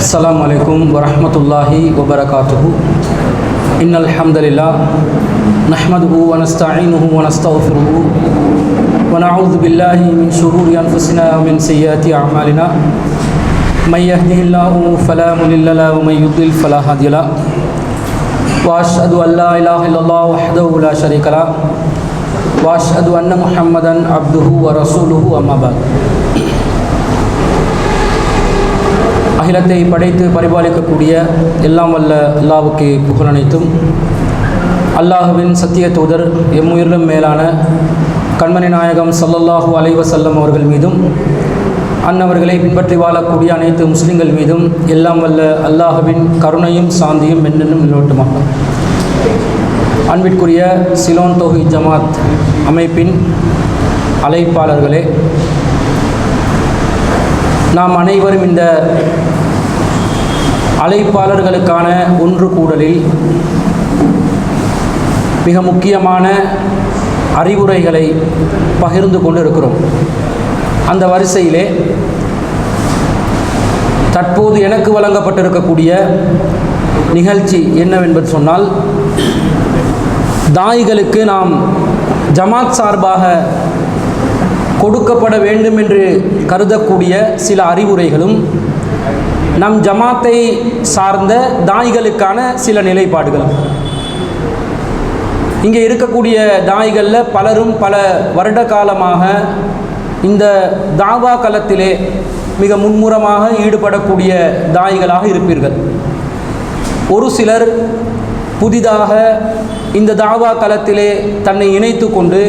السلام عليكم ورحمة الله وبركاته. إن الحمد لله نحمده ونستعينه ونستغفره ونعوذ بالله من شرور أنفسنا ومن سيئات أعمالنا. من يهده الله فلا مضل له ومن يضلل فلا هادي له. وأشهد أن لا إله إلا الله وحده لا شريك له وأشهد أن محمدا عبده ورسوله أما بعد. அகிலத்தை படைத்து பரிபாலிக்கக்கூடிய எல்லாம் வல்ல அல்லாஹ்வுக்கு புகழ் அனைத்தும். அல்லாஹ்வின் சத்திய தூதர் எம்முயிரிலும் மேலான கண்மணி நாயகம் ஸல்லல்லாஹு அலைஹி வஸல்லம் அவர்கள் மீதும் அன்னவர்களை பின்பற்றி வாழக்கூடிய அனைத்து முஸ்லிம்கள் மீதும் எல்லாம் வல்ல அல்லாஹ்வின் கருணையும் சாந்தியும் என்னென்னும் நிலவட்டுமாக. அன்பிற்குரிய சிலோன் தௌஹீத் ஜமாத் அமைப்பின் அழைப்பாளர்களே, நாம் அனைவரும் இந்த அழைப்பாளர்களுக்கான ஒன்று கூடலில் மிக முக்கியமான அறிவுரைகளை பகிர்ந்து கொண்டு இருக்கிறோம். அந்த வரிசையிலே தற்போது எனக்கு வழங்கப்பட்டிருக்கக்கூடிய நிகழ்ச்சி என்னவென்பது சொன்னால், தாயிகளுக்கு நாம் ஜமாத் சார்பாக கொடுக்கப்பட வேண்டும் என்று கருதக்கூடிய சில அறிவுரைகளும் நம் ஜமாத்தை சார்ந்த தாயிகளுக்கான சில நிலைப்பாடுகளும். இங்கே இருக்கக்கூடிய தாயிகளில் பலரும் பல வருட காலமாக இந்த தாவா களத்திலே மிக மும்முரமாக ஈடுபடக்கூடிய தாயிகளாக இருப்பீர்கள். ஒரு சிலர் புதிதாக இந்த தாவா களத்திலே தன்னை இணைத்து கொண்டு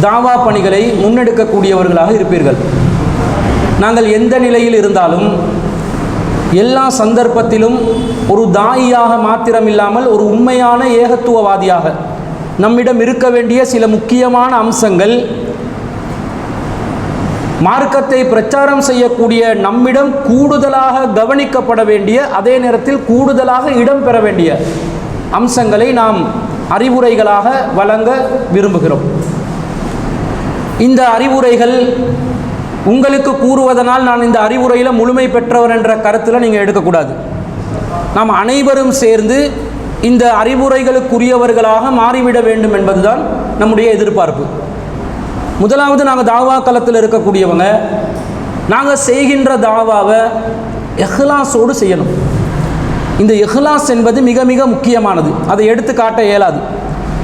தாவா பணிகளை முன்னெடுக்கக்கூடியவர்களாக இருப்பீர்கள். நாங்கள் எந்த நிலையில் இருந்தாலும் எல்லா சந்தர்ப்பத்திலும் ஒரு தாயியாக மாத்திரமில்லாமல் ஒரு உண்மையான ஏகத்துவவாதியாக நம்மிடம் இருக்க வேண்டிய சில முக்கியமான அம்சங்கள், மார்க்கத்தை பிரச்சாரம் செய்யக்கூடிய நம்மிடம் கூடுதலாக கவனிக்கப்பட வேண்டிய, அதே நேரத்தில் கூடுதலாக இடம் பெற வேண்டிய அம்சங்களை நாம் அறிவுரைகளாக வழங்க விரும்புகிறோம். இந்த அறிவுரைகள் உங்களுக்கு கூறுவதனால் நான் இந்த அறிவுரையில் முழுமை பெற்றவர் என்ற கருத்தில் நீங்கள் எடுக்கக்கூடாது. நாம் அனைவரும் சேர்ந்து இந்த அறிவுரைகளுக்குரியவர்களாக மாறிவிட வேண்டும் என்பதுதான் நம்முடைய எதிர்பார்ப்பு. முதலாவது, நாங்கள் தாவா களத்தில் இருக்கக்கூடியவங்க, நாங்கள் செய்கின்ற தாவாவை இஹ்லாஸோடு செய்யணும். இந்த இஹ்லாஸ் என்பது மிக மிக முக்கியமானது. அதை எடுத்து காட்ட இயலாது.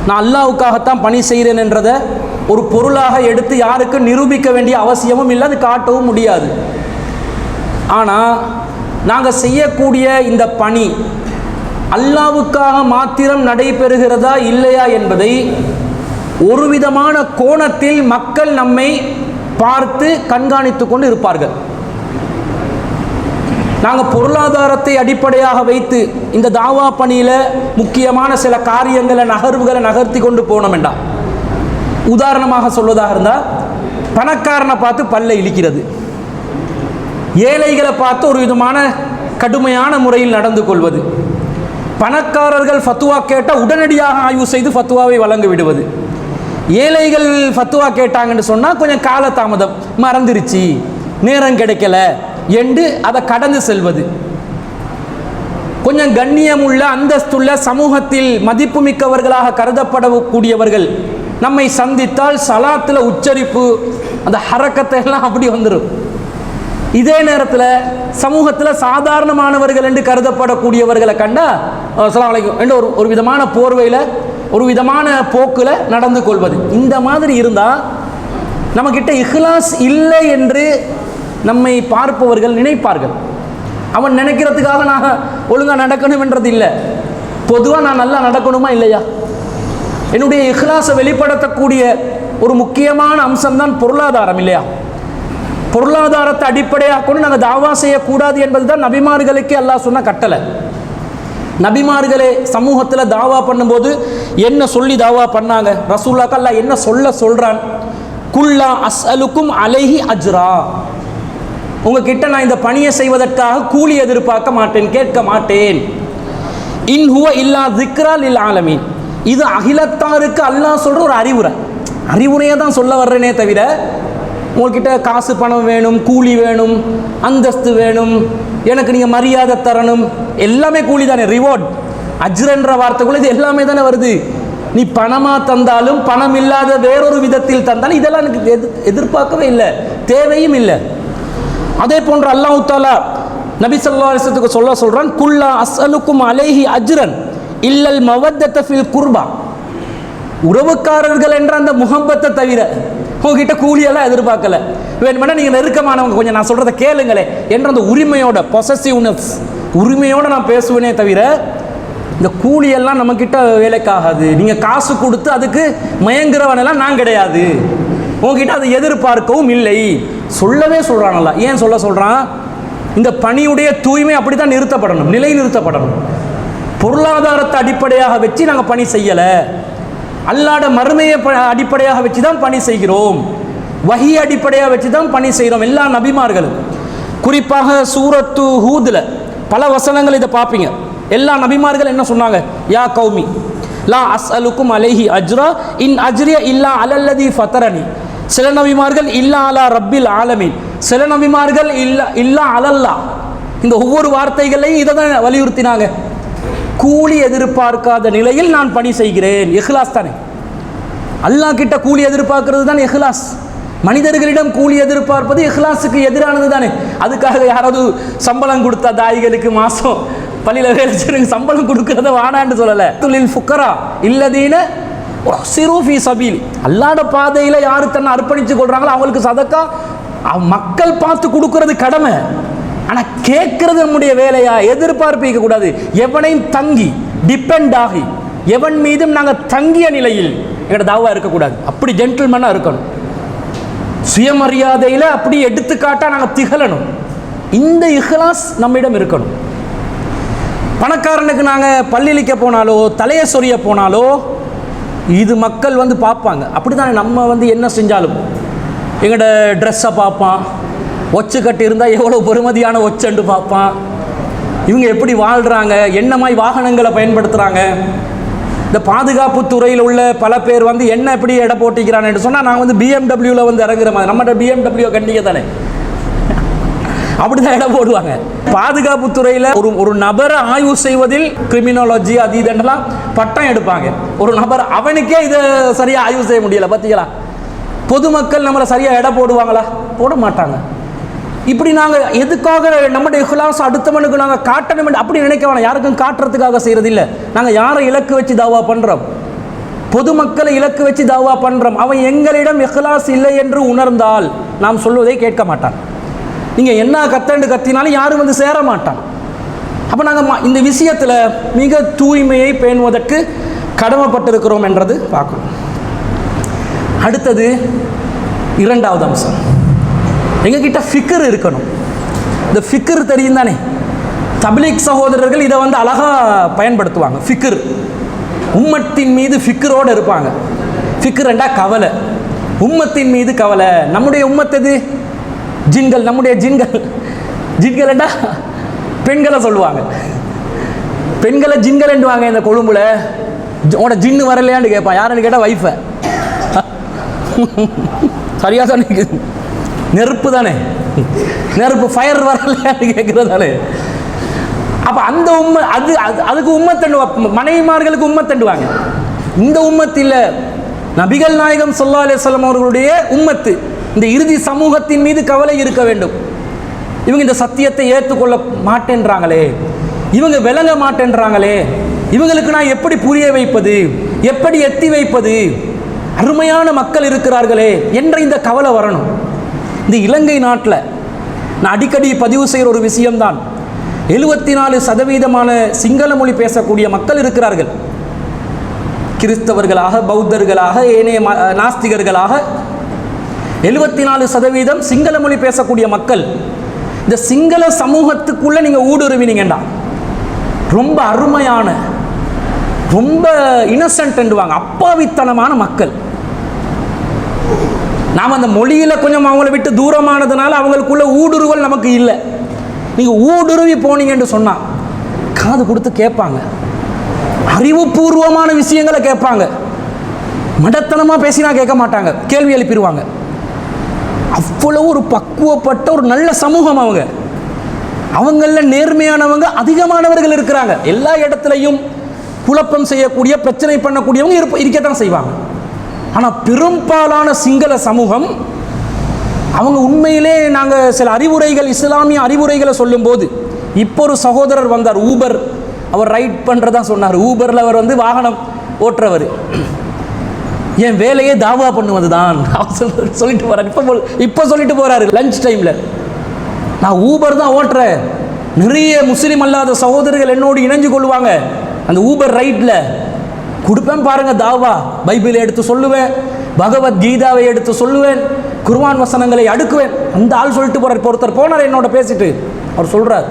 நான் அல்லாஹ்வுக்காகத்தான் பணி செய்கிறேன் என்றதை ஒரு பொருளாக எடுத்து யாருக்கு நிரூபிக்க வேண்டிய அவசியமும் இல்லை, அது காட்டவும் முடியாது. ஆனால் நாங்கள் செய்யக்கூடிய இந்த பணி அல்லாஹ்வுக்காக மாத்திரம் நடைபெறுகிறதா இல்லையா என்பதை ஒரு விதமான கோணத்தில் மக்கள் நம்மை பார்த்து கண்காணித்து கொண்டு இருப்பார்கள். நாங்கள் பொருளாதாரத்தை அடிப்படையாக வைத்து இந்த தாவா பணியில் முக்கியமான சில காரியங்களை நகர்வுகளை நகர்த்தி கொண்டு போனோம் என்றால், உதாரணமாக சொல்வதாக இருந்தால், பணக்காரனை பார்த்து பல்லை இழிக்கிறது, ஏழைகளை பார்த்து ஒரு விதமான கடுமையான முறையில் நடந்து கொள்வது, பணக்காரர்கள் ஃபத்துவா கேட்டால் உடனடியாக ஆய்வு செய்து ஃபத்துவாவை வழங்க விடுவது, ஏழைகள் ஃபத்துவா கேட்டாங்கன்னு சொன்னால் கொஞ்சம் காலதாமதம், மறந்துருச்சு, நேரம் கிடைக்கல என்று அதை கடந்து செல்வது, கொஞ்சம் கண்ணியமுள்ள அந்தஸ்துள்ள சமூகத்தில் மதிப்புமிக்கவர்களாக கருதப்படக்கூடியவர்கள் நம்மை சந்தித்தால் சலாத்தில் உச்சரிப்பு, அந்த ஹரக்கத்தை எல்லாம் அப்படி வந்துடும். இதே நேரத்தில் சமூகத்தில் சாதாரணமானவர்கள் என்று கருதப்படக்கூடியவர்களை கண்டா அஸ்ஸலாமு அலைக்கும் என்று ஒரு விதமான போர்வையில், ஒரு விதமான போக்கில் நடந்து கொள்வது. இந்த மாதிரி இருந்தால் நம்மக்கிட்ட இஹ்லாஸ் இல்லை என்று நம்மை பார்ப்பவர்கள் நினைப்பார்கள். அவன் நினைக்கிறதுக்காக நான் ஒழுங்காக நடக்கணும் என்றது இல்லை, பொதுவாக நான் நல்லா நடக்கணுமா இல்லையா. என்னுடைய இஹ்லாஸை வெளிப்படுத்தக்கூடிய ஒரு முக்கியமான அம்சம்தான் பொருளாதாரம் இல்லையா. பொருளாதாரத்தை அடிப்படையாக கொண்டு நாங்கள் தாவா செய்யக்கூடாது என்பது தான் நபிமார்களுக்கே அல்லாஹ் சொன்ன கட்டளை. நபிமார்களே சமூகத்தில் தாவா பண்ணும்போது என்ன சொல்லி தாவா பண்ணாங்க? ரசூலுல்லாஹ் அல்லாஹ் என்ன சொல்கிறான்? குல்லா அஸ்அலுக்கும் அலைஹி அஜ்ரா, உங்ககிட்ட நான் இந்த பணியை செய்வதற்காக கூலி எதிர்பார்க்க மாட்டேன், கேட்க மாட்டேன். இன் ஹுவ இல்லா திக்ரா லில் ஆலமீன், இது அகிலத்தாருக்கு அல்லாஹ் சொல்கிற ஒரு அறிவுரையை தான் சொல்ல வர்றேனே தவிர உங்கள்கிட்ட காசு பணம் வேணும், கூலி வேணும், அந்தஸ்து வேணும், எனக்கு நீங்கள் மரியாதை தரணும், எல்லாமே கூலி தானே, ரிவார்ட். அஜ்ரன்ற வார்த்தைக்குள்ள இது எல்லாமே தானே வருது. நீ பணமாக தந்தாலும் பணம் இல்லாத வேறொரு விதத்தில் தந்தாலும் இதெல்லாம் எனக்கு எதிர்பார்க்கவே இல்லை, தேவையும் இல்லை. அதே போன்று அல்லாஹ் தஆலா நபி ஸல்லல்லாஹு அலைஹி வஸல்லம் சொல்றான், குல்லா அஸ்அலுக்கும் அலைஹி அஜ்ரன் இல்லல் மவத்தத ஃபில் குர்பா. உறவுக்காரர்கள் என்ற அந்த முஹப்பத்தை தவிர உங்ககிட்ட கூலியெல்லாம் எதிர்பார்க்கல. வேணுமென்னா நீங்கள் நெருக்கமானவங்க கொஞ்சம் நான் சொல்கிறத கேளுங்களே என்ற அந்த உரிமையோட, பொசசிவ்னஸ் உரிமையோடு நான் பேசுவேனே தவிர இந்த கூலியெல்லாம் நம்மக்கிட்ட வேலைக்காகாது. நீங்கள் காசு கொடுத்து அதுக்கு மயங்குறவனெல்லாம் நான் கிடையாது, உங்ககிட்ட அதை எதிர்பார்க்கவும் இல்லை சொல்லவே சொல்கிறானல்ல. ஏன் சொல்கிறான்? இந்த பணியுடைய தூய்மை அப்படி தான் நிறுத்தப்படணும், நிலை நிறுத்தப்படணும். பொருளாதாரத்தை அடிப்படையாக வச்சு நாங்கள் பணி செய்யலை, அல்லாட மறுமையை அடிப்படையாக வச்சு தான் பணி செய்கிறோம், வஹி அடிப்படையாக வச்சு தான் பணி செய்கிறோம். எல்லா நபிமார்களும், குறிப்பாக சூரத்து ஹூதில் பல வசனங்கள் இதை பார்ப்பீங்க. எல்லா நபிமார்கள் என்ன சொன்னாங்க? யா கௌமி லா அஸ்அலுக்கும் அலைஹி அஜ்ரா இன் அஜ்ரிய இல்லா அலல்லதி ஃபதரனி. சில நபிமார்கள் இல்லா அலா ரப்பில் ஆலமீன், சில நபிமார்கள் இல்லா அலல்லா. இந்த ஒவ்வொரு வார்த்தைகளையும் இதை தான் வலியுறுத்தினாங்க. கூலி எதிர்பார்க்காத நிலையில் நான் பணி செய்கிறேன். இஹ்லாஸ் தானே, அல்லாஹ் கிட்ட கூலி எதிர்பார்க்கிறது தான் இஹ்லாஸ். மனிதர்களிடம் கூலி எதிர்பார்ப்பது இஹ்லாஸுக்கு எதிரானது தானே. அதுக்காக யாராவது சம்பளம் கொடுத்தா தாய்களுக்கு மாதம் பள்ளியில் வேலை செய்யறதுக்கு சம்பளம் கொடுக்கறத வாடான்னு சொல்லலை. துலில் ஃபுக்கரா இல்லதீன சிரூஃபி சபீல், அல்லாஹ்வுடைய பாதையில் யாரு தன்னை அர்ப்பணித்து கொள்றாங்களோ அவங்களுக்கு சதக்கா மக்கள் பார்த்து கொடுக்கறது கடமை. ஆனால் கேட்கறது நம்முடைய வேலையா? எதிர்பார்ப்பிக்க கூடாது. எவனையும் தங்கி டிபெண்ட் ஆகி எவன் மீதும் நாங்கள் தங்கிய நிலையில் எங்களோட தாவா இருக்கக்கூடாது. அப்படி ஜென்டில்மேனாக இருக்கணும், சுயமரியாதையில் அப்படி எடுத்துக்காட்டாக நாங்கள் திகழணும். இந்த இஹ்லாஸ் நம்மிடம் இருக்கணும். பணக்காரனுக்கு நாங்கள் பள்ளியிலிக்க போனாலோ தலையை சொரிய போனாலோ இது மக்கள் வந்து பார்ப்பாங்க. அப்படி தானே நம்ம என்ன செஞ்சாலும் எங்களோட ட்ரெஸ்ஸை பார்ப்பான், ஒச்சு கட்டி இருந்தால் எவ்வளோ பெருமதியான ஒச்சண்டு பார்ப்பான், இவங்க எப்படி வாழ்கிறாங்க, என்ன மாதிரி வாகனங்களை பயன்படுத்துகிறாங்க. இந்த பாதுகாப்பு துறையில் உள்ள பல பேர் என்ன எப்படி எடை போட்டிக்கிறான்னு சொன்னால் நாங்கள் பிஎம்டபிள்யூவில் இறங்குற மாதிரி, நம்மகிட்ட பிஎம்டபிள்யூ கண்டிக்க தானே அப்படி தான் எடை போடுவாங்க. பாதுகாப்பு துறையில் ஒரு நபரை ஆய்வு செய்வதில் கிரிமினாலஜி அது இதெல்லாம் பட்டம் எடுப்பாங்க. ஒரு நபர் அவனுக்கே இதை சரியாக ஆய்வு செய்ய முடியலை. பார்த்தீங்களா? பொதுமக்கள் நம்மளை சரியாக எடை போடுவாங்களா? போட மாட்டாங்க. இப்படி நாங்கள் எதுக்காக நம்முடைய இஹ்லாஸ் அடுத்தவனுக்கு நாங்கள் காட்டணும் அப்படி நினைக்க வேணாம். யாருக்கும் காட்டுறதுக்காக செய்கிறது இல்லை. நாங்கள் யாரை இலக்கு வச்சு தாவா பண்ணுறோம்? பொதுமக்களை இலக்கு வச்சு தாவா பண்ணுறோம். அவன் எங்களிடம் இஹ்லாஸ் இல்லை என்று உணர்ந்தால் நாம் சொல்வதை கேட்க மாட்டான். நீங்கள் என்ன கத்தினாலும் யாரும் சேர மாட்டான். அப்போ நாங்கள் இந்த விஷயத்தில் மிக தூய்மையை பேணுவதற்கு கடமைப்பட்டிருக்கிறோம் என்றது பார்க்கணும். அடுத்தது இரண்டாவது அம்சம், எங்ககிட்ட ஃபிக்ர் இருக்கணும். இந்த ஃபிக்ர் தெரியும் தானே, தப்லீக் சகோதரர்கள் இதை அழகாக பயன்படுத்துவாங்க. ஃபிக்ர், உம்மத்தின் மீது ஃபிக்ரோடு இருப்பாங்க. ஃபிக்ரண்டா கவலை, உம்மத்தின் மீது கவலை. நம்முடைய உம்மத்தது ஜின்கள், நம்முடைய ஜின்களண்டா பெண்களை சொல்லுவாங்க. பெண்களை ஜின்கள் என்றுவாங்க. இந்த கொழும்புல உன்னோட ஜின்னு வரலையான்னு கேட்பான். யாருன்னு கேட்டால் வைஃபை. சரியா தானே? நெருப்பு தானே, நெருப்பு ஃபயர் வரலையான்னு கேட்குறது தானே. அப்போ அந்த அதுக்கு உம்மத்தண்டு, மனைவிமார்களுக்கு உம்மத்தண்டுவாங்க. இந்த உம்மத்தில் நபிகள் நாயகம் ஸல்லல்லாஹு அலைஹி வஸல்லம் அவர்களுடைய உம்மத்து, இந்த இறுதி சமூகத்தின் மீது கவலை இருக்க வேண்டும். இவங்க இந்த சத்தியத்தை ஏற்றுக்கொள்ள மாட்டேன்றாங்களே, இவங்க விளங்க மாட்டேன்றாங்களே, இவங்களுக்கு நான் எப்படி புரிய வைப்பது, எப்படி எத்தி வைப்பது, அருமையான மக்கள் இருக்கிறார்களே என்ற இந்த கவலை வரணும். இந்த இலங்கை நாட்டில் நான் அடிக்கடி பதிவு செய்கிற ஒரு விஷயம்தான், 74% சிங்கள மொழி பேசக்கூடிய மக்கள் இருக்கிறார்கள். கிறிஸ்தவர்களாக, பௌத்தர்களாக, ஏனைய நாஸ்திகர்களாக 74% சிங்கள மொழி பேசக்கூடிய மக்கள். இந்த சிங்கள சமூகத்துக்குள்ளே நீங்கள் ஊடுருவினீங்கண்டா ரொம்ப அருமையான, ரொம்ப இன்னசென்ட்வாங்க, அப்பாவித்தனமான மக்கள். நாம் அந்த மொழியில் கொஞ்சம் அவங்கள விட்டு தூரமானதுனால அவங்களுக்குள்ள ஊடுருவல் நமக்கு இல்லை. நீங்கள் ஊடுருவி போனீங்கன்னு சொன்னால் காது கொடுத்து கேட்பாங்க, அறிவுபூர்வமான விஷயங்களை கேட்பாங்க. மடத்தனமாக பேசினா கேட்க மாட்டாங்க, கேள்வி எழுப்பிடுவாங்க. அவ்வளவு ஒரு பக்குவப்பட்ட ஒரு நல்ல சமூகம். அவங்கள நேர்மையானவங்க அதிகமானவர்கள் இருக்கிறாங்க. எல்லா இடத்துலையும் குழப்பம் செய்யக்கூடிய, பிரச்சனை பண்ணக்கூடியவங்க இருக்கத்தான் செய்வாங்க. ஆனால் பெரும்பாலான சிங்கள சமூகம் அவங்க உண்மையிலே நாங்கள் சில அறிவுரைகள், இஸ்லாமிய அறிவுரைகளை சொல்லும்போது, இப்போ ஒரு சகோதரர் வந்தார், ஊபர், அவர் ரைட் பண்ணுறதா சொன்னார். ஊபரில் அவர் வாகனம் ஓட்டுறவர். என் வேலையே தாவா பண்ணுவது தான் அவர் சொல்லிட்டு போகிறார். இப்போ சொல்லிட்டு போகிறாரு லஞ்ச் டைமில், நான் ஊபர் தான் ஓட்டுறேன். நிறைய முஸ்லீம் அல்லாத சகோதரர்கள் என்னோடு இணைஞ்சு கொள்வாங்க. அந்த ஊபர் ரைட்டில் கொடுப்பேன் பாருங்க தாவா. பைபிளை எடுத்து சொல்லுவேன், பகவத்கீதாவை எடுத்து சொல்லுவேன், குர்ஆன் வசனங்களை அடுக்குவேன். அந்த ஆள் சொல்லிட்டு போகிறார். இப்போ ஒருத்தர் போனார் என்னோட பேசிட்டு, அவர் சொல்கிறார்,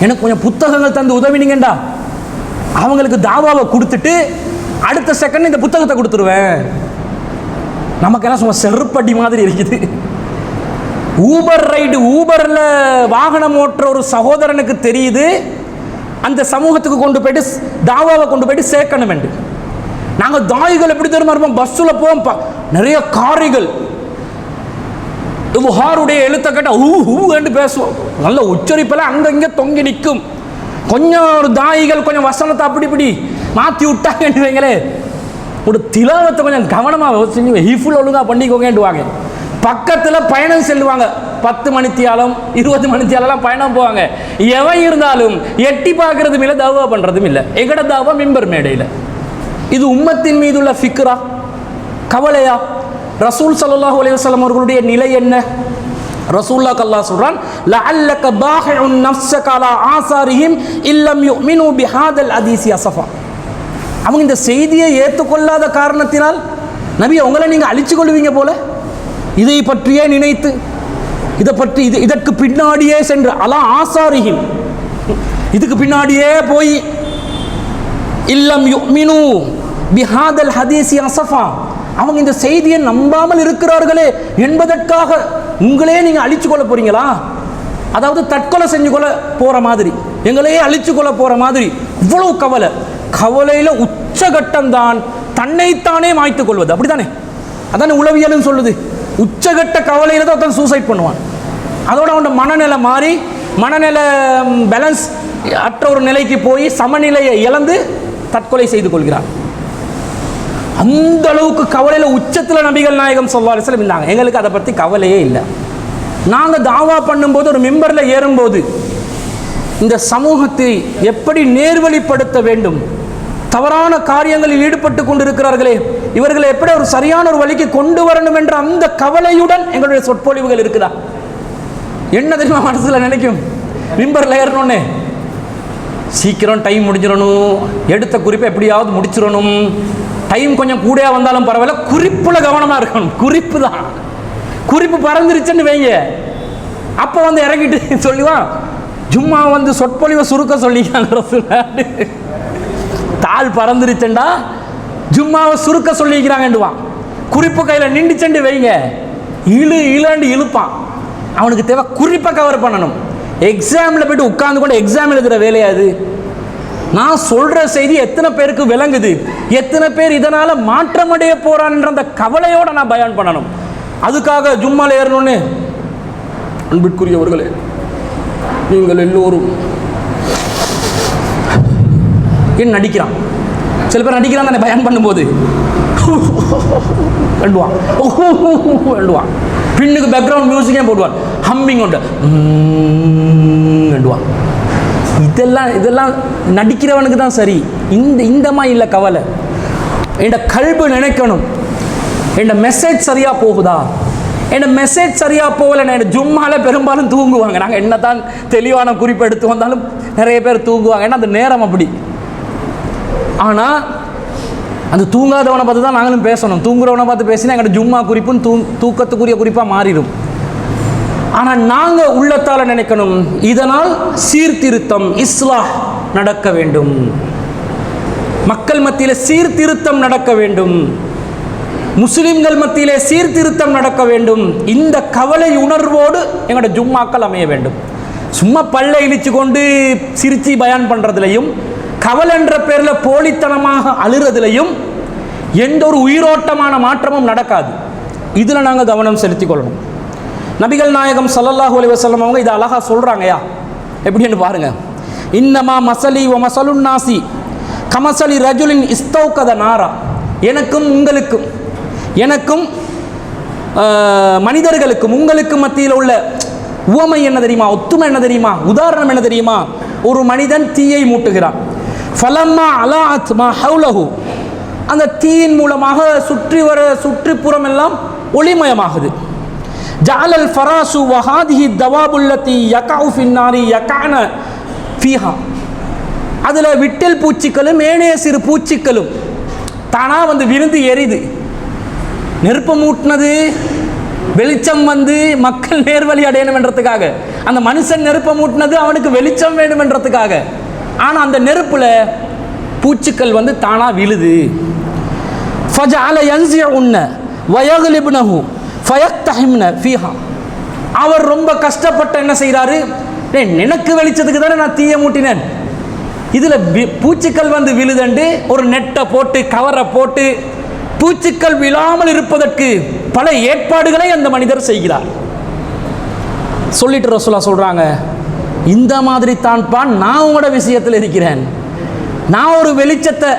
எனக்கு கொஞ்சம் புத்தகங்கள் தந்து உதவினீங்கண்டா. அவங்களுக்கு தாவாவை கொடுத்துட்டு அடுத்த செகண்ட் இந்த புத்தகத்தை கொடுத்துருவேன். நமக்கெல்லாம் சும்மா செருப்படி மாதிரி இருக்குது. ஊபர் ரைடு, ஊபரில் வாகனம் ஓட்டுற ஒரு சகோதரனுக்கு தெரியுது அந்த சமூகத்துக்கு கொண்டு போயிட்டு தாவாவை கொண்டு போயிட்டு சேர்க்கணும் என்று. நாங்கள் தாய்கள் எப்படி தெரியுமா இருப்போம், பஸ்ஸில் போவோம், நிறைய காரிகள் ஹாருடைய எழுத்த கேட்டால் ஊன்னு பேசுவோம். நல்ல உச்சரிப்பெல்லாம் அங்கங்கே தொங்கி நிற்கும். கொஞ்சம் ஒரு தாயிகள் கொஞ்சம் வசனத்தை அப்படி இப்படி மாற்றி விட்டாங்கன்னு வைங்களே, ஒரு திலாவத்தை கொஞ்சம் கவனமாக செஞ்சு ஹிஃபுல் ஒழுங்காக பண்ணிக்கோங்கன்னுவாங்க. பக்கத்தில் பயணம் செல்லுவாங்க, 10 மணித்தியாலம் 20 மணித்தியாலெல்லாம் பயணம் போவாங்க. எவன் இருந்தாலும் எட்டி பார்க்கறதும் இல்லை, தாவா பண்ணுறதும் இல்லை. எங்கட தாவா மிம்பர் மேடையில். இது உம்மத்தின் மீதுள்ள ஃபிக்ரா, கவலையா? ரசூல் ஸல்லல்லாஹு அலைஹி வஸல்லம் அவர்களுடைய நிலை என்ன? ரசூலுல்லாஹ் அல்லாஹ் சொல்றான், லஅல்லக பாஹிஉன் நஃப்ஸக அலா ஆசாரிஹிம் இல்லம் யுமினு பிஹாதல் ஹதீஸி அஸஃபா. அவங்க இந்த செய்தியை ஏற்றுக்கொள்ளாத காரணத்தினால் நபி உங்களை நீங்கள் அழிச்சு கொள்வீங்க போல, இதை பற்றியே நினைத்து இதற்கு பின்னாடியே சென்று அலா ஆசாரிஹிம், இதுக்கு பின்னாடியே போய் இல்லம் யுமினு பிஹாதல் ஹதீஸி அஸஃபா, அவங்க இந்த செய்தியை நம்பாமல் இருக்கிறார்களே என்பதற்காக உங்களே நீங்கள் அழிச்சு கொள்ள போறீங்களா? அதாவது தற்கொலை செஞ்சு கொள்ள போற மாதிரி, எங்களையே அழிச்சு கொள்ள போற மாதிரி. இவ்வளவு கவலை. கவலையில் உச்சகட்டம் தான் தன்னைத்தானே மாய்த்து கொள்வது. அப்படித்தானே? அதானே உளவியலும் சொல்லுது. உச்சகட்ட கவலையில் தான் ஒருத்தன் சூசைட் பண்ணுவான். அதோட அவன் மனநிலை மாறி, மனநிலை பேலன்ஸ் அற்ற ஒரு நிலைக்கு போய் சமநிலையை இழந்து தற்கொலை செய்து கொள்கிறான். அந்த அளவுக்கு கவலையில் உச்சத்தில் நபிகள் நாயகம் ஸல்லல்லாஹு அலைஹி வஸல்லம் இருந்தாங்க. எங்களுக்கு அதை பற்றி கவலையே இல்லை. நாங்கள் தாவா பண்ணும்போது, ஒரு மிம்பரில் ஏறும்போது, இந்த சமூகத்தை எப்படி நேர்வழிப்படுத்த வேண்டும், தவறான காரியங்களில் ஈடுபட்டு கொண்டிருக்கிறார்களே, இவர்களை எப்படி ஒரு சரியான ஒரு வழிக்கு கொண்டு வரணும் என்ற அந்த கவலையுடன் எங்களுடைய சொற்பொழிவுகள் இருக்குதா? என்ன தெரியுமா மனசில் நினைக்கும்? மிம்பரில் ஏறணுன்னே சீக்கிரம் டைம் முடிஞ்சிடணும், எடுத்த குறிப்பை எப்படியாவது முடிச்சிடணும், டைம் கொஞ்சம் கூடயா வந்தாலும் பரவாயில்ல, குறிப்புல கவனமாக இருக்கணும். குறிப்பு தான், குறிப்பு பறந்துருச்சுன்னு வைங்க, அப்போ இறங்கிட்டு சொல்லுவான், ஜும்மா சொற்பொழிவை சுருக்க சொல்லிக்கிறாங்க, தாள் பறந்துருச்சுண்டா ஜும்மாவை சுருக்க சொல்லிக்கிறாங்கன்னுவான். குறிப்பு கையில் நின்றுச்செண்டு வைங்க, இழுண்டு இழுப்பான். அவனுக்கு தேவை குறிப்பை கவர் பண்ணணும். எக்ஸாமில் போய்ட்டு உட்கார்ந்து கொண்டு எக்ஸாம் எழுதுகிற வேலையாது. நான் சொல்கிற செய்தி எத்தனை பேருக்கு விளங்குது, எத்தனை பேர் இதனால் மாற்றமடைய போகிறான்ற அந்த கவலையோடு நான் பயான் பண்ணணும். அதுக்காக ஜும்மால ஏறணுன்னு, அன்பிற்குரியவர்களே, நீங்கள் எல்லோரும் ஏன் நடிக்கிறான்? சில பேர் நடிக்கிறான் தானே பயான் பண்ணும்போது, எழுடுவான், பின்னுக்கு பேக்ரவுண்ட் மியூசிக்கே போடுவான், ஹம்மிங் உண்டு, எழுடுவான். இதெல்லாம் நடிக்கிறவனுக்கு தான் சரி. இந்தமா இல்லை கவலை. என் கல்பு நினைக்கணும், என் மெசேஜ் சரியாக போகுதா? என் மெசேஜ் சரியாக போகலை. நான் ஜும்மால பெரும்பாலும் தூங்குவாங்க. நாங்கள் என்ன தான் தெளிவான குறிப்பு எடுத்து வந்தாலும் நிறைய பேர் தூங்குவாங்க. ஏன்னா அந்த நேரம் அப்படி. ஆனால் அந்த தூங்காதவனை பார்த்து தான் நாங்களும் பேசணும். தூங்குறவனை பார்த்து பேசினா எங்களோட ஜும்மா குறிப்புன்னு தூக்கத்துக்குரிய குறிப்பாக மாறிடும். ஆனால் நாங்கள் உள்ளத்தால் நினைக்கணும், இதனால் சீர்திருத்தம், இஸ்லாஹ் நடக்க வேண்டும், மக்கள் மத்தியில் சீர்திருத்தம் நடக்க வேண்டும், முஸ்லிம்கள் மத்தியிலே சீர்திருத்தம் நடக்க வேண்டும். இந்த கவலை உணர்வோடு எங்களோட ஜும்மாக்கள் அமைய வேண்டும். சும்மா பல்லை இழிச்சு கொண்டு சிரிச்சு பயான் பண்ணுறதுலையும், கவலைன்ற பேரில் போலித்தனமாக அழுறதுலையும் எந்த ஒரு உயிரோட்டமான மாற்றமும் நடக்காது. இதில் நாங்கள் கவனம் செலுத்திக் கொள்ளணும். நபிகள் நாயகம் ஸல்லல்லாஹு அலைஹி வஸல்லம் அவங்க இதை அழகா சொல்றாங்கயா. எப்படின்னு பாருங்க. இன்னமா மசலி வ மசலுன் நாசி கமசலி ரஜுலின் இஸ்தௌகத நாரா. எனக்கும் மனிதர்களுக்கும் உங்களுக்கு மத்தியில் உள்ள உவமை என்ன தெரியுமா, ஒத்துமை என்ன தெரியுமா, உதாரணம் என்ன தெரியுமா? ஒரு மனிதன் தீயை மூட்டுகிறான். ஃபலம்மா அலாஅத் மா ஹவுலஹு, அந்த தீயின் மூலமாக சுற்றுப்புறம் எல்லாம் ஒளிமயமாகுது. ஜஅலல் ஃபராசு வ ஹாதிஹி தவாபுல்லதி யகஉ ஃபின்னாரி யகஅன ஃபீஹா, அதில் விட்டில் பூச்சிகளும் ஏனைய சிறு பூச்சிகளும் தானா வந்து விருந்து எரிது. நெருப்பு மூட்டினது வெளிச்சம் வந்து மக்கள் நேர்வழி அடையணும் என்றதுக்காக, அந்த மனுஷன் நெருப்பை மூட்டினது அவனுக்கு வெளிச்சம் வேணும் என்றதுக்காக. ஆனால் அந்த நெருப்புல பூச்சிகள் வந்து தானா விழுது. ஃபஜஅல யன்ஸிஉன்ன வயக்லிப்னஹு ஃபயக்தஹிம்ன ஃபீஹா, அவர் ரொம்ப கஷ்டப்பட்டு என்ன செய்கிறாரு, எனக்கு வெளிச்சத்துக்கு தானே நான் தீயை மூட்டினேன், இதில் பூச்சிகள் வந்து விழுதண்டு ஒரு நெட்டை போட்டு கவரை போட்டு பூச்சிகள் விழாமல் இருப்பதற்கு பல ஏற்பாடுகளை அந்த மனிதர் செய்கிறார். சொல்லிட்டு ரசூலுல்லாஹ் சொல்றாங்க, இந்த மாதிரி தான்ப்பா நான் உங்களோட விஷயத்தில் இருக்கிறேன். நான் ஒரு வெளிச்சத்தை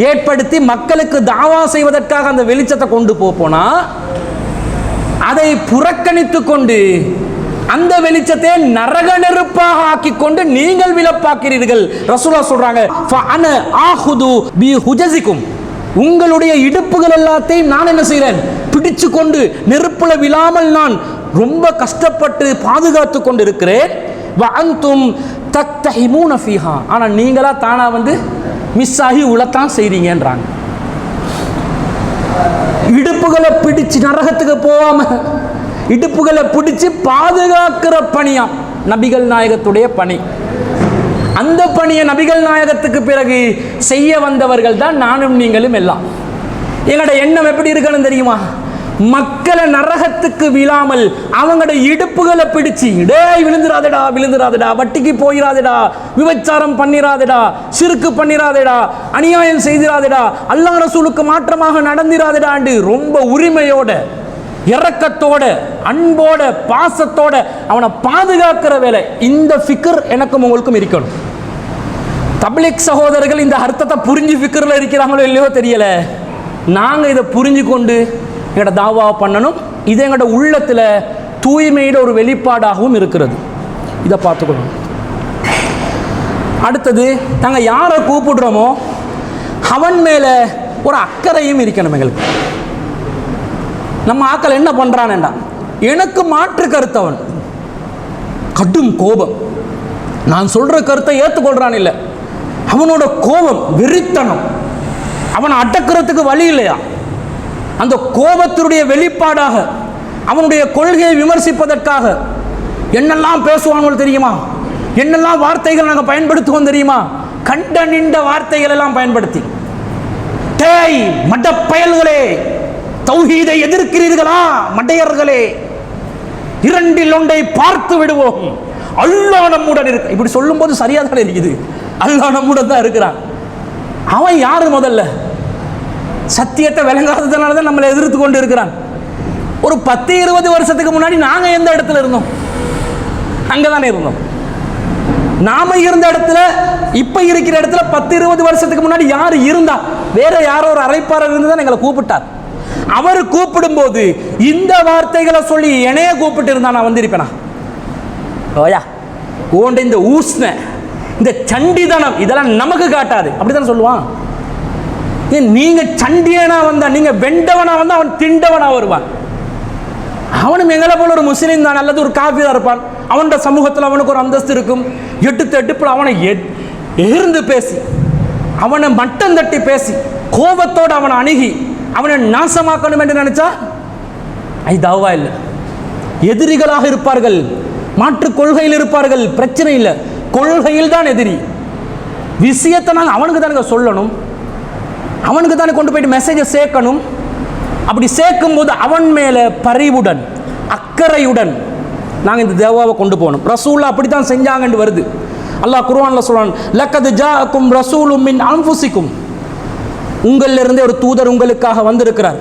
ஏற்படுத்தி மக்களுக்கு தாவா செய்வதற்காக அந்த வெளிச்சத்தை கொண்டு போனா அதை புறக்கணித்து கொண்டு அந்த வெளிச்சத்தை நரக நெருப்பாக ஆக்கி கொண்டு நீங்கள் விலப்பாக்கிறீர்கள். ரசூலுல்லாஹ் சொல்றாங்க, ஃபஅன ஆஹுது பி ஹுஜஸிகும், உங்களுடைய இடுப்புகள் எல்லாத்தையும் நான் என்ன செய்கிறேன், பிடிச்சு கொண்டு நெருப்புல விழாமல் நான் ரொம்ப கஷ்டப்பட்டு பாதுகாத்து கொண்டு இருக்கிறேன். வஅன்தும் தக்தஹிமூன ஃபீஹா, ஆனா நீங்களா தானா வந்து மிஸ் ஆகி உளத்தான் செய்றீங்கன்றாங்க. இடுப்புகளை பிடிச்சு நரகத்துக்கு போகாம இடுப்புகளை பிடிச்சு பாதுகாக்கிற பணியாம் நபிகள் நாயகத்துடைய பணி. அந்த பணியை நபிகள் நாயகத்துக்கு பிறகு செய்ய வந்தவர்கள் தான் நானும் நீங்களும் எல்லாம். எங்களோட எண்ணம் எப்படி இருக்கணும் தெரியுமா, மக்களை நரகத்துக்கு விழாமல் அவங்களோட இடுப்புகளை பிடிச்சு, டேய் விழுந்துராதடா விழுந்துராதடா, வட்டிக்கு போயிடாதடா, விபச்சாரம் பண்ணிராதடா, சிறுக்கு பண்ணிராதடா, அநியாயம் செய்திராதடா, அல்லாஹ் ரசூலுக்கு மாற்றமாக நடந்திராதடாண்டு ரொம்ப உரிமையோட இரக்கத்தோட அன்போட பாசத்தோட அவனை பாதுகாக்கிற வேலை. இந்த ஃபிக்ர் எனக்கும் உங்களுக்கும் இருக்கணும். தப்லீக் சகோதரர்கள் இந்த அர்த்தத்தை புரிஞ்சு ஃபிக்ரில் இருக்கிறாங்களோ இல்லையோ தெரியல. நாங்கள் இதை புரிஞ்சு கொண்டு எங்களோட தாவா பண்ணணும். இது எங்களோட உள்ளத்தில் தூய்மையோட ஒரு வெளிப்பாடாகவும் இருக்கிறது. இதை பார்த்துக்கணும். அடுத்தது, நாங்கள் யாரை கூப்பிடுறோமோ அவன் மேலே ஒரு அக்கறையும் இருக்கணும் எங்களுக்கு. நம்ம ஆக்கள் என்ன பண்றான்டா, எனக்கு மாற்று கருத்தவன் கடும் கோபம், நான் சொல்ற கருத்தை ஏற்றுக்கொள்றான் இல்லை, அவனோட கோபம் வெறித்தனம், அவனை அடக்கிறதுக்கு வழி இல்லையா, அந்த கோபத்தினுடைய வெளிப்பாடாக அவனுடைய கொள்கையை விமர்சிப்பதற்காக என்னெல்லாம் பேசுவானோ தெரியுமா, என்னெல்லாம் வார்த்தைகள் நாங்கள் பயன்படுத்துவோம் தெரியுமா, கண்ட நின்ற வார்த்தைகள் எல்லாம் பயன்படுத்தி, டேய் மட பயல்களே, தௌஹீதை எதிர்க்கிறீர்களா மடையர்களே, இரண்டில் ஒன்றை பார்த்து விடுவோம், அல்லாஹ் நம்முடன் இருக்கு. இப்படி சொல்லும் போது சரியா தான் இருக்குது, அல்லாஹ் நம்முடன் தான் இருக்கிறான். அவன் யாரு, முதல்ல சத்தியத்தை விளங்காததுனால தான் நம்மளை எதிர்த்து கொண்டு இருக்கிறான். ஒரு 10-20 வருஷத்துக்கு முன்னாடி நாங்க எந்த இடத்துல இருந்தோம், அங்கதானே இருந்தோம். நாம இருந்த இடத்துல இப்ப இருக்கிற இடத்துல 10-20 வருஷத்துக்கு முன்னாடி யாரு இருந்தா, வேற யாரோ ஒரு அழைப்பாளர் இருந்து தான் எங்களை கூப்பிட்டார். அவர் கூப்பிடும் போது இந்த வார்த்தைகளை சொல்லி என்னைய கூப்பிட்டு இருந்தா நான் வந்திருப்பேனா? ஓயா ஓண்ட இந்த ஊஸ்ன இந்த சண்டிதனம் இதெல்லாம் நமக்கு காட்டாது, அப்படித்தான் சொல்லுவான். நீங்க சண்டியனா வந்தா, நீங்க வெண்டவனா வந்தா அவன் திண்டவனா வருவான். அவனும் எங்களை போல ஒரு முஸ்லீம் தான், அல்லது ஒரு காஃபிரா இருப்பான். அவனோட சமூகத்தில் அவனுக்கு ஒரு அந்தஸ்து இருக்கும். எடுப்பு அவனை எகிர்ந்து பேசி, அவனை மட்டம் தட்டி பேசி, கோபத்தோடு அவனை அணுகி அவனை நாசமாக்கணும் என்று நினைச்சா அது தாவா இல்லை. எதிரிகளாக இருப்பார்கள், மாற்று கொள்கையில் இருப்பார்கள், பிரச்சனை இல்லை, கொள்கையில் தான் எதிரி. விஷயத்தை நாங்கள் அவனுக்கு தானே சொல்லணும், அவனுக்கு தானே கொண்டு போயிட்டு மெசேஜை சேர்க்கணும். அப்படி சேர்க்கும் போது அவன் மேலே பரிவுடன் அக்கறையுடன் நாங்கள் இந்த தேவாவை கொண்டு போகணும். ரசூல்லா அப்படித்தான் செஞ்சாங்கன்னு வருது. அல்லாஹ் குர்ஆன்ல சொல்றான், லக்கத் ஜாஅக்கும் ரசூலும் மின் அன்ஃபுசிக்கும், உங்களிலிருந்தே ஒரு தூதர் உங்களுக்காக வந்திருக்கிறார்.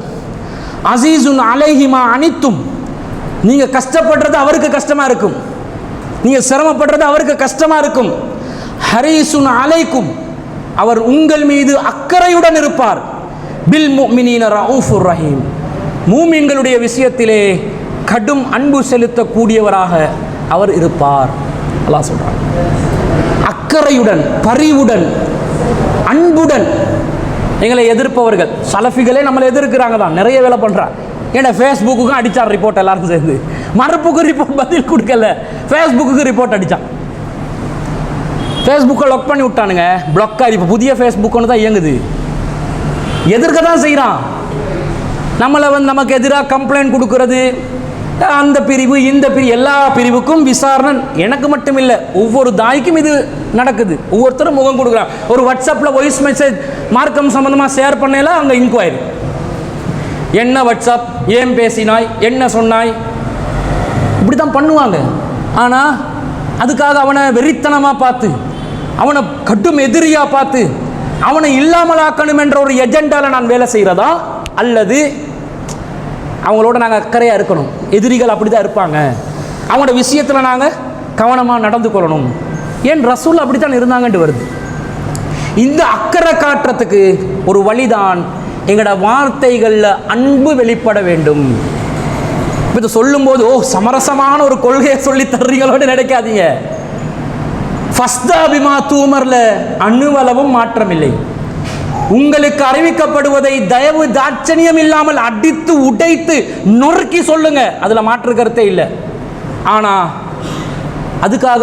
அசீசுன் அலைஹி மா அனித்தும், நீங்க கஷ்டப்படுறது அவருக்கு கஷ்டமா இருக்கும், நீங்க சிரமப்படுறது அவருக்கு கஷ்டமா இருக்கும். ஹரீசுன் அலைக்கும், அவர் உங்கள் மீது அக்கறையுடன் இருப்பார். பில் முஃமினீன ரഊஃபுர் ரஹீம், மூமின்களுடைய விஷயத்திலே கடும் அன்பு செலுத்தக்கூடியவராக அவர் இருப்பார். அல்லாஹ் சொல்றார், அக்கறையுடன், பரிவுடன், அன்புடன். எங்களை எதிர்ப்பவர்கள் சலஃபிகளே நம்மளை எதிர்க்கிறாங்க தான், நிறைய வேலை பண்றாங்க. ஏன்னா ஃபேஸ்புக்குக்கும் அடிச்சார் ரிப்போர்ட், எல்லாரும் சேர்ந்து. மறுப்புக்கு ரிப்போர்ட் பதில் கொடுக்கல, ஃபேஸ்புக்கு ரிப்போர்ட் அடித்தான். ஃபேஸ்புக்கை லாக் பண்ணி விட்டானுங்க, பிளாக் ஆகி இப்போ புதிய ஃபேஸ்புக் ஒன்று தான் இயங்குது. எதிர்க்க தான் செய்கிறான். நம்மளை நமக்கு எதிராக கம்ப்ளைண்ட் கொடுக்கறது, அந்த பிரிவு இந்த பிரிவு, எல்லா பிரிவுக்கும் விசாரணை. எனக்கு மட்டும் இல்லை, ஒவ்வொரு தாய்க்கும் இது நடக்குது. ஒவ்வொருத்தரும் முகம் கொடுக்குறான். ஒரு வாட்ஸ்அப்பில் வாய்ஸ் மெசேஜ் மார்க்கம் சம்மந்தமாக ஷேர் பண்ணல, அங்கே இன்கொயரி. என்ன வாட்ஸ்அப், ஏன் பேசினாய், என்ன சொன்னாய், இப்படி தான் பண்ணுவாங்க. ஆனால் அதுக்காக அவனை வெறித்தனமாக பார்த்து, அவனை கடும் எதிரியாக பார்த்து, அவனை இல்லாமலாக்கணும் என்ற ஒரு எஜெண்டாவில் நான் வேலை செய்கிறதா, அல்லது அவங்களோட நாங்கள் அக்கறையாக இருக்கணும், எதிரிகள் அப்படி தான் இருப்பாங்க, அவங்களோட விஷயத்தில் நாங்கள் கவனமாக நடந்து கொள்ளணும், ஏன் ரசூல் அப்படித்தான் இருந்தாங்கன்ட்டு வருது. இந்த அக்கறை காட்டுறதுக்கு ஒரு வழிதான் எங்களோட வார்த்தைகளில் அன்பு வெளிப்பட வேண்டும். இப்போ இதை சொல்லும்போது ஓ சமரசமான ஒரு கொள்கையை சொல்லி தர்றீங்களோடு நினைக்காதீங்க. ஃபஸ்தா பிமா தூமரில் அணுவளவும் மாற்றம் இல்லை. உங்களுக்கு அறிவிக்கப்படுவதை தயவு தாட்சணியம் இல்லாமல் அடித்து உடைத்து நொறுக்கி சொல்லுங்க, அதில் மாற்று கருத்தே இல்லை. ஆனால் அதுக்காக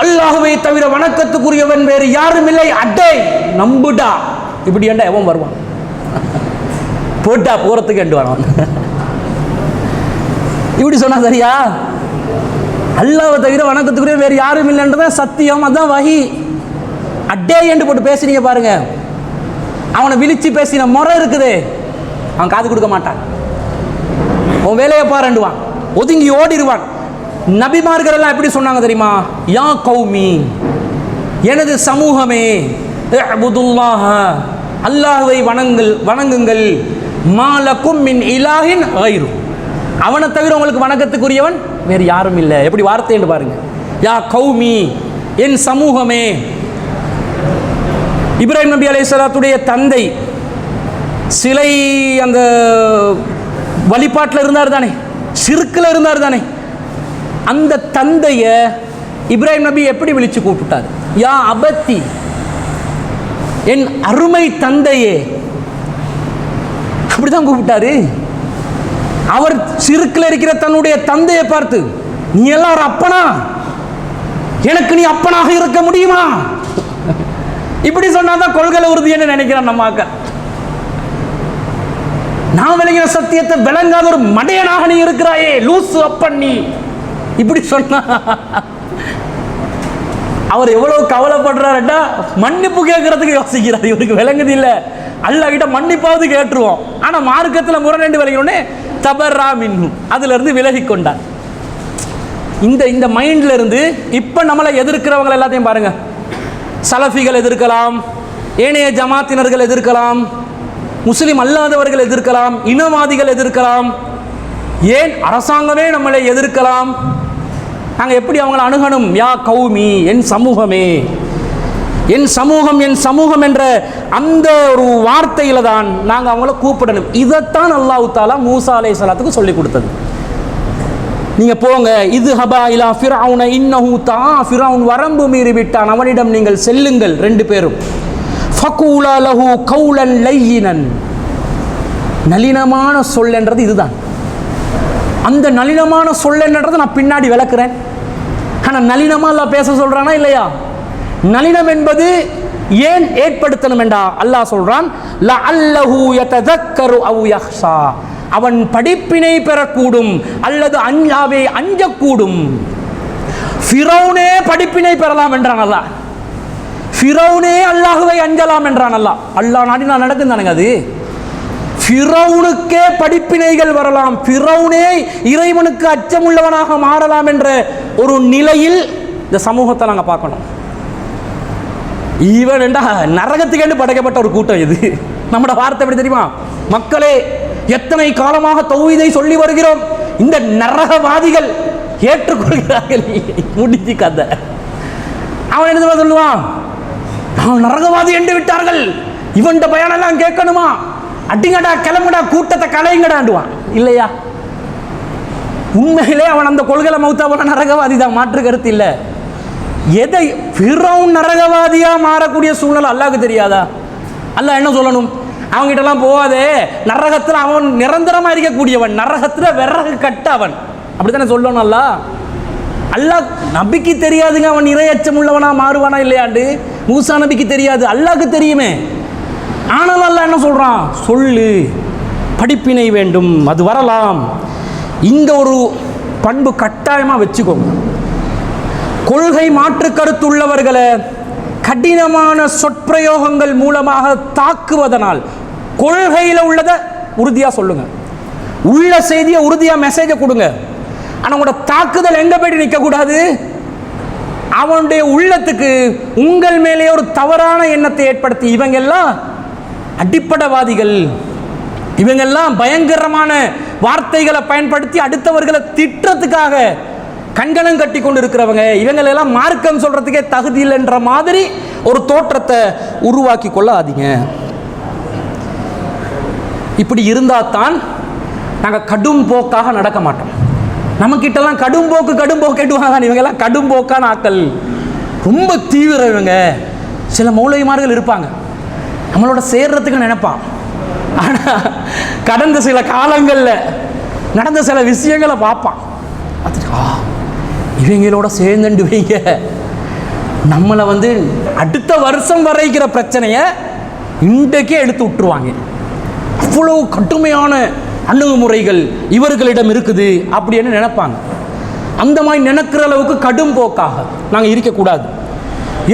அல்லாஹ்வை தவிர வணக்கத்துக்குரியவன் வேறு யாரும் இல்லை, அட்டை நம்புடா, இப்படி ஏண்டா எவன் வருவான்? போட்டா போறதுக்கு என்று வரான். இப்படி சொன்னா சரியா? அல்லாஹ்வை தவிர வணக்கத்துக்குரிய வேறு யாரும் இல்லைன்றதான் சத்தியம், அதான் வஹி. அட்டே என்று போட்டு பேசுறீங்க பாருங்க, அவனை விழிச்சு பேசின முறை இருக்குது, அவன் காது கொடுக்க மாட்டான். உன் வேலையை பாருண்டுவான், ஒதுங்கி ஓடிடுவான். நபிமார்கள் எல்லாம் எப்படி சொன்னாங்க தெரியுமா? யா கௌமி, எனது சமூகமே, இஅ்புதுல்லாஹ, அல்லாஹ்வை வணங்குங்கள், மாலக்கும் மின் இலாஹின் கைரு, அவனை தவிர உங்களுக்கு வணக்கத்துக்குரியவன் வேறு யாரும் இல்லை. எப்படி வார்த்தை என்று பாருங்க. யா கௌமி, என் சமூகமே. இப்ராஹிம் நபி அலைஹிஸ்ஸலாத்துடைய தந்தை சிலை அந்த வழிபாட்டில் இருந்தார் தானே, ஷிர்கில் இருந்தார் தானே, அந்த தந்தையை இப்ராஹிம் நபி எப்படி விழிச்சு கூப்பிட்டார்? யா அபத்தி, என் அருமை தந்தையே, அப்படிதான் கூப்பிட்டாரு. அவர் ஷிர்கில் இருக்கிற தன்னுடைய தந்தையை பார்த்து, நீ எல்லாரும் அப்பனா, எனக்கு நீ அப்பனாக இருக்க முடியுமா? இப்படி சொன்னாதான் கொள்கை உறுதின்னு நினைக்கிறான் நம்ம அக்கா. நான் விளங்கின சத்தியத்தை விளங்காத ஒரு மடையனாக நீ இருக்கிறாயே, லூசு அப்பன் நீ, இப்படி சொன்னா அவர் எவ்வளவு கவலைப்படுறாருடா, மன்னிப்பு கேட்கறதுக்கு யோசிக்கிறார். இவருக்கு விளங்குது இல்ல, அல்லாஹ் கிட்ட மன்னிப்பாவது கேட்டுருவோம். ஆனா மார்க்கத்தில் முரணண்டு விளங்கினோடனே தபர்ரா மின்ஹு, அதுல இருந்து விலகி கொண்டார். இந்த மைண்ட்ல இருந்து இப்ப நம்மளை எதிர்க்கிறவங்க எல்லாத்தையும் பாருங்க. சலஃபிகள் எதிர்க்கலாம், ஏனைய ஜமாத்தினர்கள் எதிர்க்கலாம், முஸ்லிம் அல்லாதவர்கள் எதிர்க்கலாம், இனவாதிகள் எதிர்க்கலாம், ஏன் அரசாங்கமே நம்மளை எதிர்க்கலாம். நாங்கள் எப்படி அவங்களை அணுகணும்? யா கௌமி, என் சமூகமே, என் சமூகம், என் சமூகம் என்ற அந்த ஒரு வார்த்தையில தான் நாங்கள் அவங்கள கூப்பிடணும். இதைத்தான் அல்லாஹ் தஆலா மூசா அலைஹிஸ்ஸலாத்துக்கு சொல்லி கொடுத்தது. நீங்க போங்க, இது ஹபா இலா ஃபிரௌன இன்னஹு தஆ, ஃபிரௌன் வரம்பு மீறி விட்டான், அவனிடம் நீங்கள் செல்லுங்கள் ரெண்டு பேரும். ஃபகூலா லஹு கௌலன் லையினன், நளினமான சொல் என்றது இதுதான். அந்த நளினமான சொல் என்றது நான் பின்னாடி விளக்குறேன். ஆனால் நளினமா அல்லாஹ் பேச சொல்றானா இல்லையா? நளினம் என்பது ஏன் ஏற்படுத்தணும் என்றா அல்லாஹ் சொல்றான், லஅல்லஹு யததக்கரு அவ் யஹ்ஷா, அவன் படிப்பினை பெறக்கூடும் அல்லது அஞ்சாவே அஞ்சக்கூடும். ஃபிரௌனே படிப்பினை பெறலாம் என்றான் அல்லாஹ், ஃபிரௌனே அல்லாஹ்வை அஞ்சலாம் என்றான் அல்லாஹ். அல்லாஹ் நாடினா நடக்கும் தானுங்க அது. ஃபிரௌனுக்கே படிப்பினைகள் வரலாம், ஃபிரௌனே இறைவனுக்கு அச்சமுள்ளவனாக மாறலாம் என்ற ஒரு நிலையில் இந்த சமூகத்தை நாங்கள் பார்க்கணும். ஈவன் என்றா நரகத்துக்கேண்டு படைக்கப்பட்ட ஒரு கூட்டம் இது. நம்மளோட வார்த்தை எப்படி தெரியுமா? மக்களே, எத்தனை காலமாக தௌஹீதை சொல்லி வருகிறோம், இந்த நரகவாதிகள் ஏற்றுக்கொள்கிறார்கள். முடிஞ்சு கதை. அவன் என்ன சொல்லுவான்? அவன் நரகவாதி என்று விட்டார்கள், இவன் பயானெல்லாம் கேட்கணுமா, அடிங்கடா கிளம்புடா கூட்டத்தை கலைங்கடாண்டுவான் இல்லையா? உண்மையிலே அவன் அந்த கொள்கையில மௌத்தாவன நரகவாதி தான், மாற்று கருத்து இல்லை. எதை ஃபிரௌன் நரகவாதியா மாறக்கூடிய சூழ்நிலை அல்லாஹ்வுக்கு தெரியாதா? அல்லாஹ் என்ன சொல்லணும்? அவங்ககிட்டலாம் போகாதே, நரகத்தில் அவன் நிரந்தரமாக இருக்கக்கூடியவன், நரகத்தில் விறகு கட்ட அவன், அப்படித்தானே சொல்லணும். அல்லாஹ் நபிக்கு தெரியாதுங்க அவன் இறையச்சம் உள்ளவனா மாறுவானா இல்லையாண்டு. மூசா நபிக்கு தெரியாது, அல்லாஹ்க்கு தெரியுமே. ஆனால் அல்லாஹ் என்ன சொல்றான்? சொல்லு, படிப்பினை வேண்டும், அது வரலாம். இந்த ஒரு பண்பு கட்டாயமாக வச்சுக்கோங்க. கொள்கை மாற்று கருத்துள்ளவர்களை கடினமான சொற்பிரயோகங்கள் மூலமாக தாக்குவதனால் கொள்கையில் உள்ளதை உறுதியாக சொல்லுங்க, உள்ள செய்தியை உறுதியாக மெசேஜை கொடுங்க. ஆனால் உங்களோட தாக்குதல் எங்கே போய்ட்டு நிற்கக்கூடாது? அவனுடைய உள்ளத்துக்கு உங்கள் மேலே ஒரு தவறான எண்ணத்தை ஏற்படுத்தி, இவங்கெல்லாம் அடிப்படைவாதிகள், இவங்கெல்லாம் பயங்கரமான வார்த்தைகளை பயன்படுத்தி அடுத்தவர்களை திட்டத்துக்காக கண்கணம் கட்டி கொண்டு இருக்கிறவங்க, இவங்களெல்லாம் மார்க்கம் சொல்றதுக்கே தகுதி இல்லைன்ற மாதிரி ஒரு தோற்றத்தை உருவாக்கி கொள்ளாதீங்க. இப்படி இருந்தால் தான் நாங்கள் கடும் போக்காக நடக்க மாட்டோம். நம்மக்கிட்டலாம் கடும் போக்கு கேட்டுவாங்க. இவங்கெல்லாம் கடும் போக்கான ஆக்கள், ரொம்ப தீவிரம். இவங்க சில மௌலவிமார்கள் இருப்பாங்க, நம்மளோட சேர்றதுக்கு நினைப்பான். ஆனால் கடந்த சில காலங்களில் நடந்த சில விஷயங்களை பார்ப்பான், இவங்களோட சேர்ந்துண்டு வைங்க, நம்மளை அடுத்த வருஷம் வரைக்கிற பிரச்சனையை இன்றைக்கே எடுத்து விட்டுருவாங்க. அவ்வளவு கடுமையான அணுகுமுறைகள் இவர்களிடம் இருக்குது அப்படின்னு நினைப்பாங்க. அந்த மாதிரி நினைக்கிற அளவுக்கு கடும் போக்காக நாங்கள் இருக்கக்கூடாது.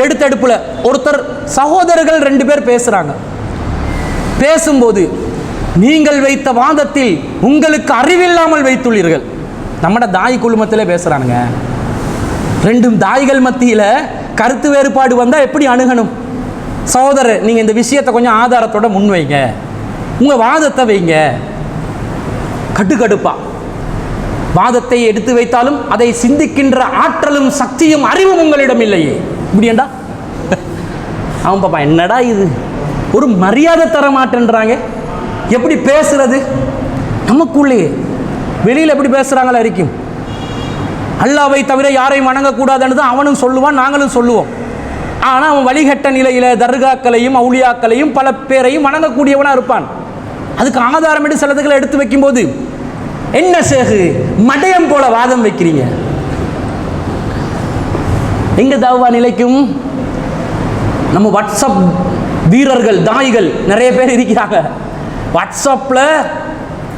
எடுத்தடுப்பில் ஒருத்தர் சகோதரர்கள் 2 பேர் பேசுகிறாங்க. பேசும்போது நீங்கள் வைத்த வாதத்தில் உங்களுக்கு அறிவில்லாமல் வைத்துள்ளீர்கள். நம்மட தாய் குழுமத்தில் பேசுகிறானுங்க. 2 தாய்கள் மத்தியில் கருத்து வேறுபாடு வந்தால் எப்படி அணுகணும்? சகோதரர், நீங்கள் இந்த விஷயத்தை கொஞ்சம் ஆதாரத்தோட முன்வைங்க, உங்கள் வாதத்தை வைங்க. கட்டுக்கடுப்பா வாதத்தை எடுத்து வைத்தாலும் அதை சிந்திக்கின்ற ஆற்றலும் சக்தியும் அறிவும் உங்களிடம் இல்லையே, இப்படி ஏண்டா? அவன் பாப்பா என்னடா இது, ஒரு மரியாதை தர மாட்டேன்றாங்க. எப்படி பேசுறது? நமக்குள்ளே வெளியில் எப்படி பேசுகிறாங்களா இருக்கும். அல்லாவை தவிர யாரையும் வணங்கக்கூடாதுன்னு தான் அவனும் சொல்லுவான், நாங்களும் சொல்லுவோம். ஆனால் அவன் வழிகட்ட நிலையில் தர்காக்களையும் அவுலியாக்களையும் பல பேரையும் வணங்கக்கூடியவனாக இருப்பான். அதுக்கு ஆதாரம் எடுத்து சிலதுகளை எடுத்து வைக்கும்போது என்ன சேகு மடையம் போல வாதம் வைக்கிறீங்க. எங்க தாவா நிலைக்கும்? நம்ம வாட்ஸ்அப் வீரர்கள் தாய்கள் நிறைய பேர் இருக்கிறாங்க. வாட்ஸ்அப்பில்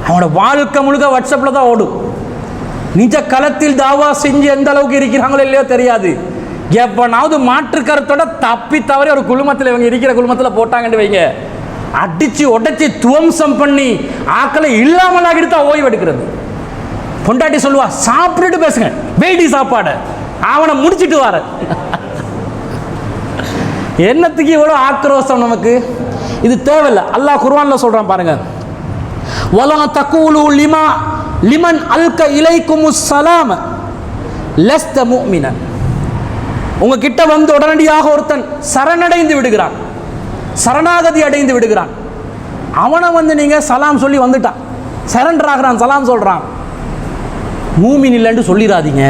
அவனோட வாழ்க்கை முழுக்க வாட்ஸ்அப்பில் தான் ஓடும். நிஜ களத்தில் தாவா செஞ்சு எந்த அளவுக்கு இருக்கிறாங்களோ இல்லையோ தெரியாது. எப்பனாவது மாற்று கருத்தோட தப்பி தவறி ஒரு குழுமத்தில், இவங்க இருக்கிற குழுமத்தில் போட்டாங்கன்னு வைங்க, அடிச்சு உடைச்சி துவம்சம் பண்ணி ஆக்களை இல்லாமல் ஆகிட்டு ஓய்வு எடுக்கிறது. பொண்டாட்டி சொல்லுவா, சாப்பிட்டுட்டு பேசுங்க, வெயிட்டி சாப்பாடு, அவனை முடிச்சுட்டு வர. என்னத்துக்கு இவ்வளோ ஆக்ரோஷம் நமக்கு? இது தேவையில்லை. அல்லாஹ் குர்ஆன்ல சொல்றான் பாருங்க, வலா தகூலு லிமன் அல்க இலைக்குமுஸ் ஸலாம் லஸ்த முஃமினன். உங்ககிட்ட உடனடியாக ஒருத்தன் சரணடைந்து விடுகிறான், சரணாகதி அடைந்து விடுகிறான், அவனை நீங்க சலாம் சொல்லி வந்துட்டான், சரண்டர் ஆகிறான், சலாம் சொல்றான், மூமின் இல்லைன்னு சொல்லிடாதீங்க.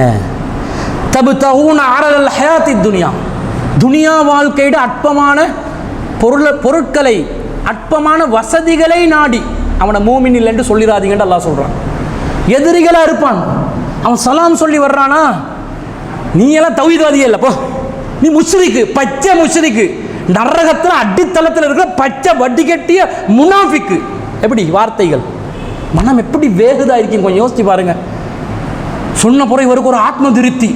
தபுதஊன அரல் ஹயாத்தி துனியா, துனியா வாழ்க்கையிட அற்பமான பொருட்களை, அற்பமான வசதிகளை நாடி அவனை மூமின் இல்லைன்னு சொல்லிடாதீங்கன்னு அல்லாஹ் சொல்றான். எதிரிகளாக இருப்பான், அவன் சலாம் சொல்லி வர்றானா, நீ எல்லாம் தௌஹீத்வாதியே இல்லை, போ நீ முஷ்ரிக்கு, பச்சை முஷ்ரிக்கு, நரகத்தில் அடித்தளத்தில் இருக்கிற பச்சை வட்டி கட்டிய முனாஃபிக்கு. எப்படி வார்த்தைகள், மனம் எப்படி வேகுதா இருக்கும், கொஞ்சம் யோசிச்சு பாருங்க. சொன்ன பிறகு இவருக்கு ஒரு ஆத்ம திருப்தி.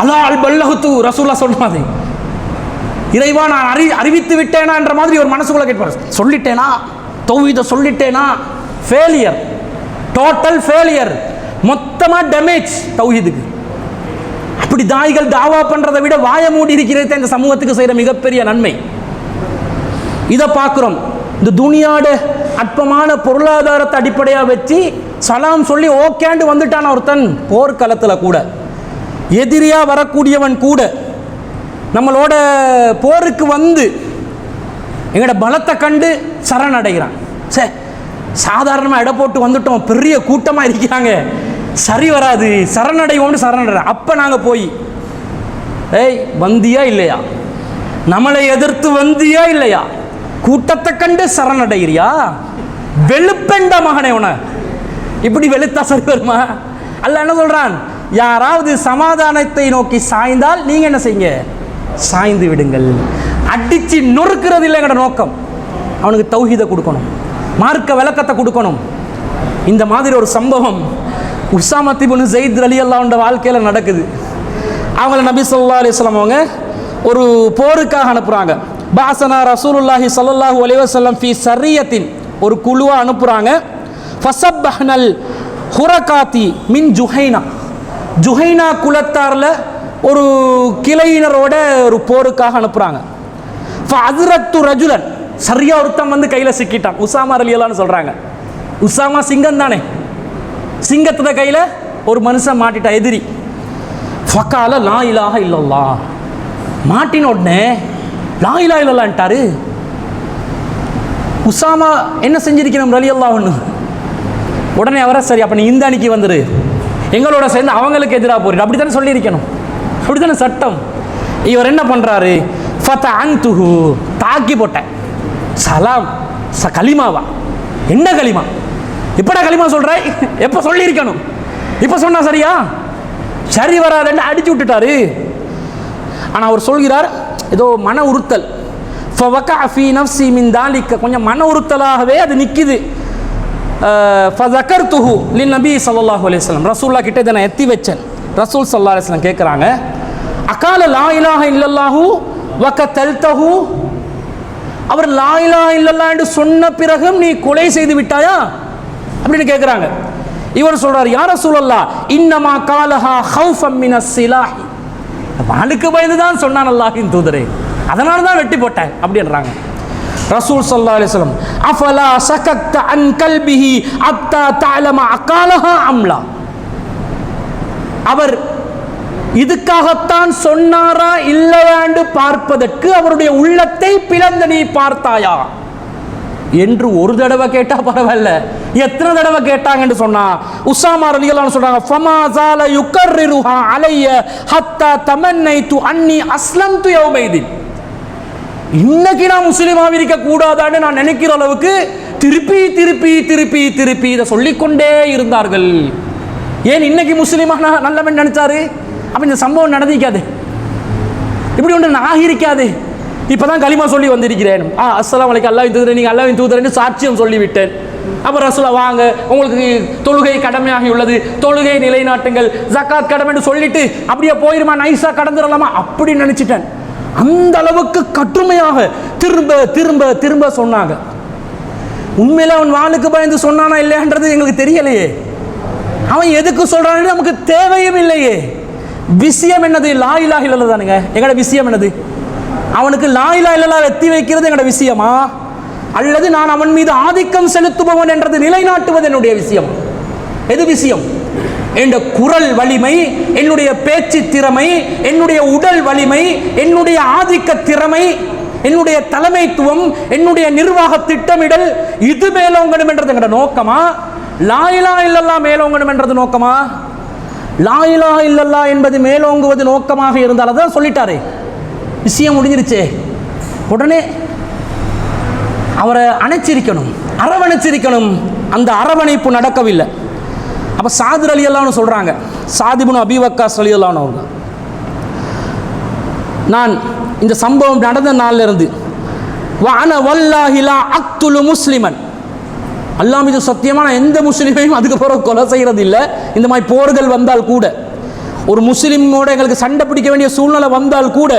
அல்லாஹ் அல் பல்லஹுத்து ரசூலுல்லாஹ் சொன்ன மாதிரி, இறைவா நான் அறிவித்து விட்டேனா என்ற மாதிரி ஒரு மனசுக்குள்ள கேட்பார். சொல்லிட்டேனா, தௌஹீத சொல்லிட்டேனா, ஃபெயிலியர், டோட்டல் ஃபெயிலியர், மொத்தமாக டேமேஜ் தௌஹீதுக்கு. அப்படி தாய்கள் தாவா பண்றதை விட வாய மூடி இருக்கிறது இந்த சமூகத்துக்கு செய்யற மிகப்பெரிய நன்மை. இதை பார்க்கிறோம். இந்த துனியாட அற்பமான பொருளாதாரத்தை அடிப்படையாக வச்சு சலாம் சொல்லி ஓகேண்டு வந்துட்டான் ஒருத்தன். போர்க்களத்தில் கூட எதிரியாக வரக்கூடியவன் கூட நம்மளோட போருக்கு வந்து எங்களோட பலத்தை கண்டு சரணடைகிறான். சரி, சாதாரணமாக இட போட்டு வந்துட்டோம், பெரிய கூட்டமாக இருக்கிறாங்க, சரி வராது, சரணடைவோம்னு சரணடை. அப்போ நாங்கள் போய் ஏய் வந்தியா இல்லையா, நம்மளை எதிர்த்து வந்தியா இல்லையா, கூட்டத்தை கண்டு சரணடைகிறியா, வெளுப்பெண்ட மகனே உன, இப்படி வெளுத்தா சரி வருமா? அல்ல என்ன சொல்றான், யாராவது சமாதானத்தை நோக்கி சாய்ந்தால் நீங்க என்ன செய்யுங்க, சாய்ந்து விடுங்கள். அடிச்சு நொறுக்கிறது இல்லை எங்களோட நோக்கம். அவனுக்கு தௌஹீதை கொடுக்கணும், மார்க்க விளக்கத்தை கொடுக்கணும். இந்த மாதிரி ஒரு சம்பவம் உஸாமா இப்னு ஸைத் ரலியல்லாஹு அன்ஹு வாழ்க்கையில் நடக்குது. அவங்கள நபி ஸல்லல்லாஹு அலைஹி வஸல்லம் அவங்க ஒரு போருக்காக அனுப்புகிறாங்க. பாசனா ரசூலுல்லாஹி ஸல்லல்லாஹு அலைஹி வஸல்லம் ஃபி சரியத்தின், ஒரு குழுவாக அனுப்புகிறாங்க. ஃபஸப்பஹ்னல் ஹுரகாத்தி மின் ஜுஹைனா, ஜுஹைனா குலத்தாரில் ஒரு கிளையினரோட ஒரு போருக்காக அனுப்புகிறாங்க. ஃபஅத்ரத்து ரஜுலன், சரியா ஒருத்தன் வந்து கையில் சிக்கிட்டான். உஸாமா ரலியல்லாஹு சொல்கிறாங்க, உஸாமா சிங்கம் தானே, சிங்கத்தோட கையில் ஒரு மனுஷன் மாட்டிட்டா, எதிரி. ஃபகால லா இலாஹ இல்லல்லாஹ், மாட்டின உடனே லா இலாஹ இல்லல்லாஹ்ன்ட்டாரு. உஸாமா என்ன செஞ்சிருக்கணும் ரலியல்லாஹு அன்ஹு, உடனே அவரை சரி அப்போ நீ இந்த அணிக்கு வந்துரு, எங்களோட சேர்ந்து அவங்களுக்கு எதிராக போறீங்க, அப்படி தானே சொல்லியிருக்கணும், அப்படி தானே சட்டம். இவர் என்ன பண்ணுறாரு, ஃபதஅன்துஹு, தாக்கி போட்டேன். சலாம் கலிமாவா, என்ன கலிமா, இப்படா களிமா சொல்றாய், எப்போ சொல்லியிருக்கணும், இப்போ சொன்னா சரியா, சரி வராதுன்னு அடிச்சு விட்டுட்டாரு. ஆனால் அவர் சொல்கிறார் ஏதோ மன உறுத்தல், ஃபவகஅ ஃபீ நஃப்ஸி மின் தாலிக, கொஞ்சம் மன உறுத்தலாகவே அது நிற்கிது. ஃபஸகர்துஹு லின்னபி ஸல்லல்லாஹு அலைஹி வஸல்லம், ரசூலுல்லாஹ் கிட்ட இதை நான் எத்தி வச்சேன். ரசூல் ஸல்லல்லாஹு அலைஹி வஸல்லம் கேட்குறாங்க, அகால லா இலாஹ இல்லல்லாஹு வகதல்தஹு, அவர் லா இலாஹ இல்லல்லாஹ் என்று சொன்ன பிறகும் நீ கொலை செய்து விட்டாயா அப்படின்னு கேட்குறாங்க. இவர் சொல்றார், யா ரசூலல்லாஹ் இன்னமா காலஹா ஹௌஃபம் மினஸ் ஸிலாஹி, வாளுக்கு பயந்து தான் சொன்னான் அல்லாஹ்வின் தூதரே, அதனால தான் வெட்டி போட்டேன் அப்படின்றாங்க. ரசூல் ஸல்லல்லாஹு அலைஹி வஸல்லம் அஃபலா சகக்த அன் கல்பிஹி அத்தா தஅலம அகாலஹா அம்லா, அவர் இதுக்காகத்தான் சொன்னாரா இல்லையாண்டு பார்ப்பதற்கு அவருடைய உள்ளத்தை பிளந்து நீ பார்த்தாயா என்று ஒரு தடவை கேட்டா பரவாயில்ல, எத்தனை தடவை கேட்டாங்கன்னு சொன்னா உஸாமா ரலியல்லாஹு அன்ஹு சொல்றாங்க, ஃபமா ஸால யுகர்ரிருஹா அலைய ஹத்தா தமன்னைது அன்னி அஸ்லம்து யௌமைதின், இன்னைக்கு நான் முஸ்லிமாக இருக்க கூடாதான்னு நான் நினைக்கிற அளவுக்கு திருப்பி திருப்பி திருப்பி திருப்பி இதை சொல்லிக்கொண்டே இருந்தார்கள். ஏன் இன்னைக்கு முஸ்லிமாக நல்லவன் நினைச்சாரு, அப்ப இந்த சம்பவம் நடந்திருக்காது, இப்படி ஒன்று ஆகியிருக்காது. இப்பதான் களிமா சொல்லி வந்திருக்கிறேன், அஸ்ஸலாமு அலைக்கும் அல்லாஹ்வின் தூதரே, நீங்க அல்லாஹ்வின் தூதரேன்னு சாட்சியம் சொல்லிவிட்டேன். அப்போ ரசூலா வாங்க, உங்களுக்கு தொழுகை கடமையாகி உள்ளது, தொழுகை நிலைநாட்டுங்கள், ஜக்காத் கடமை என்று சொல்லிட்டு அப்படியே போயிருமா, நைஸா கடந்துடலாமா அப்படி நினைச்சிட்டேன். அந்த அளவுக்கு கடுமையாக திரும்ப திரும்ப திரும்ப சொன்னாங்க. உண்மையில அவன் வாளுக்கு பயந்து சொன்னானா இல்லையான்றது எங்களுக்கு தெரியலையே, அவன் எதுக்கு சொல்றான்னு நமக்கு தேவையும் இல்லையே. விஷயம் என்னது, லா இலாஹ இல்லல்லாஹ் தானுங்க எங்களோட விஷயம். என்னது, அவனுக்கு லா இலாஹ இல்லல்லாஹ் எத்தி வைக்கிறது எங்களோட விஷயமா, அல்லது நான் அவன் மீது ஆதிக்கம் செலுத்துபவன் என்றது நிலைநாட்டுவது என்னுடைய விஷயம்? எது விஷயம்? என்ற குரல் வலிமை, என்னுடைய பேச்சு திறமை, என்னுடைய உடல் வலிமை, என்னுடைய ஆதிக்க திறமை, என்னுடைய தலைமைத்துவம், என்னுடைய நிர்வாக திட்டமிடல், இது மேலோங்கணும் என்றது எங்களோட நோக்கமா? லா இலாஹ இல்லல்லாஹ் மேலோங்கணும் என்றது நோக்கமா? லா இலாஹ இல்லல்லாஹ் என்பது மேலோங்குவது நோக்கமாக இருந்தால் அதான் சொல்லிட்டாரே, விஷயம் முடிஞ்சிருச்சே. உடனே அவரை அணைச்சிருக்கணும், அரவணைச்சிருக்கணும். அந்த அரவணைப்பு நடக்கவில்லை. அப்போ சாத் ரலியல்லாஹு அன்ஹு சொல்கிறாங்க, சாத் இப்னு அபீ வக்காஸ் ரலியல்லாஹு அன்ஹு அவங்க, நான் இந்த சம்பவம் நடந்த நாளில் இருந்து வஅன வல்லாஹி லா அக்துலு முஸ்லிமன், அல்லாஹ் மீது சத்தியமான எந்த முஸ்லிமையும் அதுக்கு பிறகு கொலை செய்கிறது இல்லை. இந்த மாதிரி போர்கள் வந்தால் கூட, ஒரு முஸ்லிமோட எங்களுக்கு சண்டை பிடிக்க வேண்டிய சூழ்நிலை வந்தால் கூட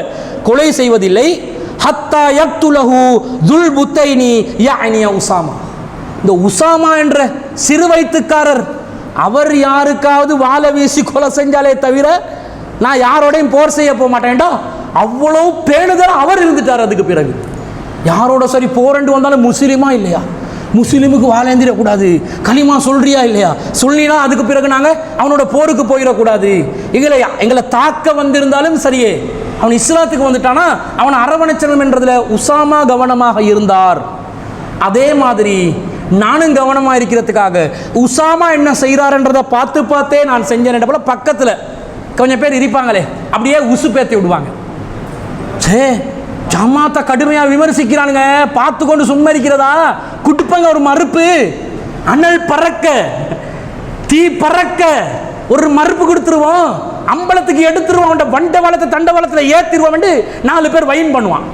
கொலை செய்வதில்லை. ஹத்தா யக்துலஹு துல் புத்தைனி யஅனி உஸாமா, இந்த உஸாமா என்ற சிறு வயதுக்காரர் அவர் யாருக்காவது வாளை வீசி கொலை செஞ்சாலே தவிர நான் யாரோடையும் போர் செய்ய போக மாட்டேன்டா, அவ்வளவு பேணுதல் அவர் இருந்துட்டார். அதுக்கு பிறகு யாரோட சரி போரண்டு வந்தாலும் முஸ்லிமா இல்லையா, முஸ்லீமுக்கு வாழேந்திரக்கூடாது, களிமா சொல்றியா இல்லையா, சொல்லினா அதுக்கு பிறகு நாங்கள் அவனோட போருக்கு போயிடக்கூடாது, எங்களை தாக்க வந்திருந்தாலும் சரியே, அவன் இஸ்லாத்துக்கு வந்துட்டானா அவனை அரவணைச்சனம் என்றதில் உசாமா கவனமாக இருந்தார். அதே மாதிரி நானும் கவனமாக இருக்கிறதுக்காக உசாமா என்ன செய்கிறாருன்றதை பார்த்து பார்த்தே நான் செஞ்சேன் போல பக்கத்தில் கொஞ்சம் பேர் இருப்பாங்களே அப்படியே உசு பேத்தி விடுவாங்க. சே ஜமாத்தை கடுமையாக விமர்சிக்கிறானுங்க, பார்த்து கொண்டு சும்மா இருக்கிறதா, குட்டுப்பங்க ஒரு மறுப்பு, அனல் பறக்க தீ பறக்க ஒரு மறுப்பு கொடுத்துருவோம், அம்பலத்துக்கு எடுத்துருவோம், வண்ட வளத்தை தண்ட வளத்தில் ஏற்றிடுவோம், 4 பேர் வயின் பண்ணுவான்.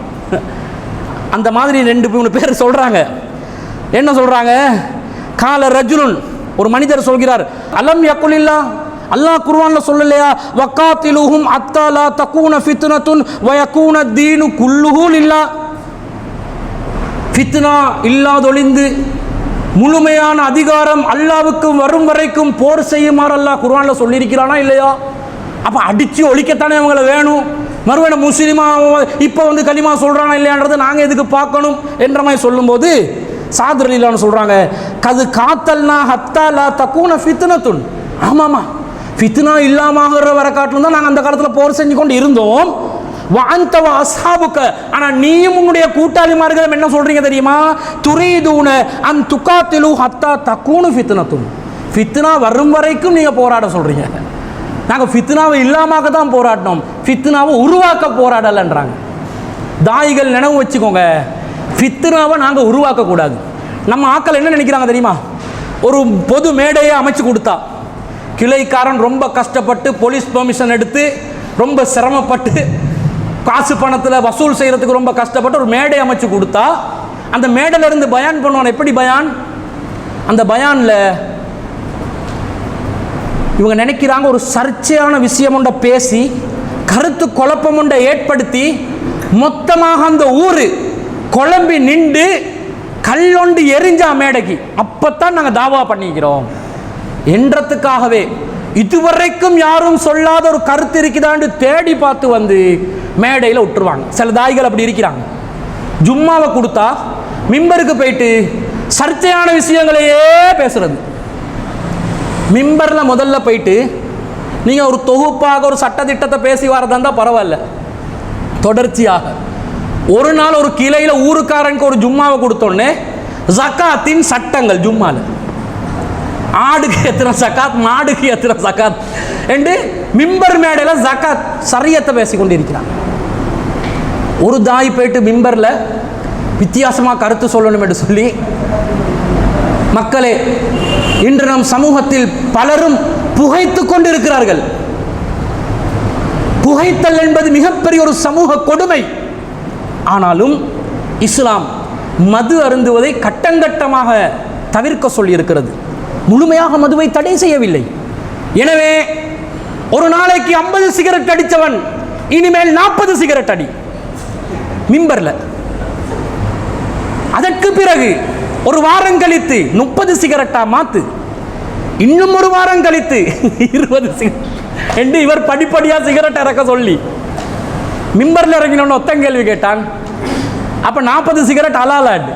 அந்த மாதிரி 2-3 பேர் சொல்கிறாங்க. என்ன சொல்கிறாங்க? கால ரஜுலுன், ஒரு மனிதர் சொல்கிறார், அலம் யக்குலில்லா, அல்லாஹ் குர்ஆன்ல சொல்லலையா, வகாத்திலுஹும் அத்தா லா தகூன ஃபித்னத்துன் வயகூன தீனு குல்லுஹு லில்லாஹ், ஃபித்னா இல்லாதொழிந்து முழுமையான அதிகாரம் அல்லாஹ்வுக்கு வரும் வரைக்கும் போர் செய்யுமாறு அல்லாஹ் குர்ஆன்ல சொல்லியிருக்கிறானா இல்லையா? அப்போ அடித்து ஒழிக்கத்தானே அவங்கள வேணும், மறுபடியும் முஸ்லீமா இப்போ கலிமா சொல்கிறானா இல்லையான்றதை நாங்கள் எதுக்கு பார்க்கணும் என்ற மாதிரி சொல்லும்போது சாத் ரலியல்லாஹு சொல்கிறாங்க, கது காத்தல்னா ஹத்தா லா தகூன ஃபித்னத்துன், ஆமாம்மா ஃபித்னா இல்லாமகிற வர காட்டிலும் தான் நாங்கள் அந்த காலத்தில் போர் செஞ்சு கொண்டு இருந்தோம். வஅன்தவ அஸ்ஹாபுக, ஆனால் நீயும் உன்னுடைய கூட்டாளிமார்களும் என்ன சொல்கிறீங்க தெரியுமா, துரீதுன அன் துகாத்திலு ஹத்தா தகூனு ஃபித்னத்துன், ஃபித்னா வரும் வரைக்கும் நீங்கள் போராட சொல்கிறீங்க. நாங்கள் ஃபித்னாவை இல்லாமக்க தான் போராடினோம், ஃபித்னாவை உருவாக்க போராடலைன்றாங்க. தாயிகள் நினைவு வச்சுக்கோங்க, ஃபித்னாவை நாங்கள் உருவாக்கக்கூடாது. நம்ம ஆக்கள் என்ன நினைக்கிறாங்க தெரியுமா, ஒரு பொது மேடையை அமைச்சு கொடுத்தா, கிளைக்காரன் ரொம்ப கஷ்டப்பட்டு போலீஸ் பெர்மிஷன் எடுத்து ரொம்ப சிரமப்பட்டு காசு பணத்தில் வசூல் செய்கிறதுக்கு ரொம்ப கஷ்டப்பட்டு ஒரு மேடை அமைச்சு கொடுத்தா, அந்த மேடையிலிருந்து பயான் பண்ணுவான். எப்படி பயான்? அந்த பயானில் இவங்க நினைக்கிறாங்க ஒரு சர்ச்சையான விஷயம் ஒன்றை பேசி கருத்து குழப்பம் ஒன்றை ஏற்படுத்தி மொத்தமாக அந்த ஊர் குழம்பி நின்று கல்லொண்டு எரிஞ்சா மேடைக்கு, அப்பத்தான் நாங்கள் தாவா பண்ணிக்கிறோம் என்றதுக்காகவே இதுவரைக்கும் யாரும் சொல்லாத ஒரு கருத்து இருக்குதான்னு தேடி பார்த்து மேடையில் விட்டுருவாங்க. சில தாய்கள் அப்படி இருக்கிறாங்க. ஜும்மாவை கொடுத்தா மிம்பருக்கு போயிட்டு சர்ச்சையான விஷயங்களையே பேசுறது. மிம்பரில் முதல்ல போயிட்டு நீங்கள் ஒரு தொகுப்பாக ஒரு சட்டத்திட்டத்தை பேசி வரதா இருந்தால் பரவாயில்ல, தொடர்ச்சியாக ஒரு நாள் ஒரு கிளையில் ஊருக்காரனுக்கு ஒரு ஜும்மாவை கொடுத்தோன்னே ஜக்காத்தின் சட்டங்கள், ஜும்மாவில் ஆடுக்கு எத்தனை சக்காத், மாடுக்கு எத்தனை சக்காத் என்று மிம்பர் மேடையில் ஜக்காத் சரியத்தை பேசி கொண்டிருக்கிறாங்க. ஒரு தாய் போயிட்டு மிம்பரில் வித்தியாசமாக கருத்து சொல்லணும் என்று சொல்லி, மக்களே இன்று நம் சமூகத்தில் பலரும் புகைத்து கொண்டு இருக்கிறார்கள். புகைத்தல் என்பது மிகப்பெரிய ஒரு சமூக கொடுமை. ஆனாலும் இஸ்லாம் மது அருந்துவதை கட்டங்கட்டமாக தவிர்க்க சொல்லி இருக்கிறது, முழுமையாக மதுவை தடை செய்யவில்லை. எனவே ஒரு நாளைக்கு 50 சிகரெட் அடித்தவன் இனிமேல் 40 சிகரெட் அடி மிம்பர்ல. அதற்கு பிறகு ஒரு வாரம் கழித்து 30 சிகரெட்டா மாத்து, இன்னும் ஒரு வாரம் கழித்து 20 சிகரெட் என்று இவர் படிப்படியா சிகரெட் இறக்க சொல்லி மிம்பர்ல இறங்கினோன்னு ஒத்த கேள்வி கேட்டான், அப்ப 40 சிகரெட் அலாலாடு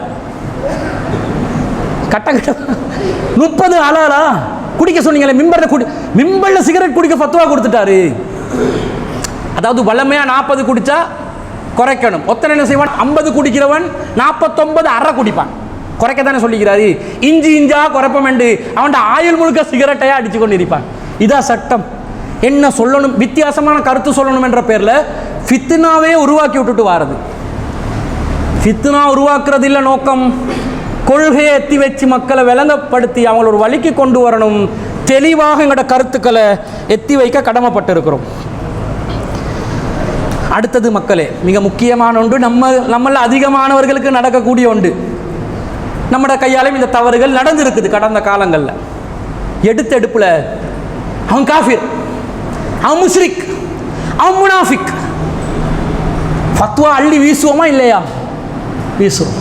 கட்ட 30 அலாலா குடிக்க சொன்னீங்களே மிம்பர்ல சிகரெட் குடிக்க ஃபத்வா கொடுத்துட்டாரு. அதாவது வளமையா 40 குடிச்சா குறைக்கணும், ஒத்தனை என்ன செய்வான், 50 குடிக்கிறவன் 49 அரை குடிப்பான், குறைக்கத்தானே சொல்லிக்கிறாரு. இஞ்சி இஞ்சா குறைப்பம் என்று அவன் ஆயுள் முழுக்க சிகரெட்டையா அடிச்சு கொண்டு இருப்பான். இதா சட்டம். என்ன சொல்லணும், வித்தியாசமான கருத்து சொல்லணும் என்ற பேர்ல ஃபித்னாவே உருவாக்கி விட்டுட்டு வாரது. ஃபித்னா உருவாக்குறது இல்லை நோக்கம், கொள்கையை எத்தி வச்சு மக்களை விளங்கப்படுத்தி அவங்கள ஒரு வழிக்கு கொண்டு வரணும். தெளிவாக எங்களோட கருத்துக்களை எத்தி வைக்க கடமைப்பட்டிருக்கிறோம். அடுத்தது மக்களே, மிக முக்கியமான ஒன்று, நம்மள அதிகமானவர்களுக்கு நடக்கக்கூடிய ஒன்று. நம்மட கையாலும் இந்த தவறுகள் நடந்திருக்குது கடந்த காலங்களில். எடுப்பில் அவன் காஃபிர், அவன் முஷ்ரிக், அவன் முனாஃபிக், ஃபத்வா அள்ளி வீசுவோமா இல்லையா? வீசுவோம்.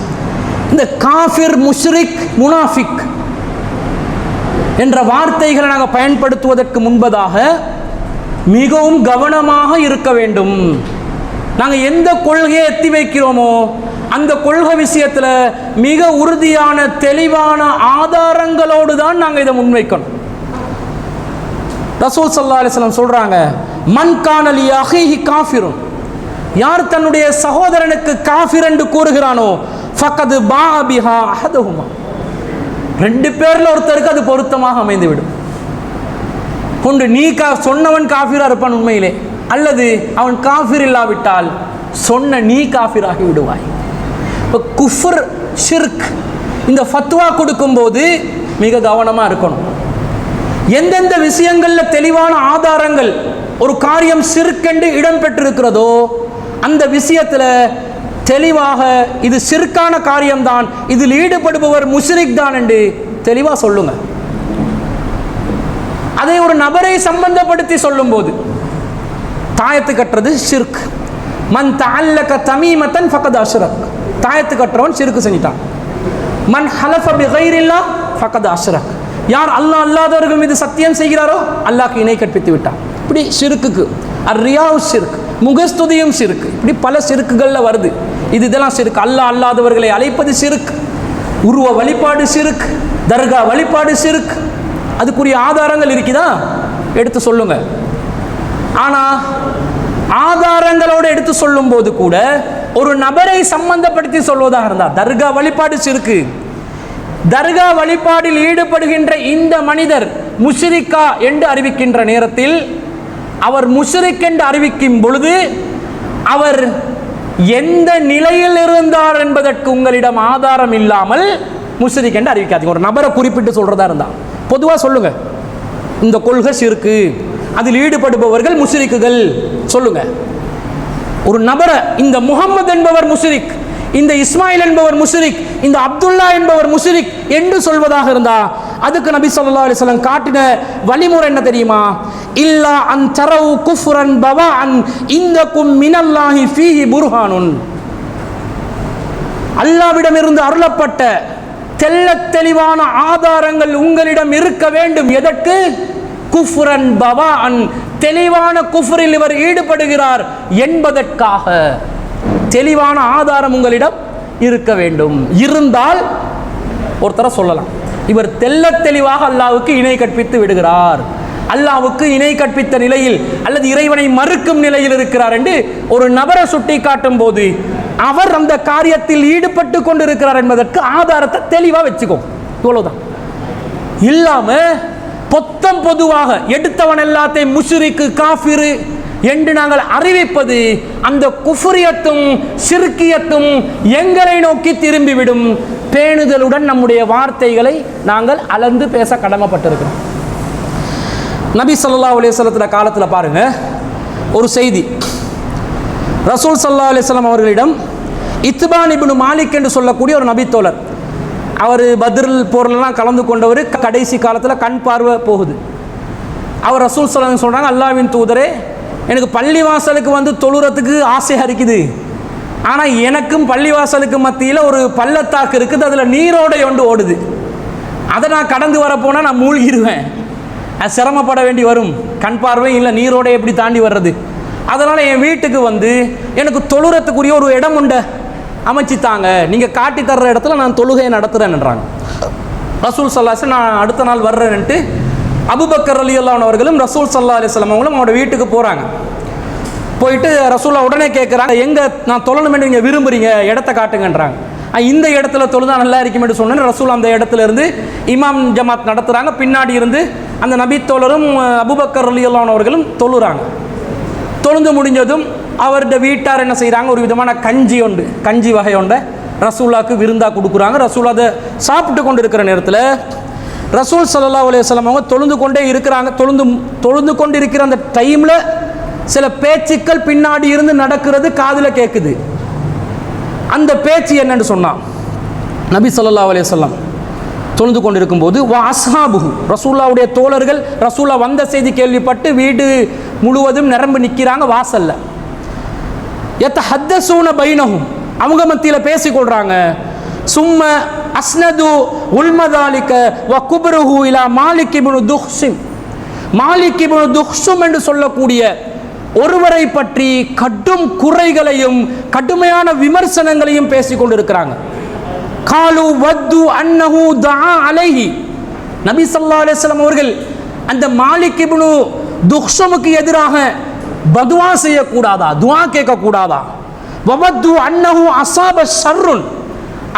இந்த காஃபிர், முஷ்ரிக், முனாஃபிக் என்ற வார்த்தைகளை நாங்கள் பயன்படுத்துவதற்கு முன்பதாக மிகவும் கவனமாக இருக்க வேண்டும். நாங்கள் எந்த கொள்கையை எத்தி வைக்கிறோமோ அந்த கொள்கை விஷயத்தில் மிக உறுதியான தெளிவான ஆதாரங்களோடு தான் நாங்கள் இதை முன்வைக்கணும். ரசூல் ஸல்லல்லாஹு அலைஹி வஸல்லம் சொல்றாங்க, மன் கான லி அஹீஹி காஃபிருன், யார் தன்னுடைய சகோதரனுக்கு காஃபிர் என்று கூறுகிறானோ ஃபக்கத் பாஅ பிஹா அஹதுஹுமா, ரெண்டு பேர்ல ஒருத்தருக்கு அது பொருத்தமாக அமைந்துவிடும். கொண்டு நீ சொன்னவன் காஃபிரா இருப்பான் உண்மையிலே, அல்லது அவன் காஃபிர் இல்லாவிட்டால் சொன்ன நீ காஃபிராகி விடுவாய். இப்போ குஃப்ர் ஷிர்க் இந்த ஃபத்வா கொடுக்கும்போது மிக கவனமாக இருக்கணும். எந்தெந்த விஷயங்களில் தெளிவான ஆதாரங்கள் ஒரு காரியம் ஷிர்க் என்று இடம்பெற்றிருக்கிறதோ அந்த விஷயத்தில் தெளிவாக இது ஷிர்கான காரியம்தான், இதில் ஈடுபடுபவர் முஷ்ரிக் தான் என்று தெளிவாக சொல்லுங்க. அதை ஒரு நபரை சம்பந்தப்படுத்தி சொல்லும் போது, தாயத்து கட்டுறது ஷிர்க், மன் தஅல்லக தமீமத்தன் ஃபக்கத் அஷ்ரக், தாயத்து கட்டுறவன் ஷிர்க் செஞ்சிட்டான். மன் ஹலஃப பிகைரில்லாஹ் ஃபக்கத் அஷ்ரக், யார் அல்லாஹ் அல்லாதவர்கள் மீது சத்தியம் செய்கிறாரோ அல்லாஹ்க்கு இணை கற்பித்து விட்டான். இப்படி ஷிர்க்குக்கு அர்ரியாவு ஷிர்க், முகஸ்துதியும் ஷிர்க், இப்படி பல ஷிர்க்குகளில் வருது. இதெல்லாம் ஷிர்க். அல்லாஹ் அல்லாதவர்களை அழைப்பது ஷிர்க், உருவ வழிபாடு ஷிர்க், தர்கா வழிபாடு ஷிர்க். அதுக்குரிய ஆதாரங்கள் இருக்குதா எடுத்து சொல்லுங்க. ஆனால் ஆதாரங்களோடு எடுத்து சொல்லும் போது கூட ஒரு நபரை சம்பந்தப்படுத்தி சொல்வதாக இருந்தால், தர்கா வழிபாடு ஷிர்க், தர்கா வழிபாடில் ஈடுபடுகின்ற இந்த மனிதர் முஷ்ரிக்கா என்று அறிவிக்கின்ற நேரத்தில், அவர் முஷ்ரிக் என்று அறிவிக்கும் பொழுது அவர் எந்த நிலையில் இருந்தார் என்பதற்கு உங்களிடம் ஆதாரம் இல்லாமல் முஷ்ரிக் என்று அறிவிக்காதீங்க. ஒரு நபரை குறிப்பிட்டு சொல்றதா இருந்தா பொதுவாக சொல்லுங்க, இந்த கொள்கை ஷிர்க், அதில் ஈடுபடுபவர்கள் முஷ்ரிக்குகள் சொல்லுங்க. ஒரு நபரை இந்த முகமது என்பவர் முஷ்ரிக், இந்த இஸ்மாயில் என்பவர் முஷ்ரிக், இந்த அப்துல்லா என்பவர் முஷ்ரிக் என்று சொல்வதாக இருந்தா அதுக்கு நபி ஸல்லல்லாஹு அலைஹி வஸல்லம் காட்டின வழிமுறை என்ன தெரியுமா? இல்லா அன் தரவு குஃப்ரன் பவாஅன் இந்தகும் மினல்லாஹி ஃபீஹி புர்ஹானுன், அல்லாஹ்விடமிருந்து அருளப்பட்ட தெள்ளத் தெளிவான ஆதாரங்கள் உங்களிடம் இருக்க வேண்டும். எதற்கு? குஃப்ரன் பவாஅன், தெளிவான குஃப்ரில் இவர் ஈடுபடுகிறார் என்பதற்காக தெளிவான ஆதாரம் உங்களிடம் இருக்க வேண்டும். இருந்தால் ஒருத்தர சொல்லலாம், இவர் தெள்ளத் தெளிவாக அல்லாஹ்வுக்கு இணை கற்பித்து விடுகிறார், அல்லாஹ்வுக்கு இணை கற்பித்த நிலையில் அல்லது இறைவனை மறுக்கும் நிலையில் இருக்கிறார் என்று ஒரு நபரை சுட்டி காட்டும் போது அவர் அந்த காரியத்தில் ஈடுபட்டு கொண்டிருக்கிறார் என்பதற்கு ஆதாரத்தை தெளிவாக வச்சுக்கோ. இவ்வளவுதான். இல்லாம பொத்தம் பொதுவாக எடுத்தவன் எல்லாத்தையும் முஷ்ரிக்கு காஃபிரு என்று நாங்கள் அறிவிப்பது அந்த குஃப்ரியத்தும் ஷிர்கியத்தும் எங்களை நோக்கி திரும்பிவிடும். பேணுதலுடன் நம்முடைய வார்த்தைகளை நாங்கள் அளந்து பேச கடமைப்பட்டிருக்கிறோம். நபி ஸல்லல்லாஹு அலைஹி வஸல்லம் காலத்தில் பாருங்க, ஒரு செய்தி. ரசூல் ஸல்லல்லாஹு அலைஹி வஸல்லம் அவர்களிடம் இத்பான் இப்னு மாலிக் என்று சொல்லக்கூடிய ஒரு நபித்தோழர், அவர் பத்ரில் போர்லாம் கலந்து கொண்டவர், கடைசி காலத்தில் கண் பார்வை போகுது. அவர் ரசூல் ஸல்லல்லாஹு அலைஹி வஸல்லம் சொல்கிறாங்க, அல்லாஹ்வின் தூதரே, எனக்கு பள்ளிவாசலுக்கு வந்து தொழுறதுக்கு ஆசையாக இருக்குது, ஆனால் எனக்கும் பள்ளிவாசலுக்கு மத்தியில் ஒரு பள்ளத்தாக்கு இருக்குது, அதில் நீரோடை ஒன்று ஓடுது, அதை நான் கடந்து வரப்போனால் நான் மூழ்கிடுவேன், அது சிரமப்பட வேண்டி வரும், கண் பார்வை இல்லை, நீரோடை எப்படி தாண்டி வர்றது, அதனால் என் வீட்டுக்கு வந்து எனக்கு தொழுறதுக்குரிய ஒரு இடம் உண்டு அமைச்சித்தாங்க, நீங்கள் காட்டி தர்ற இடத்துல நான் தொழுகையை நடத்துகிறேன்ன்றாங்க. ரசூல் ஸல்லல்லாஹு அலைஹி வஸல்லம் நான் அடுத்த நாள் வர்றேன்ட்டு அபூபக்கர் ரலியல்லாஹு அன்ஹு அவர்களும் ரசூல் ஸல்லல்லாஹு அலைஹி வஸல்லம் அவங்களும் அவங்களோட வீட்டுக்கு போகிறாங்க. போயிட்டு ரசூலா உடனே கேட்குறாங்க, எங்கே நான் தொழணுமென்று நீங்கள் விரும்புகிறீங்க, இடத்த காட்டுங்கன்றாங்க. இந்த இடத்துல தொழுதா நல்லா இருக்குமென்று சொன்னேன். ரசூல் அந்த இடத்துல இருந்து இமாம் ஜமாத் நடத்துகிறாங்க. பின்னாடி இருந்து அந்த நபித்தோழரும் அபூபக்கர் ரலியல்லாஹு அன்ஹு அவர்களும் தொழுறாங்க. தொழுந்து முடிஞ்சதும் அவருடைய வீட்டார் என்ன செய்கிறாங்க, ஒரு விதமான கஞ்சி உண்டு, கஞ்சி வகை உண்டு ரசூலாவுக்கு விருந்தாக கொடுக்குறாங்க. ரசூல் அதை சாப்பிட்டு கொண்டு இருக்கிற நேரத்தில் ரசூல் ஸல்லல்லாஹு அலைஹி வஸல்லம் அவங்க தொழுந்து கொண்டே இருக்கிறாங்க. தொழுந்து கொண்டு இருக்கிற அந்த டைமில் சில பேச்சுக்கள் பின்னாடி இருந்து நடக்கிறது காதில் கேட்குது. அந்த பேச்சு என்னன்னு சொன்னான், நபி ஸல்லல்லாஹு அலைஹி வஸல்லம் தொழுந்து கொண்டிருக்கும் போது வா அஸ்ஹாபுஹு, ரசூல்லாவுடைய தோழர்கள் ரசூல்லா வந்த செய்தி கேள்விப்பட்டு வீடு முழுவதும் நிரம்பி நிற்கிறாங்க வாசல்ல. யத்தஹத்தஸூன பைனஹும், அவங்க மத்தியில் பேசிக்கொள்றாங்க. சும்ம அஸ்னது உல்மதாலிக வ குப்ருஹு இலா மாலிக் இப்னு துஹ்ஷிம், மாலிக் இப்னு துஹ்ஷும் என்று சொல்லக்கூடிய ஒருவரை பற்றி கடும் குறைகளையும் கடுமையான விமர்சனங்களையும் பேசிக் கொண்டிருக்கிறாங்க. காலு வத்து அன்னஹு தஆ அலைஹி, நபி ஸல்லல்லாஹு அலைஹி வஸல்லம் அவர்கள் அந்த மாலிக் இப்னு துக்ஷமுக்கு எதிராக பதுவா செய்யக்கூடாதா, துஆ கேட்கக்கூடாதா? வவத்து அன்னஹு அஸாப ஷர்ருன்,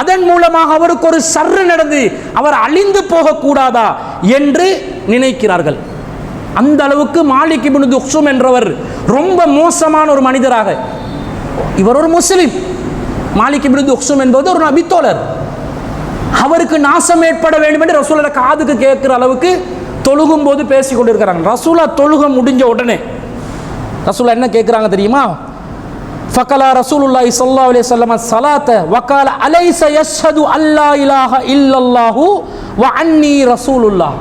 அதன் மூலமாக அவருக்கு ஒரு ஷர்ரு நடந்து அவர் அழிந்து போகக்கூடாதா என்று நினைக்கிறார்கள். அந்த அளவுக்கு மாலிக் இப்னு துக்ஷும் என்றவர் ரொம்ப மோசமான ஒரு மனிதராக, இவர் ஒரு முஸ்லிம், மாலிக் இப்னு துக்ஷும் என்பது ஒரு நபித்தோழர், அவருக்கு நாசம் ஏற்பட வேண்டும் என்று ரசூலுல்லாஹ் காதுக்கு கேட்கிற அளவுக்கு தொழுகும் போது பேசி கொண்டிருக்கிறாங்க. ரசூலுல்லாஹ் தொழுக முடிஞ்ச உடனே ரசூலுல்லாஹ் என்ன கேட்கிறாங்க தெரியுமா? ஃபகலா ரசூலுல்லாஹி ஸல்லல்லாஹு அலைஹி வஸல்லம் ஸலாத்த வகால அலைஸ யஷ்ஹது அல்லா இலாஹ இல்லல்லாஹு வ அன்னி ரசூலுல்லாஹ்.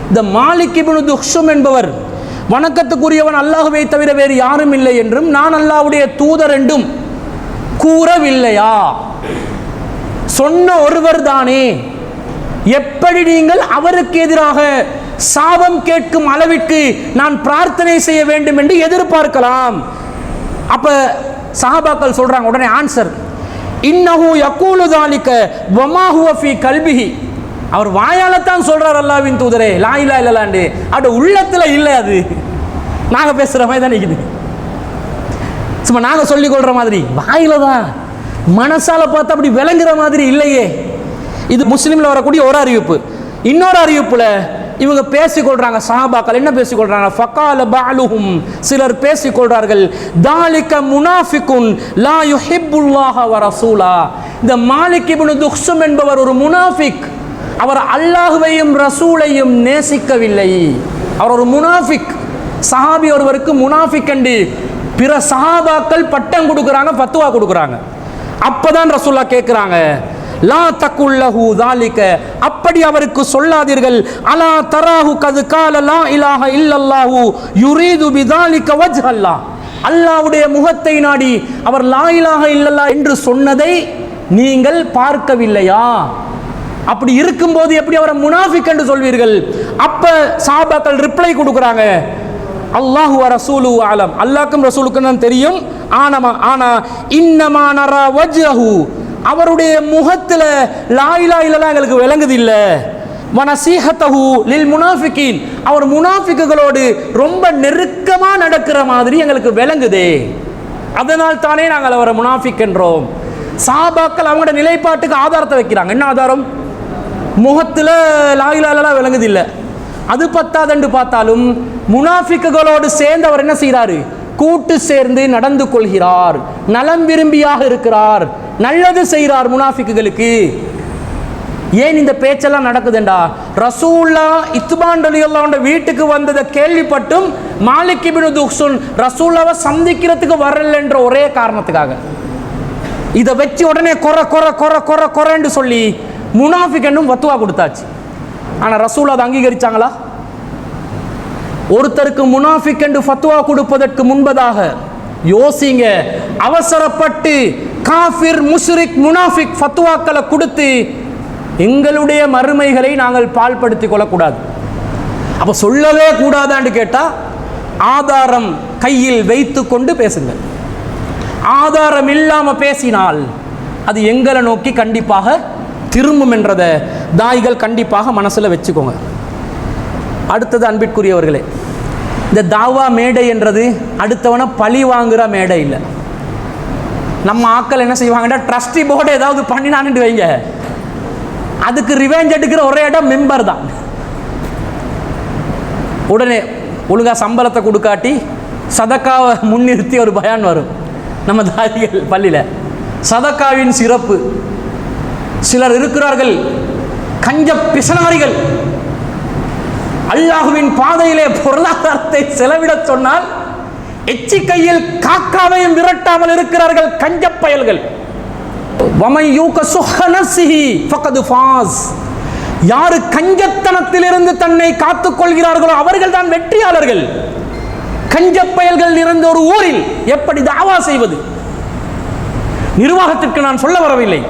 இந்த மாலிக் இப்னு துக்ஷும் என்பவர் வணக்கத்துக்குரியவன் அல்லாஹ்வை தவிர வேறு யாரும் இல்லை என்றும் நான் அல்லாஹ்வுடைய தூதர் என்றும் கூறவில்லையா? சொன்ன ஒருவர் தானே, எப்படி நீங்கள் அவருக்கு எதிராக சாபம் கேட்கும் அளவிற்கு நான் பிரார்த்தனை செய்ய வேண்டும் என்று எதிர்பார்க்கலாம்? அப்ப சஹாபாக்கள் சொல்றாங்க உடனே ஆன்சர், இன்னஹு யகூலு ذلك வமா ஹுவ ஃபீ கல்பிஹி, அவர் வாயால தான் சொல்றார் அல்லாஹ்வின் தூதரே லா இலாஹ இல்லல்லாஹ், அது உள்ளத்துல இல்ல, அது நாங்க பேசுற மாதிரி தான் இருக்குது, சும்மா நாங்க சொல்லிக் கொள்ற மாதிரி வாயில தான், மனசால பார்த்தா அப்படி விளங்குற மாதிரி இல்லையே. இது முஸ்லிம்ல வரக்கூடிய ஒரு அறிவிப்பு. இன்னொரு அறிவிப்புல இவங்க பேசிக்கொள்றாங்க, சஹாபாக்கள் என்ன பேசிக்கொள்றாங்க? ஃபகால பஅலுஹும், சிலர் பேசிக்கொள்றார்கள், தாலிக முனாஃபிகுன் லா யுஹிப்புல்லாஹ வ ரசூலா, இந்த மாலிக் இப்னு துக்ஷும் என்பவர் ஒரு முனாஃபிக், அவர் அல்லாஹ்வையும் ரசூலையும் நேசிக்கவில்லை, அவர் ஒரு முனாஃபிக். சஹாபி ஒருவருக்கு முனாஃபிக் என்று பிற சஹாபாக்கள் பட்டம் கொடுக்குறாங்க, ஃபத்வா கொடுக்குறாங்க. அப்பதான் ரசூலுல்லாஹ் கேட்குறாங்க, லா தகுல்லஹு ذلك, அப்படி அவருக்கு சொல்லாதீர்கள், அலா தராஹு கது கால லா இலாஹ இல்லல்லாஹு யுரீது பிதாலிக வஜ்ஹ அல்லாஹ், அல்லாஹ்வுடைய முகத்தை நாடி அவர் லா இலாஹ இல்லல்லாஹ் என்று சொன்னதை நீங்கள் பார்க்கவில்லையா? அப்படி இருக்கும்போது எப்படி அவரை முனாஃபிக் என்று சொல்வீர்கள்? அப்ப சஹாபாக்கள் ரிப்ளை கொடுக்குறாங்க, அல்லாஹு வ ரசூலுஹு அலம், அல்லாஹ்க்கும் ரசூலுக்கும் தான் தெரியும், ஆனா இன்னமா நரா வஜ்ஹு, அவருடைய முகத்துல லா இலாஹ இல்லல்லாஹ் எங்களுக்கு விளங்குது இல்ல, வனசீஹத்தஹு லில் முனாஃபிகீன், அவர் முனாஃபிக்குகளோடு ரொம்ப நெருக்கமா நடக்கிற மாதிரி எங்களுக்கு விளங்குதே, அதனால் தானே நாங்கள் அவரை முனாஃபிக் என்றோம். சஹாபாக்கள் அவங்களோட நிலைப்பாட்டுக்கு ஆதாரத்தை வைக்கிறாங்க. என்ன ஆதாரம்? முகத்துல லா இலாஹ இல்லல்லாஹ் விளங்குது இல்ல, அது பத்தாதென்று பார்த்தாலும் முனாஃபிக்குகளோடு சேர்ந்து அவர் என்ன செய்கிறாரு? கூட்டு சேர்ந்து நடந்து கொள்கிறார், நலம் விரும்பியாக இருக்கிறார், நல்லது செய்கிறார் முனாஃபிக்குகளுக்கு. ஏன் இந்த பேச்செல்லாம் நடக்குதுண்டா? ரசூலுல்லாஹ் இத்பான் ரலியல்லாஹு அன்ஹு வீட்டுக்கு வந்ததை கேள்விப்பட்டும் மாலிக் இப்னு துக்ஷும் ரசூலுல்லாஹ்வை சந்திக்கிறதுக்கு வரல என்ற ஒரே காரணத்துக்காக இதை வச்சு உடனே கொரன்னு சொல்லி முனாஃபிக் என்னும் ஃபத்வா கொடுத்தாச்சு. ஆனா ரசூலுல்லாஹ் அதை அங்கீகரிச்சாங்களா? ஒருத்தருக்கு முனாஃபிக் என்று ஃபத்வா கொடுப்பதற்கு முன்பதாக யோசிங்க. அவசரப்பட்டு காஃபிர் முஷ்ரிக் முனாஃபிக் ஃபத்வாக்களை கொடுத்து எங்களுடைய மறுமைகளை நாங்கள் பால்படுத்திக் கொள்ளக்கூடாது. அப்ப சொல்லவே கூடாதான்னு கேட்டா ஆதாரம் கையில் வைத்து கொண்டு பேசுங்க. ஆதாரம் இல்லாம பேசினால் அது எங்களை நோக்கி கண்டிப்பாக திரும்பும் என்றதை தாய்கள் கண்டிப்பாக மனசுல வச்சுக்கோங்க. அடுத்தது அன்பிற்குரியவர்களே, இந்த தாவா மேடை என்றது அடுத்தவனை பழி வாங்குற மேடை இல்லை. நம்ம ஆக்கள் என்ன செய்வாங்கன்னா, ட்ரஸ்டி போர்டு ஏதாவது பண்ணினான்னு வைங்க, அதுக்கு ரிவெஞ்ச் எடுக்கிற ஒரே இடம் மெம்பர் தான். உடனே ஒழுங்கா சம்பளத்தை கொடுக்காட்டி சதக்காவை முன்னிறுத்தி ஒரு பயான் வரும் நம்ம தாதிகள் பள்ளியில. சதக்காவின் சிறப்பு. சிலர் இருக்கிறார்கள் கஞ்ச பிசனாரிகள், அல்லாஹுவின் பாதையிலே பொருளாதாரத்தை செலவிட சொன்னால் எச்சி கையில் காக்காவையும் விரட்டாமல் இருக்கிறார்கள் கஞ்ச பயல்கள். யாரு கஞ்சத்தனத்திலிருந்து தன்னை காத்துக் கொள்கிறார்களோ அவர்கள் தான் வெற்றியாளர்கள். கஞ்ச பயல்கள் இருந்த ஒரு ஊரில் எப்படி தாவா செய்வது? நிர்வாகத்திற்கு நான் சொல்ல வரவில்லை,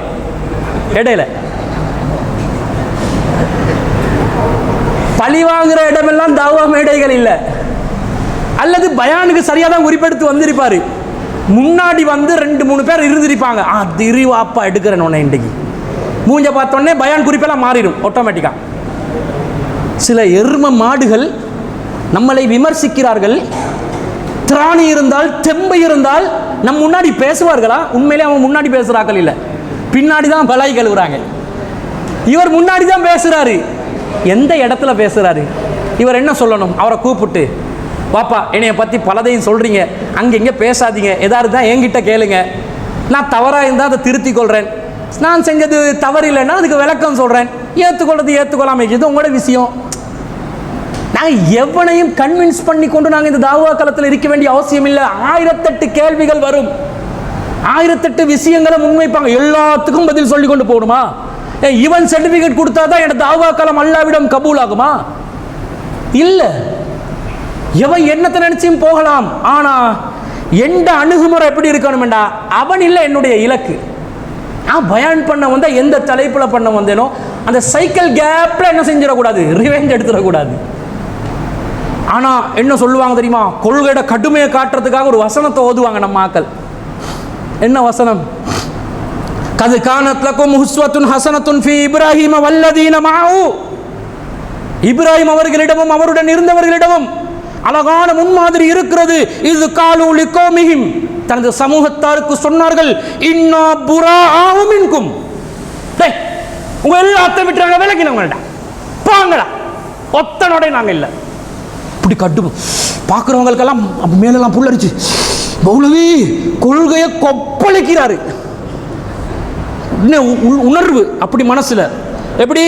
இடையில பழி வாங்குற இடமெல்லாம் தாவா மேடைகள் இல்லை. அல்லது பயானுக்கு சரியாக தான் குறிப்பெடுத்து வந்திருப்பாரு, முன்னாடி வந்து 2-3 பேர் இருந்திருப்பாங்க. திரிவாப்பா எடுக்கிறேன் உன்னை இன்றைக்கு மூஞ்ச பார்த்தோன்னே பயான் குறிப்பெல்லாம் மாறிடும் ஆட்டோமேட்டிக்காக. சில எரும மாடுகள் நம்மளை விமர்சிக்கிறார்கள். திராணி இருந்தால் தெம்பு இருந்தால் நம் முன்னாடி பேசுவார்களா? உண்மையிலே அவன் முன்னாடி பேசுகிறார்கள் இல்லை, பின்னாடி தான் பலாய் கழுவுறாங்க. இவர் முன்னாடி தான் பேசுகிறாரு. எந்த இடத்துல பேசுகிறாரு? இவர் என்ன சொல்லணும்? அவரை கூப்பிட்டு, வாப்பா என்னைய பற்றி பலதையும் சொல்கிறீங்க, அங்கே இங்கே பேசாதீங்க, எதாவது தான் என்கிட்ட கேளுங்க, நான் தவறாக இருந்தால் அதை திருத்திக் கொள்கிறேன், நான் செஞ்சது தவறு இல்லைன்னா அதுக்கு விளக்கம் சொல்கிறேன், ஏற்றுக்கொள்றது ஏற்றுக்கொள்ளாமல் இது உங்களோட விஷயம். நாங்கள் எவனையும் கன்வின்ஸ் பண்ணி கொண்டு நாங்கள் இந்த தாவா காலத்தில் இருக்க வேண்டிய அவசியம் இல்லை. 1008 கேள்விகள் வரும், 1008 விஷயங்களை முன்வைப்பாங்க, எல்லாத்துக்கும் பதில் சொல்லி கொண்டு போகணுமா? இவன் சர்டிஃபிகேட் கொடுத்தா தான் எனக்கு தாவா காலம் அல்லாவிடம் கபூல் ஆகுமா? இல்லை. எவன் என்னத்தை நினைச்சும் போகலாம். ஆனால் எந்த அணுகுமுறை எப்படி இருக்கணும்டா, அவன் இல்லை என்னுடைய இலக்கு. நான் பயான் பண்ண வந்தால் எந்த தலைப்பில் பண்ண வந்தேனோ அந்த சைக்கிள் கேப்பில் என்ன செஞ்சிடக்கூடாது, ரிவெஞ்ச் எடுத்துடக்கூடாது. ஆனால் என்ன சொல்லுவாங்க தெரியுமா? கொள்கையோட கடுமையை காட்டுறதுக்காக ஒரு வசனத்தை ஓதுவாங்க நம்ம ஆக்கள். என்ன வசனம்? கது கானத் லகும் உஸ்வத்துன் ஹஸனத்துன் ஃபீ இப்ராஹீம வல்லதீன மஅஹு. இப்ராஹிம் அவர்களிடமும் அவருடன் இருந்தவர்களிடமும் அழகான முன்மாதிரி இருக்கிறது. இது காலு லிகௌமிஹிம், தனது சமூகத்தாருக்கு சொன்னார்கள், இன்னா புராஅு மின்கும், டேய் உங்க எல்லாத்தையும் விட்டுறாங்க, விலகினவங்கடா, பாங்கடா, ஒத்தனோட நாங்க இல்லை. இப்படி கட்டு பார்க்குறவங்களுக்கெல்லாம் மேலெல்லாம் புல்லரிச்சு மௌலவி கொள்கையை கொப்பளிக்கிறாரு. உணர்வு அப்படி மனசுல. எப்படி?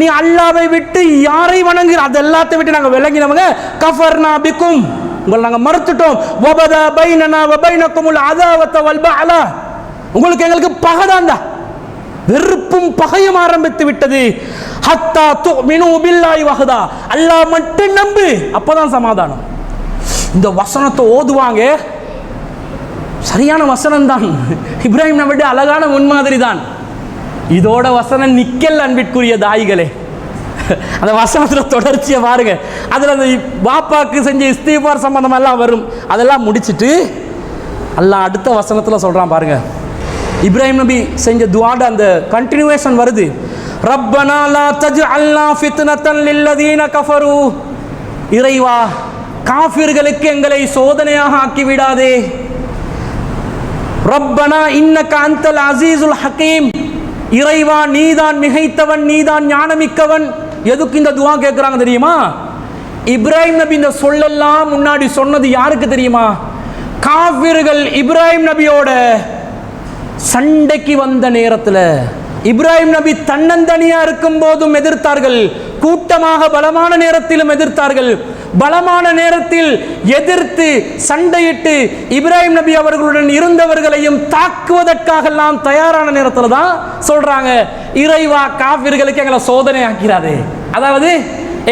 நீ அல்லாஹ்வை விட்டு யாரை வணங்குற அது எல்லாத்தையும் விட்டு நாங்கள் விளங்கினவங்க, கஃபர்னா பிக்கும், உங்களை நாங்கள் மறுத்துட்டோம், வபதா பைனனா வ பைனகுமுல் அதாவத வல் பஅலா, உங்களுக்கு எங்களுக்கு பகைதான்டா, வெறுப்பும் பகையும் ஆரம்பித்து விட்டது. ஹத்தா துமினு பில்லாஹி வஹதா, அல்லாஹ் மட்டும் நம்பு, அப்பதான் சமாதானம். இந்த வசனத்தை ஓதுவாங்க, சரியான வசனம் தான். இப்ராஹிம் நபியோட அழகான முன்மாதிரி தான். இதோட வசனம் நிக்கல் அன்பிற்குரிய தாய்களே. அந்த வசனத்தில் தொடர்ச்சியை பாருங்க. அதில் அந்த பாப்பாக்கு செஞ்ச இஸ்திஃபார் சம்பந்தம் எல்லாம் வரும். அதெல்லாம் முடிச்சுட்டு அல்லாஹ் அடுத்த வசனத்தில் சொல்கிறான் பாருங்க. இப்ராஹிம் நபி செஞ்ச துஆட அந்த கண்டினியூவேஷன் வருது. ரப்பனா லா தஜ்அல்னா ஃபித்னத்தன் லில்லதீன கஃபரு, இறைவா காஃபிர்களுக்கு எங்களை சோதனையாக ஆக்கி விடாதே. ரப்பனா இன்னக அன்தல் அஸீஸுல் ஹகீம், இறைவா நீதான் மிகைத்தவன், நீதான் ஞானமிக்கவன். எதுக்கு இந்த துஆ கேட்குறாங்க தெரியுமா? இப்ராஹிம் நபி இந்த சொல்லெல்லாம் முன்னாடி சொன்னது யாருக்கு தெரியுமா? காஃபிர்கள் இப்ராஹிம் நபியோட சண்டைக்கு வந்த நேரத்தில், இப்ராஹிம் நபி தன்னந்தனியா இருக்கும் போதும் எதிர்த்தார்கள், கூட்டமாக பலமான நேரத்திலும் எதிர்த்தார்கள். பலமான நேரத்தில் எதிர்த்து சண்டையிட்டு இப்ராஹிம் நபி அவர்களுடன் இருந்தவர்களையும் தாக்குவதற்காக எல்லாம் தயாரான நேரத்தில் தான் சொல்றாங்க, இறைவா காஃபிர்களுக்கு எங்களை சோதனை ஆக்கிறாதே, அதாவது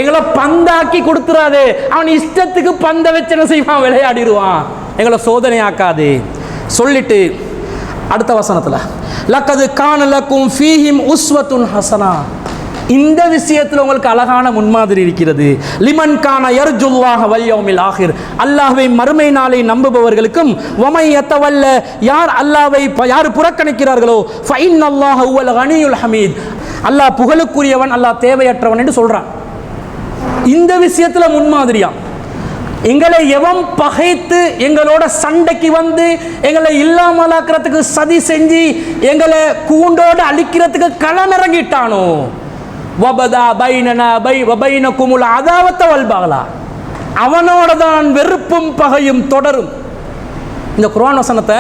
எங்களை பந்தாக்கி கொடுத்துறாதே, அவன் இஷ்டத்துக்கு பந்த வச்சு என்ன செய்வான், விளையாடிடுவான், எங்களை சோதனை ஆக்காதே சொல்லிட்டு அடுத்த வசனத்தில் லக்கது கான லக்கும் ஃபீஹிம் உஸ்வத்துன் ஹஸனா, இந்த விஷயத்தில் உங்களுக்கு அழகான முன்மாதிரி இருக்கிறது. லிமன் கான யர்ஜுல்லாஹ வல் யௌமில் ஆகிர், அல்லாஹ்வை மறுமை நாளை நம்புபவர்களுக்கும், வமை யதவல்ல, யார் அல்லாஹ்வை யார் புறக்கணிக்கிறார்களோ, ஃபஇன்னல்லாஹ ஹுவல் கனியுல் ஹமீத், அல்லாஹ் புகழுக்குரியவன், அல்லாஹ் தேவையற்றவன் என்று சொல்றான். இந்த விஷயத்தில் முன்மாதிரியா எங்களை எவன் பகைத்து எங்களோட சண்டைக்கு வந்து எங்களை இல்லாமலாக்கிறதுக்கு சதி செஞ்சு எங்களை கூண்டோடு அழிக்கிறதுக்கு களமிறங்கிட்டானோ, வபதா பைனனா பைனகுமுல் அதாவத வல் பகலா, அவனோட தான் வெறுப்பும் பகையும் தொடரும். இந்த குர்ஆன் வசனத்தை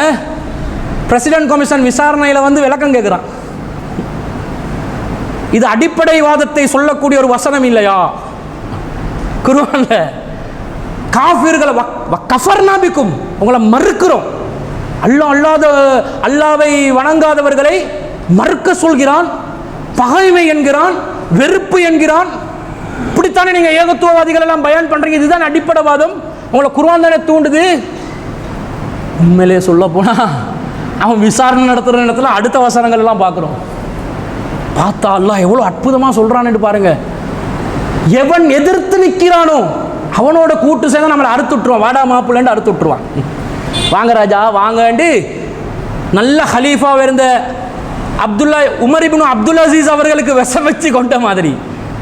பிரசிடென்ட் கமிஷன் விசாரணையில் வந்து விளக்கம் கேட்குறான். இது அடிப்படைவாதத்தை சொல்லக்கூடிய ஒரு வசனம் இல்லையா குர்ஆன்ல? காஃபிர்களை கஃபர்னா பிக்கும், உங்களை மறுக்கிறோம், அல்லாஹ்வை வணங்காதவர்களை மறுக்க சொல்கிறான், பகைமை என்கிறான், வெறுப்பு என்கிறான். இப்படித்தானே நீங்க ஏகத்துவவாதிகள் எல்லாம் பயான் பண்றீங்க. இதுதான் அடிப்படைவாதம். உங்களை குர்ஆன் தானே தூண்டுது. உண்மையிலே சொல்ல போனா அவன் விசாரணை நடத்துகிற இடத்துல அடுத்த வசனங்கள் எல்லாம் பார்க்குறோம். பார்த்தா அல்லாஹ் எவ்வளோ அற்புதமாக சொல்கிறான்னு பாருங்க. எவன் எதிர்த்து நிற்கிறானோ அவனோட கூட்டு சேர்ந்து நம்மளை அறுத்து விட்டுருவான், வாடா மாப்பிள்ளன்னு அறுத்து விட்டுருவான். வாங்க ராஜா வாங்கண்டு நல்ல ஹலீஃபாக இருந்த உமர் இப்னு அப்துல் அசீஸ் அவர்களுக்கு விஷம் வச்சு கொண்ட மாதிரி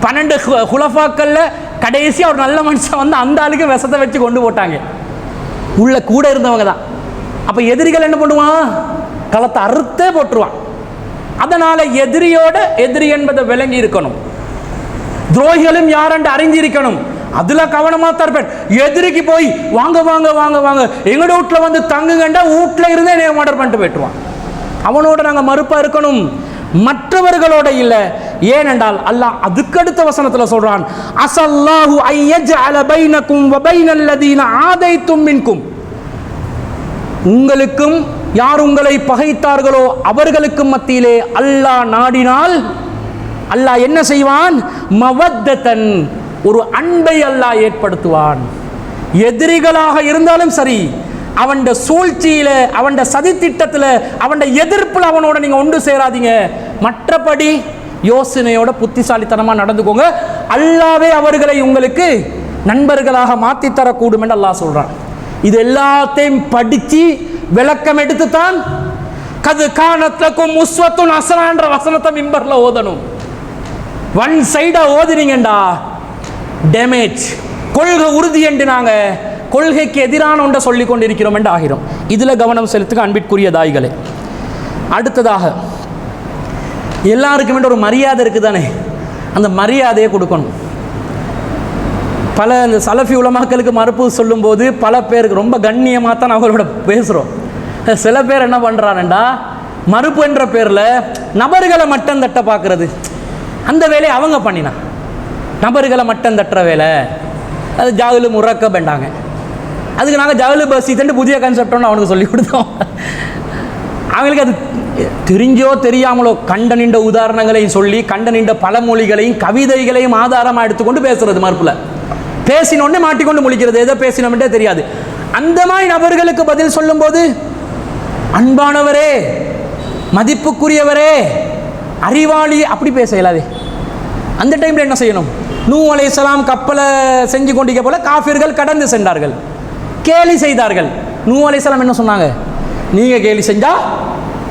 12 குலஃபாக்கள்ல கடைசி ஒரு நல்ல மனுஷன் வந்து அந்த ஆளுக்கு விஷத்தை வச்சு கொண்டு போட்டாங்க. உள்ள கூட இருந்தவங்க தான். அப்ப எதிரிகள் என்ன பண்ணுவான்? களத்தை அறுத்தே போட்டுருவான். அதனால எதிரியோட எதிரி என்பதை விளங்கி இருக்கணும். துரோகிகளும் யாரென்று அறிஞ்சிருக்கணும். அதுல கவனமா தருப்பேன். எதிரிக்கு போய் வாங்க வாங்க வாங்க வாங்க எங்களோட வீட்டுல வந்து தங்குங்கண்டா வீட்டுல இருந்தே ஆர்டர் பண்ணிட்டு போயிட்டுருவான். அவனோட நாங்க மறுப்பா இருக்கணும், மற்றவர்களோட இல்ல. ஏனென்றால் அல்லாஹ் அதுக்கடுத்த வசனத்துல சொல்றான், அஸல்லாஹு அய்யஜஅல பைனக்கும் வ பைனல் லதீன ஆதைத்தும் மின்கும். உங்களுக்கும் யார் உங்களை பகைத்தார்களோ அவர்களுக்கும் மத்தியிலே அல்லாஹ் நாடினால் அல்லாஹ் என்ன செய்வான்? மவத்தன், ஒரு அன்பை அல்லாஹ் ஏற்படுத்துவான். எதிரிகளாக இருந்தாலும் சரி, அவன் சூழ்ச்சியில, அவன் சதி திட்டத்துல, அவன் எதிர்ப்புல அவனோட நீங்க ஒன்று சேராதீங்க. மற்றபடி யோசனையோட புத்திசாலித்தனமா நடந்துக்கோங்க. அல்லாவே அவர்களை உங்களுக்கு நண்பர்களாக மாற்றி தரக்கூடும் என்று அல்லாஹ் சொல்றான். இது எல்லாத்தையும் படிச்சு விளக்கம் எடுத்துத்தான் கது கானத்லக்கும் உஸ்வத்துன் ஹஸனா என்ற வசனத்தை மிம்பர்ல ஓதணும். ஒன் சைடா ஓதுனீங்கடா டேமேஜ். கொள்கை உறுதி என்று நாங்க கொள்கைக்கு எதிரான ஒன்றை சொல்லிக் கொண்டிருக்கிறோம் என்று ஆகிறோம். இதுல கவனம் செலுத்துக அன்பிற்குரிய தாய்களே. அடுத்ததாக எல்லாருக்கும் ஒரு மரியாதை இருக்குதானே, அந்த மரியாதையை கொடுக்கணும். பல இந்த சலஃபி உலமாக்களுக்கு மறுப்பு சொல்லும் போது பல பேருக்கு ரொம்ப கண்ணியமாக தான் அவங்களோட பேசுகிறோம். சில பேர் என்ன பண்ணுறான்டா, மறுப்பு என்ற பேரில் நபர்களை மட்டம் தட்ட பார்க்கறது. அந்த வேலையை அவங்க பண்ணினா நபர்களை மட்டம் தட்டுற வேலை, அது ஜாகுலு முறக்க வேண்டாங்க. அதுக்கு நாங்கள் ஜாகுலு பஸ்ஸிட்டு புதிய கான்செப்ட் ஒன்று அவனுக்கு சொல்லி கொடுத்தோம். அவங்களுக்கு அது தெரிஞ்சோ தெரியாமலோ கண்ட நின்ற உதாரணங்களையும் சொல்லி கண்ட நின்ற பழமொழிகளையும் கவிதைகளையும் ஆதாரமாக எடுத்துக்கொண்டு பேசுறது. மறுப்புல பேசினோடனே மாட்டிக்கொண்டு முழிக்கிறது, எதை பேசினோம்ட்டே தெரியாது. அந்த மாதிரி நபர்களுக்கு பதில் சொல்லும் போது, அன்பானவரே, மதிப்புக்குரியவரே, அறிவாளி அப்படி பேச இயலாது. அந்த டைம்ல என்ன செய்யணும்? நூஹ் அலைஹிஸ்ஸலாம் கப்பலை செஞ்சு கொண்டிருக்க போல காஃபிர்கள் கடந்து சென்றார்கள், கேலி செய்தார்கள். நூஹ் அலைஹிஸ்ஸலாம் என்ன சொன்னாங்க? நீங்க கேலி செஞ்சா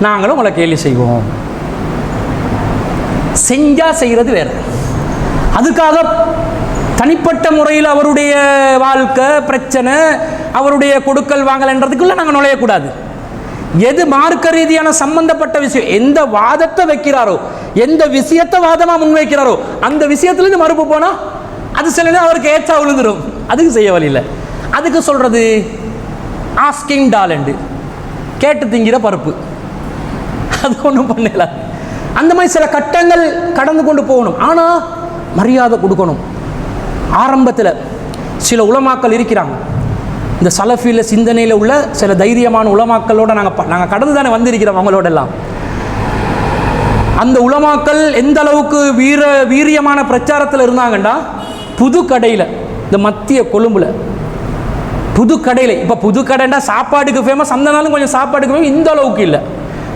நாங்களும் உங்களை கேலி செய்வோம். செஞ்சா செய்யறது வேற. அதுக்காக தனிப்பட்ட முறையில் அவருடைய வாழ்க்கை பிரச்சனை, அவருடைய கொடுக்கல் வாங்கல்ன்றதுக்குள்ள நாங்கள் நுழையக்கூடாது. எது மார்க்க ரீதியான சம்பந்தப்பட்ட விஷயம், எந்த வாதத்தை வைக்கிறாரோ, எந்த விஷயத்தை வாதமா முன்வைக்கிறாரோ அந்த விஷயத்திலிருந்து மறுப்பு போனா அது சில நேரம் அவருக்கு ஏற்றா விழுந்துடும். அதுக்கு செய்ய வழி இல்லை. அதுக்கு சொல்றது ஆஸ்கிங் டாலண்டு, கேட்டு திங்கிற பருப்பு. அது ஒன்றும் பண்ணல. அந்த மாதிரி சில கட்டங்கள் கடந்து கொண்டு போகணும். ஆனால் மரியாதை கொடுக்கணும். ஆரம்பத்தில் சில உலமாக்கள் இருக்கிறாங்க, இந்த சலஃபியில் சிந்தனையில் உள்ள சில தைரியமான உலமாக்களோட நாங்கள் கடந்து தானே வந்திருக்கிறோம் அவங்களோட எல்லாம். அந்த உலமாக்கள் எந்த அளவுக்கு வீரியமான பிரச்சாரத்தில் இருந்தாங்கண்டா, புது கடையில், இந்த மத்திய கொழும்புல புது கடையில், இப்போ புது கடைண்டா சாப்பாடுக்கு ஃபேமஸ், அந்த நாளும் கொஞ்சம் சாப்பாடுக்கு ஃபேமஸ். இந்த அளவுக்கு இல்லை.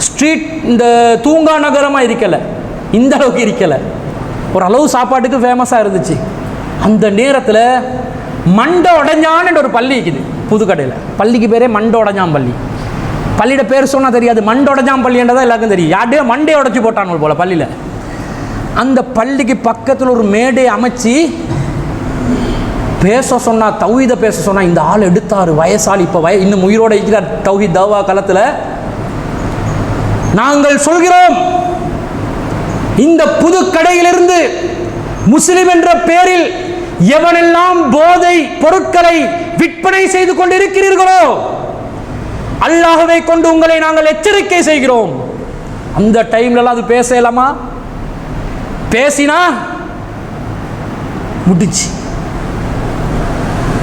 ஸ்ட்ரீட் இந்த தூங்கா நகரமாக இருக்கலை, இந்த அளவுக்கு இருக்கலை. ஒரு அளவு சாப்பாட்டுக்கு ஃபேமஸாக இருந்துச்சு. அந்த நேரத்தில் மண்டை உடைஞ்சான்னு ஒரு பள்ளி இருக்குது புது கடையில். பள்ளிக்கு பேரே மண்டை உடைஞ்சாம் பள்ளி. பள்ளியோட பேர் சொன்னால் தெரியாது, மண்டை உடைஞ்சாம் பள்ளின்றதான் எல்லாருக்கும் தெரியும். யார்டையோ மண்டையை உடைச்சி போட்டாங்க போல பள்ளியில். அந்த பள்ளிக்கு பக்கத்தில் ஒரு மேடை அமைச்சு பேச சொன்னா, தௌஹீத பேச சொன்னா, இந்த ஆள் எடுத்தார் வயசாளி, இப்போ இன்னும் உயிரோட இருக்கிறார் தௌஹீத் தவா காலத்தில். நாங்கள் சொல்கிறோம், இந்த புது கடையிலிருந்து முஸ்லிம் என்ற பெயரில் எவனெல்லாம் போதை பொருட்களை விற்பனை செய்து கொண்டிருக்கிறீர்களோ அல்லாஹ்வை கொண்டு உங்களை நாங்கள் எச்சரிக்கை செய்கிறோம். அந்த டைம்ல அது பேசலாமா? பேசினா முடிச்சு.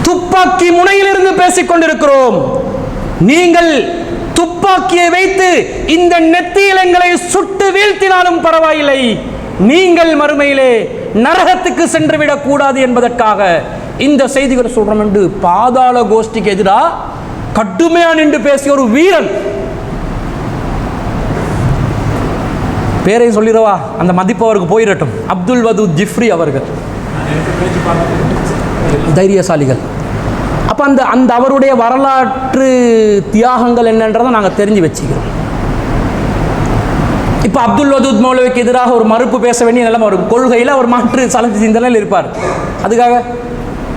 துப்பாக்கி முனையிலிருந்து பேசிக் கொண்டிருக்கிறோம். நீங்கள் துப்பாக்கியை வைத்து இந்த நெத்தியிலங்களை சுட்டு வீழ்த்தினாலும் பரவாயில்லை, நீங்கள் மறுமையிலே நரகத்துக்கு சென்று விடக் கூடாது என்பதற்காக இந்த செய்திகளை சொல்றோம் என்று பாதாள கோஷ்டிக்கு எதிராக கடுமையா நின்று பேசிய ஒரு வீரன். பேரை சொல்லிடவா? அந்த மதிப்பு அவருக்கு போயிடட்டும். அப்துல் வதூத் ஜிஃப்ரி அவர்கள். தைரியசாலிகள். அப்போ அந்த அந்த அவருடைய வரலாற்று தியாகங்கள் என்னன்றதை நாங்கள் தெரிஞ்சு வச்சுக்கிறோம். இப்போ அப்துல் வதூத் மௌலவிக்கு எதிராக ஒரு மறுப்பு பேச வேண்டிய நிலைமை ஒரு கொள்கையில் ஒரு மாற்று சலஃபி சிந்தனையில் இருப்பார். அதுக்காக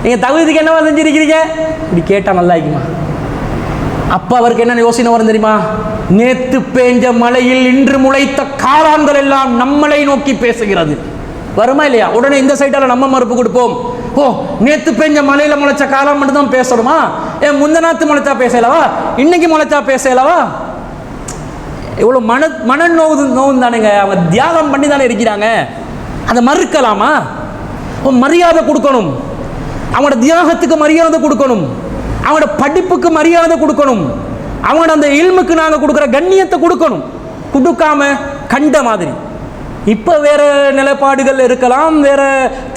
நீங்கள் தகுதிக்கு என்னவா செஞ்சிருக்கிறீங்க இப்படி கேட்டால் நல்லா இருக்குமா? அப்போ அவருக்கு என்ன யோசனை வரும் தெரியுமா? நேத்து பேஞ்ச மலையில் இன்று முளைத்த காளான்கள் எல்லாம் நம்மளை நோக்கி பேசுகிறது. வருமா இல்லையா? உடனே இந்த சைட்டால நம்ம மறுப்பு கொடுப்போம். ஓ, நேத்து பெஞ்ச மலையில முளைச்ச காளான் மட்டும் தான் பேசணுமா? ஏன் முந்தநாத்து முளைச்சா பேசலவா? இன்னைக்கு முளைச்சா பேசலவா? இவ்வளோ மன நோவு தானுங்க. அவங்க தியாகம் பண்ணி தானே இருக்கிறாங்க. அதை மறுக்கலாமா? மரியாதை கொடுக்கணும். அவங்களோட தியாகத்துக்கு மரியாதை கொடுக்கணும். அவங்களோட படிப்புக்கு மரியாதை கொடுக்கணும். அவங்களோட அந்த இல்முக்கு நாங்கள் கொடுக்குற கண்ணியத்தை கொடுக்கணும். கொடுக்காம கண்ட மாதிரி இப்போ வேற நிலைப்பாடுகள் இருக்கலாம், வேற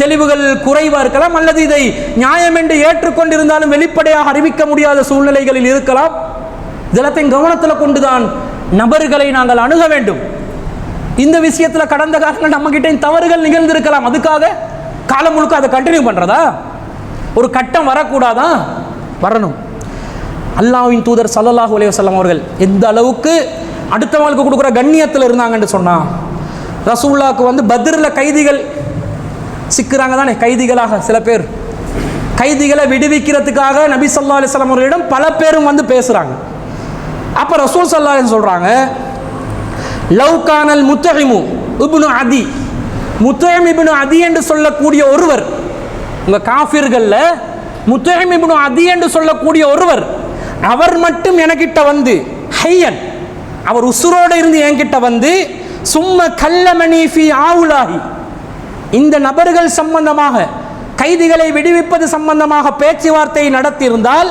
தெளிவுகள் குறைவாக இருக்கலாம், அல்லது இதை நியாயம் என்று ஏற்றுக்கொண்டிருந்தாலும் வெளிப்படையாக அறிவிக்க முடியாத சூழ்நிலைகளில் இருக்கலாம். இதெல்லாத்தையும் கவனத்தில் கொண்டுதான் நபர்களை நாங்கள் அணுக வேண்டும். இந்த விஷயத்தில் கடந்த காலங்கள் நம்ம கிட்ட தவறுகள் நிகழ்ந்திருக்கலாம். அதுக்காக காலம் முழுக்க அதை கண்டினியூ பண்ணுறதா? ஒரு கட்டம் வரக்கூடாதா? வரணும். அல்லாஹ்வின் தூதர் ஸல்லல்லாஹு அலைஹி வஸல்லம் அவர்கள் எந்த அளவுக்கு அடுத்தவங்களுக்கு கொடுக்குற கண்ணியத்தில் இருந்தாங்கன்னு சொன்னா, ரசூலுல்லாஹ்க்கு பத்ரில் கைதிகள் சிக்கிறாங்க தானே, கைதிகளாக சில பேர் கைதிகளை விடுவிக்கிறதுக்காக நபி ஸல்லல்லாஹு அலைஹி வஸல்லம் அவர்களிடம் பல பேரும் பேசுகிறாங்க. அப்போ ரசூல் ஸல்லல்லாஹு அலைஹி சொல்கிறாங்க, லவ் கானல் முத்தஇமு இப்னு அதி, முத்தஇம் இப்னு அதி என்று சொல்லக்கூடிய ஒருவர், உங்கள் காஃபிர்களில் முத்தஇம் இப்னு அதி என்று சொல்லக்கூடிய ஒருவர், அவர் மட்டும் எனக்கிட்ட ஹையன், அவர் உசுரோடு இருந்து என்கிட்ட சும்ம கல்லமணி ஃபி ஆவுலாஹி, இந்த நபர்கள் சம்பந்தமாக கைதிகளை விடுவிப்பது சம்பந்தமாக பேச்சுவார்த்தையை நடத்தியிருந்தால்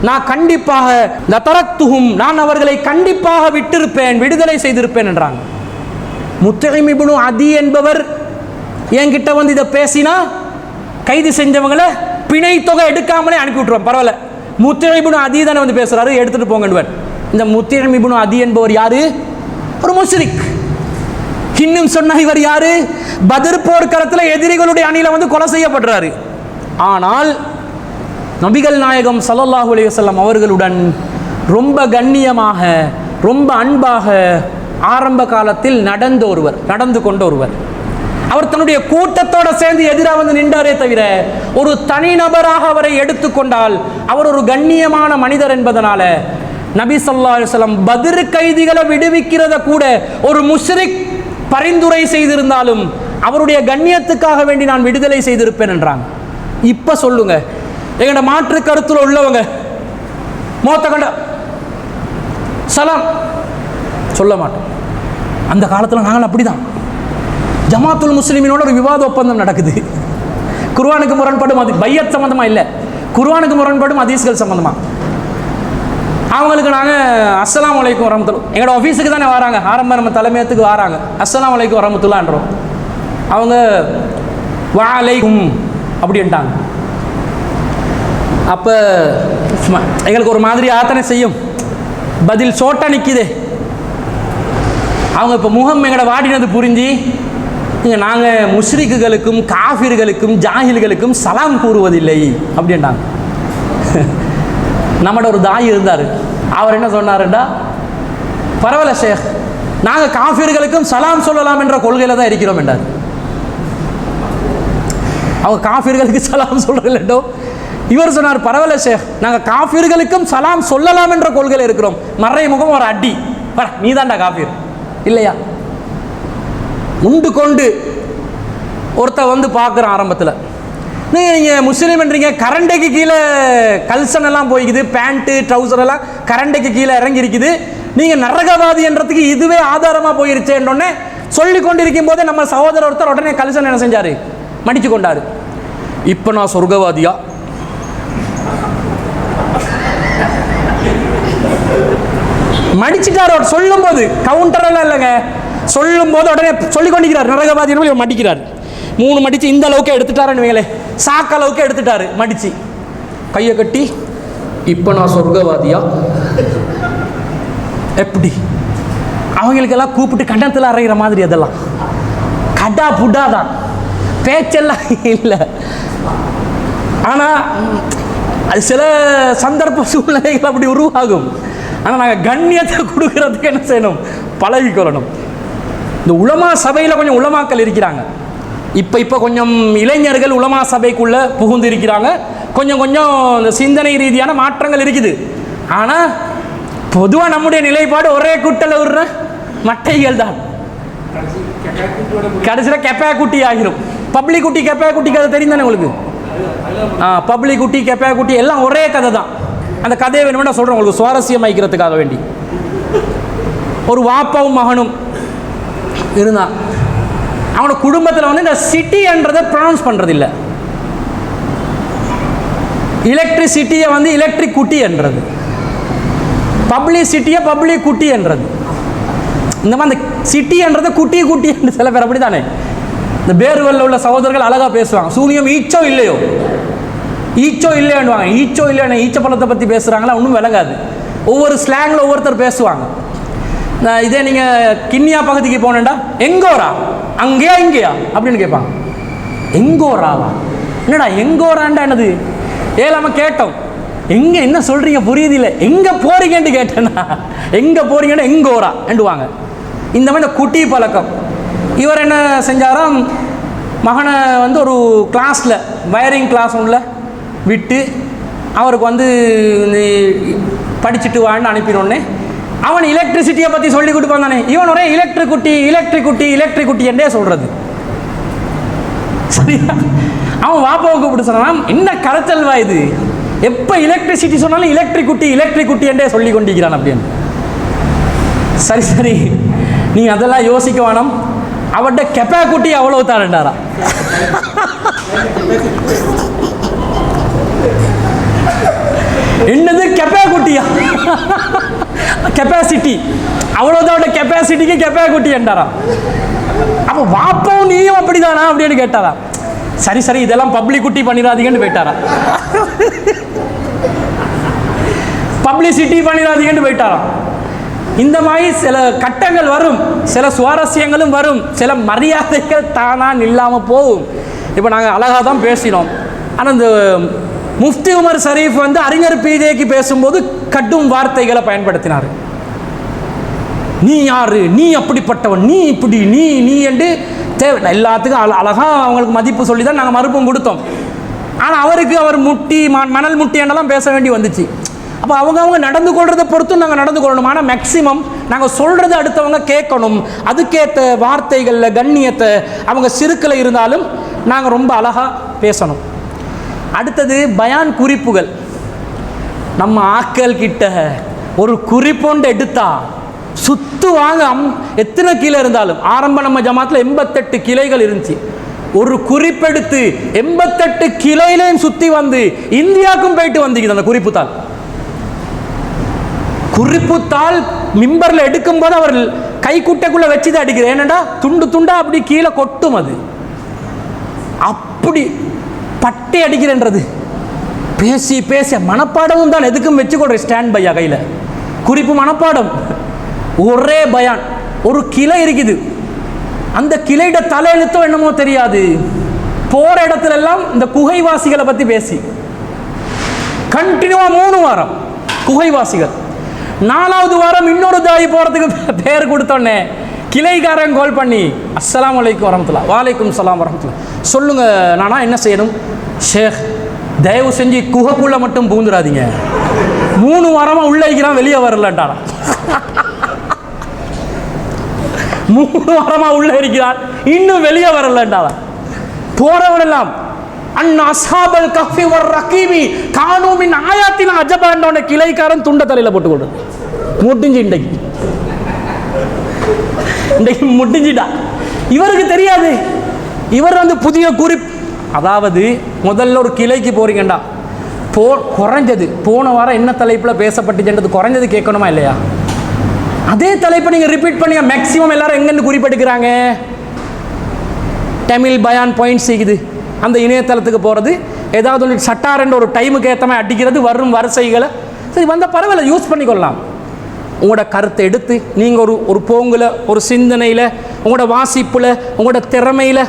நான் கண்டிப்பாக லதரக்துஹும், நான் அவர்களை கண்டிப்பாக விட்டிருப்பேன், விடுதலை செய்திருப்பேன் என்றாங்க. முத்தஇம் இப்னு அதி என்பவர் என்கிட்ட இதை பேசினா கைது செஞ்சவங்களை பிணை தொகை எடுக்காமலே அனுப்பி விட்டுருவோம், பரவாயில்ல. முத்தஇம் இப்னு அதி தானே பேசுறாரு, எடுத்துட்டு போங்கன்னுவர். இந்த முத்தஇம் இப்னு அதி என்பவர் யாரு? ஒரு முஷ்ரிக். இன்னும் சொன்ன இவர் யாரு? பத்ர் போர்க்களத்தில் எதிரிகளுடைய அணியில கொலை செய்யப்படுறாரு. ஆனால் நபிகள் நாயகம் ஸல்லல்லாஹு அலைஹி வஸல்லம் அவர்களுடன் ரொம்ப கண்ணியமாக, ரொம்ப அன்பாக ஆரம்ப காலத்தில் நடந்து கொண்ட ஒருவர். அவர் தன்னுடைய கூட்டத்தோட சேர்ந்து எதிராக நின்றாரே தவிர ஒரு தனிநபராக அவரை எடுத்துக்கொண்டால் அவர் ஒரு கண்ணியமான மனிதர் என்பதனால நபி ஸல்லல்லாஹு அலைஹி வஸல்லம் பத்ர் கைதிகளை விடுவிக்கிறத கூட ஒரு முஷ்ரிக் பரிந்துரை செய்திருந்தாலும் அவருடைய கண்ணியத்துக்காக வேண்டி நான் விடுதலை செய்திருப்பேன் என்றாங்க. இப்ப சொல்லுங்க, எங்கட மாற்று கருத்துல உள்ளவங்க மோத்த கண்ட சலாம் சொல்ல மாட்டோம். அந்த காலத்தில் நாங்கள் அப்படிதான். ஜமாத்துல் முஸ்லிமீனோட ஒரு விவாத ஒப்பந்தம் நடக்குது. குர்ஆனுக்கு முரண்படும், அது பையத் சம்பந்தமா இல்லை, குர்ஆனுக்கு முரண்படும் ஹதீஸ்கள் சம்பந்தமா. அவங்களுக்கு நாங்கள் அஸ்ஸலாமு அலைக்கும் வரமத்துல்லா, எங்களோட ஆஃபீஸுக்கு தானே வராங்க, ஆரம்ப நம்ம தலைமையத்துக்கு வராங்க, அஸ்ஸலாமு அலைக்கும் வரமத்துல்லான்றோம். அவங்க வஅலைக்கும் அப்படின்ட்டாங்க. அப்போ எங்களுக்கு ஒரு மாதிரி ஆத்தனை செய்யும், பதில் சோட்டா நிற்கிதே. அவங்க இப்போ முகம் எங்களோட வாடினது புரிஞ்சு, நாங்கள் முஷ்ரிக்குகளுக்கும் காஃபிர்களுக்கும் ஜாஹில்களுக்கும் சலாம் கூறுவதில்லை அப்படின்ட்டாங்க. நம்மட ஒரு தாய் இருந்தார், அவர் என்ன சொன்னாருண்டா, பரவாயில்ல ஷேக், நாங்கள் காஃபிர்களுக்கும் சலாம் சொல்லலாம் என்ற கொள்கையில் தான் இருக்கிறோம் என்றார். அவங்க காஃபிர்களுக்கு சலாம் சொல்றோ, இவர் சொன்னார், பரவாயில்ல ஷேக், நாங்கள் காஃபிர்களுக்கும் சலாம் சொல்லலாம் என்ற கொள்கையில் இருக்கிறோம். மறைமுகம் ஒரு அடி, நீ தான்டா காஃபிர் இல்லையா? உண்டு கொண்டு ஒருத்த பார்க்குறான் ஆரம்பத்தில், நீங்கள் முஸ்லீம் என்றீங்க, கரண்டைக்கு கீழே கல்சன் எல்லாம் போய்க்குது, பேண்ட்டு ட்ரௌசர் எல்லாம் கரண்டைக்கு கீழே இறங்கி இருக்குது, நீங்கள் நரகவாதி என்றதுக்கு இதுவே ஆதாரமாக போயிருச்சேன்னொன்னே சொல்லி கொண்டிருக்கும் போதே நம்ம சகோதரர் ஒருத்தர் உடனே கல்சன் என்ன செஞ்சார், மடிச்சு கொண்டார். இப்போ நான் சொர்க்கவாதியா? மடிச்சுட்டார். அவர் சொல்லும் போது கவுண்டர் எல்லாம் இல்லைங்க, சொல்லும் போது உடனே சொல்லிக் கொண்டிருக்கிறார் நரகவாதி, மடிக்கிறார். 3 மடிச்சு இந்த அளவுக்கு எடுத்துட்டாருன்னு வைங்களே, சாக்க அளவுக்கு எடுத்துட்டாரு மடிச்சு, கையை கட்டி, இப்போ நான் சொர்க்கவாதியா? எப்படி? அவங்களுக்கெல்லாம் கூப்பிட்டு கண்டத்தில் அறைகிற மாதிரி, அதெல்லாம் கடா புடாதான். பேச்செல்லாம் இல்லை. ஆனால் அது சில சந்தர்ப்ப சூழ்நிலைகள் அப்படி உருவாகும். ஆனால் நாங்கள் கண்ணியத்தை கொடுக்கறதுக்கு என்ன செய்யணும்? பழகிக்கொள்ளணும். இந்த உலமா சபையில் கொஞ்சம் உலமாக்கள் இருக்கிறாங்க. இப்போ கொஞ்சம் இளைஞர்கள் உலமா சபைக்குள்ளே புகுந்து இருக்கிறாங்க. கொஞ்சம் இந்த சிந்தனை ரீதியான மாற்றங்கள் இருக்குது. ஆனால் பொதுவாக நம்முடைய நிலைப்பாடு ஒரே குட்டலை விடுற மட்டைகள் தான். கடைசியில் கெப்பா குட்டி ஆகிரும். பப்ளிக் குட்டி கெப்பா குட்டி கதை தெரியும் தானே உங்களுக்கு? பப்ளிக் குட்டி கெப்பா குட்டி எல்லாம் ஒரே கதை தான். அந்த கதையை வேணும்னா சொல்கிறேன் உங்களுக்கு, சுவாரஸ்யமாக்கிறதுக்காக வேண்டி. ஒரு வாப்பாவும் மகனும் இருந்தான். அவனோட குடும்பத்தில் வந்து இந்த சிட்டி என்றதை ப்ரொனவுன்ஸ் பண்ணுறதில்லை. எலக்ட்ரிசிட்டியை வந்து எலக்ட்ரிக் குட்டி என்றது, பப்ளிசிட்டியை பப்ளிக் குட்டி என்றது. இந்த மாதிரி அந்த சிட்டி என்றது குட்டி குட்டி என்று சில பேர் அப்படி தானே. இந்த பேர்வெல்ல உள்ள சகோதரர்கள் அழகாக பேசுவாங்க. சூனியம் ஈச்சோ இல்லையோ, ஈச்சோ இல்லையாண்டுவாங்க. ஈச்சோ இல்லைன்னு ஈச்ச பழத்தை பற்றி பேசுகிறாங்களா ஒன்றும் விளங்காது. ஒவ்வொரு ஸ்லாங்கில் ஒவ்வொருத்தர் பேசுவாங்க. இதே நீங்கள் கிண்ணியா பகுதிக்கு போனேன்டா, எங்கோரா அங்கேயா இங்கேயா அப்படின்னு கேட்பாங்க. எங்கோராவா? என்னடா எங்கோராண்டா என்னது? நம்ம கேட்டோம், எங்கே என்ன சொல்கிறீங்க புரியுது இல்லை, எங்கே போறீங்கன்னு கேட்டேன்னா எங்கே போறீங்கன்னு எங்கோரா என்றுவாங்க. இந்த மாதிரி இந்த குட்டி பழக்கம். இவர் என்ன செஞ்சாராம், மகனை வந்து ஒரு கிளாஸில் வயரிங் கிளாஸ் ஒன்றில் விட்டு அவருக்கு வந்து படிச்சுட்டு வான்னு அனுப்பினோடனே அவன் எலக்ட்ரிசிட்டியை பற்றி சொல்லி கொடுப்பான் தானே. இவன் ஒரே எலக்ட்ரிக் குட்டி என்றே சொல்கிறது. சரியா? அவன் வாப்பாவை கூப்பிட்டு சொன்னான், என்ன கரைச்சல்வா இது, எப்போ எலக்ட்ரிசிட்டி சொன்னாலும் எலக்ட்ரிக் குட்டி என்றே சொல்லி கொண்டிருக்கிறான் அப்படின்னு. சரி நீ அதெல்லாம் யோசிக்க வேணும். அவட்ட கெப்பா குட்டி அவ்வளவு தான்டாரா. என்னது கெப்பா குட்டியா? கெப்பாசிட்டி அவ்வளோதான். கெப்பாசிட்டிக்கு கெப்பா குட்டி என்றாரா. அப்போ வாப்பாவும் நீயும் அப்படிதானா அப்படின்னு கேட்டாரா. சரி இதெல்லாம் பப்ளிக் குட்டி பண்ணிடாதீங்கன்னு போயிட்டாரா. பப்ளிசிட்டி பண்ணிடாதீங்கன்னு போயிட்டாராம். இந்த மாதிரி சில கட்டங்கள் வரும், சில சுவாரஸ்யங்களும் வரும், சில மரியாதைகள் தானாக இல்லாமல் போகும். இப்போ நாங்கள் அழகாக தான் பேசினோம். ஆனால் இந்த முஃப்தி உமர் ஷரீஃப் வந்து அறிஞர் பிஜேக்கு பேசும்போது கடும் வார்த்தைகளை பயன்படுத்தினார். நீ யாரு, நீ அப்படிப்பட்டவன், நீ இப்படி நீ என்று தேவை எல்லாத்துக்கும் அழகாக அவங்களுக்கு மதிப்பு சொல்லி தான் நாங்கள் மறுப்பும் கொடுத்தோம். ஆனால் அவருக்கு அவர் முட்டி மணல் முட்டி என்றெல்லாம் பேச வேண்டி வந்துச்சு. அப்போ அவங்க நடந்து கொள்றதை பொறுத்தும் நாங்கள் நடந்து கொள்ளணும். ஆனால் மேக்சிமம் நாங்கள் சொல்கிறது அடுத்தவங்க கேட்கணும். அதுக்கேற்ற வார்த்தைகளில் கண்ணியத்தை அவங்க சிறுக்கில் இருந்தாலும் நாங்கள் ரொம்ப அழகாக பேசணும். அடுத்தது பயான் குறிப்புகள். நம்ம ஆக்கள் கிட்ட ஒரு குறிப்பொண்டு எடுத்தா சுற்றுவாங்க. எத்தனை கிளை இருந்தாலும், ஆரம்ப நம்ம ஜமாத்தில் 88 கிளைகள் இருந்துச்சு. ஒரு குறிப்பெடுத்து 88 கிளையிலையும் சுற்றி வந்து இந்தியாவுக்கும் போயிட்டு வந்தீங்க. அந்த குறிப்புத்தாள் மிம்பரில் எடுக்கும்போது அவர் கைக்குட்டைக்குள்ளே வச்சு தான் அடிக்கிறார். ஏன்னா துண்டு துண்டா அப்படி கீழே கொட்டும். அது அப்படி பட்டை அடிக்கிறன்றது பேசி மனப்பாடமும் தான் எதுக்கும் வச்சுக்கொள்ற ஸ்டாண்ட் பையா கையில் குறிப்பு மனப்பாடம். ஒரே பயான், ஒரு கிளை இருக்குது, அந்த கிளையிட தலையெழுத்தோ என்னமோ தெரியாது. போகிற இடத்துல எல்லாம் இந்த குகைவாசிகளை பற்றி பேசி கண்டினியூவா 3 வாரம் குகைவாசிகள். 4வது வாரம் இன்னொரு தாய் போகிறதுக்கு பேர் கொடுத்தோன்னே கிளைக்காரன் கால் பண்ணி அஸ்ஸலாமு அலைக்கும் வரமத்துல்லாஹ், வாலைக்கும் சலாம் வரமத்துல்லாஹ், சொல்லுங்க நானா என்ன செய்யணும்? ஷேக் தயவு செஞ்சு குகைக்குள்ளே மட்டும் பூந்துடாதீங்க, 3 வாரமாக உள்ள இருக்கிறான் வெளியே வரலன்ட்டாரா. 3 வாரமாக உள்ள இருக்கிறான் இன்னும் வெளியே வரலன்ட்டாரா. போறவரெல்லாம் அண்ணா அஸ்ஹாபல் கஃபி வர் ரகீமி கானூ மின் ஆயாத்தினா அஜபான்னோட கிளைக்காரன் துண்ட தலையில் போட்டுக்கொண்டு முடிஞ்சு இன்றைக்கு முடிஞ்சிட்டா. இவருக்கு தெரியாது. இவர் வந்து புதிய குறிப்பு, அதாவது முதல்ல ஒரு கிளைக்கு போறீங்கண்டா குறைஞ்சது போன வாரம் என்ன தலைப்பில் பேசப்பட்டுச்சுன்றது குறைஞ்சது கேட்கணுமா இல்லையா? அதே தலைப்பை நீங்கள் ரிப்பீட் பண்ணி மேக்ஸிமம் எல்லாரும் எங்கேருந்து குறிப்பெடுக்கிறாங்க? தமிழ் பயான் பாயிண்ட்ஸ் இருக்குது, அந்த இணையதளத்துக்கு போகிறது, ஏதாவது ஒன்று சட்டாரன்ற ஒரு டைமுக்கு ஏற்ற மாதிரி அடிக்கிறது, வரும் வரிசைகளை சரி வந்தால் பரவாயில்ல, யூஸ் பண்ணிக்கொள்ளலாம். உங்களோட கருத்தை எடுத்து நீங்கள் ஒரு போங்கில், ஒரு சிந்தனையில், உங்களோட வாசிப்பில், உங்களோட திறமையில்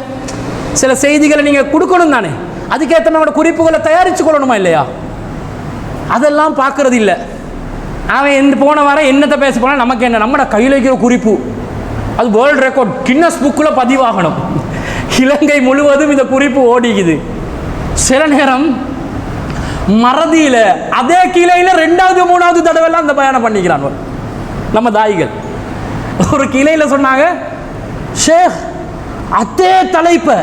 சில செய்திகளை நீங்கள் கொடுக்கணும் தானே, அதுக்கேற்ற நம்மளோட குறிப்புகளை தயாரித்து கொள்ளணுமா இல்லையா? அதெல்லாம் பார்க்கறது இல்லை. அவன் போன வாரம் என்னத்தை பேச போனால் நமக்கு என்ன, நம்மளோட கையில் வைக்கிற குறிப்பு அது வேர்ல்டு ரெக்கார்ட் கின்னஸ் புக்கில் பதிவாகணும். இலங்கை முழுவதும் இந்த குறிப்பு ஓடிக்குது. சில நேரம் மறதியில் அதே கிளையில் 2வது 3வது தடவைலாம் அந்த பயணம் பண்ணிக்கிறான் நம்ம தாய்கள். ஒரு கிளையில் சொன்னாங்க, ஷேக் அதே தலைப்பை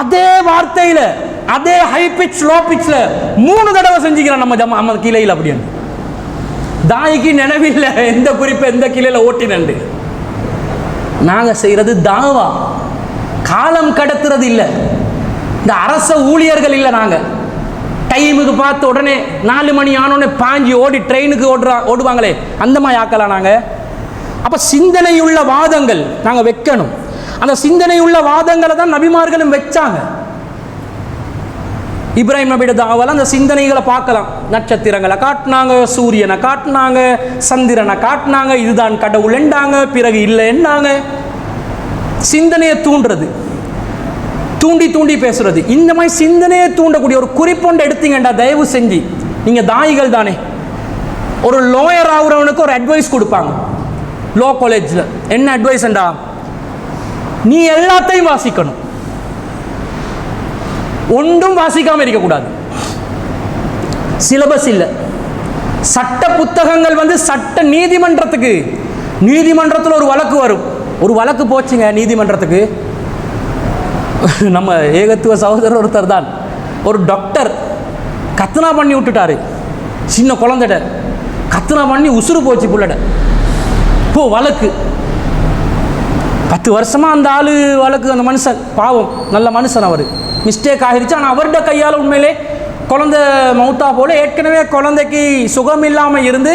அதே வார்த்தையில் அதே ஹை பிச் லோ பிச்சில் 3 தடவை செஞ்சுக்கிறான் நம்ம கிளையில். அப்படின்னு தாய்க்கு நினைவில்லை எந்த குறிப்பை எந்த கிளையில் ஓட்டினண்டு. நாங்கள் செய்கிறது தாவா, காலம் கடத்துறது இல்லை. இந்த அரச ஊழியர்கள் இல்லை. நாங்கள் டைமுக்கு பார்த்து உடனே 4 மணி ஆனோடனே பாஞ்சி ஓடி ட்ரெயினுக்கு ஓடுவாங்களே அந்த மாதிரி ஆக்கலாம் நாங்கள். அப்போ சிந்தனையுள்ள வாதங்கள் நாங்கள் வைக்கணும். அந்த சிந்தனையுள்ள வாதங்களை தான் நபிமார்களும் வச்சாங்க. இப்ராஹிம் நபியோட தாவல அந்த சிந்தனைகளை பார்க்கலாம். நட்சத்திரங்களை காட்டினாங்க, சூரியனை காட்டினாங்க, சந்திரனை காட்டினாங்க, இதுதான் கடவுள் என்னாங்க, பிறகு இல்லை என்னாங்க. சிந்தனையை தூண்டுறது, தூண்டி தூண்டி பேசுறது, இந்த மாதிரி சிந்தனையை தூண்டக்கூடிய ஒரு குறிப்பொண்டு எடுத்தீங்கண்டா தயவு செஞ்சு. நீங்கள் தாய்கள் தானே, ஒரு லோயர் ஆகுறவனுக்கு ஒரு அட்வைஸ் கொடுப்பாங்க லோ காலேஜில். என்ன அட்வைஸ்ண்டா, நீ எல்லாத்தையும் வாசிக்கணும், ஒன்றும் வாசிக்காமல் இருக்கக்கூடாது. சிலபஸ் இல்லை. சட்ட புத்தகங்கள் சட்ட நீதிமன்றத்தில் ஒரு வழக்கு வரும். ஒரு வழக்கு போச்சுங்க நீதிமன்றத்துக்கு. நம்ம ஏகத்துவ சகோதரர் ஒருத்தர் தான், ஒரு டாக்டர் கத்னா பண்ணி விட்டுட்டாரு. சின்ன குழந்தைட கத்னா பண்ணி உசுறு போச்சு புள்ளட. போ வழக்கு 10 வருஷமாக அந்த ஆள் வழக்கு. அந்த மனுஷன் பாவம், நல்ல மனுஷன், அவர் மிஸ்டேக் ஆகிருச்சு. ஆனால் அவருடைய கையால் உண்மையிலே குழந்தை மௌத்தா போல. ஏற்கனவே குழந்தைக்கு சுகம் இல்லாமல் இருந்து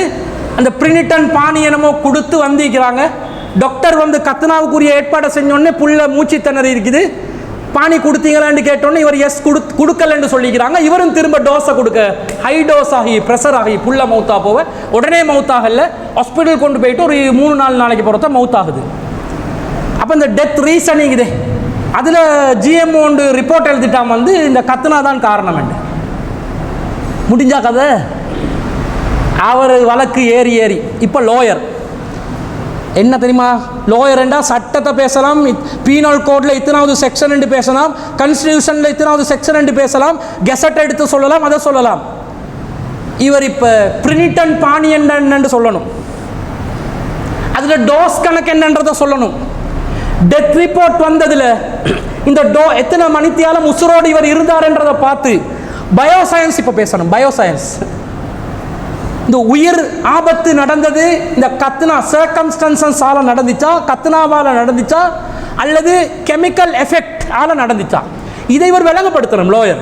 அந்த பிரினிட்டன் பானி என்னமோ கொடுத்து வந்திருக்கிறாங்க. டாக்டர் கத்னாவுக்குரிய ஏற்பாடை செஞ்சோடனே புள்ள மூச்சு திணறி இருக்குது. பானி கொடுத்தீங்களான்னு கேட்டோன்னே இவர் எஸ் கொடுக்கலன்னு சொல்லிக்கிறாங்க. இவரும் திரும்ப டோஸை கொடுக்க ஹை டோஸ் ஆகி ப்ரெஷர் ஆகி புள்ள மௌத்தா போக உடனே மௌத்தாகல. ஹாஸ்பிட்டல் கொண்டு போயிட்டு ஒரு 3-4 நாளைக்கு பொறுத்த மௌத்தாகுது. அப்போ இந்த டெத் ரீசனிங் இது அதில் ஜிஎம்ஓ ரிப்போர்ட் எழுதிட்டான் இந்த கத்னா தான் காரணம் என்று. முடிஞ்சா கதை. அவர் வழக்கு ஏறி இப்போ லோயர் என்ன தெரியுமா? லோயர் என்றால் சட்டத்தை பேசலாம், பீனல் கோடில் இத்தனாவது செக்ஷன் என்று பேசலாம், கான்ஸ்டிடியூஷனில் இத்தனாவது செக்ஷன் என்று பேசலாம், கெசட் எடுத்து சொல்லலாம், அதை சொல்லலாம். இவர் இப்போ பிரினிட்டன் பானி என்னன்னு சொல்லணும், அதில் டோஸ் கணக்கு என்னன்றதை சொல்லணும். டெத் ரிப்போர்ட் வந்ததில் இந்த எத்தனை மணித்தியாலும் உசுரோடு இவர் இருந்தார் என்றதை பார்த்து பயோசயின்ஸ் இப்போ பேசணும். பயோசயின்ஸ் இந்த உயிர் ஆபத்து நடந்தது இந்த கத்னா சர்க்கம்ஸ்டன்சஸ் ஆல நடந்துச்சா, கத்னாவால் நடந்துச்சா, அல்லது கெமிக்கல் எஃபெக்ட் ஆல நடந்துச்சா, இதை இவர் விளங்கப்படுத்தணும் லோயர்.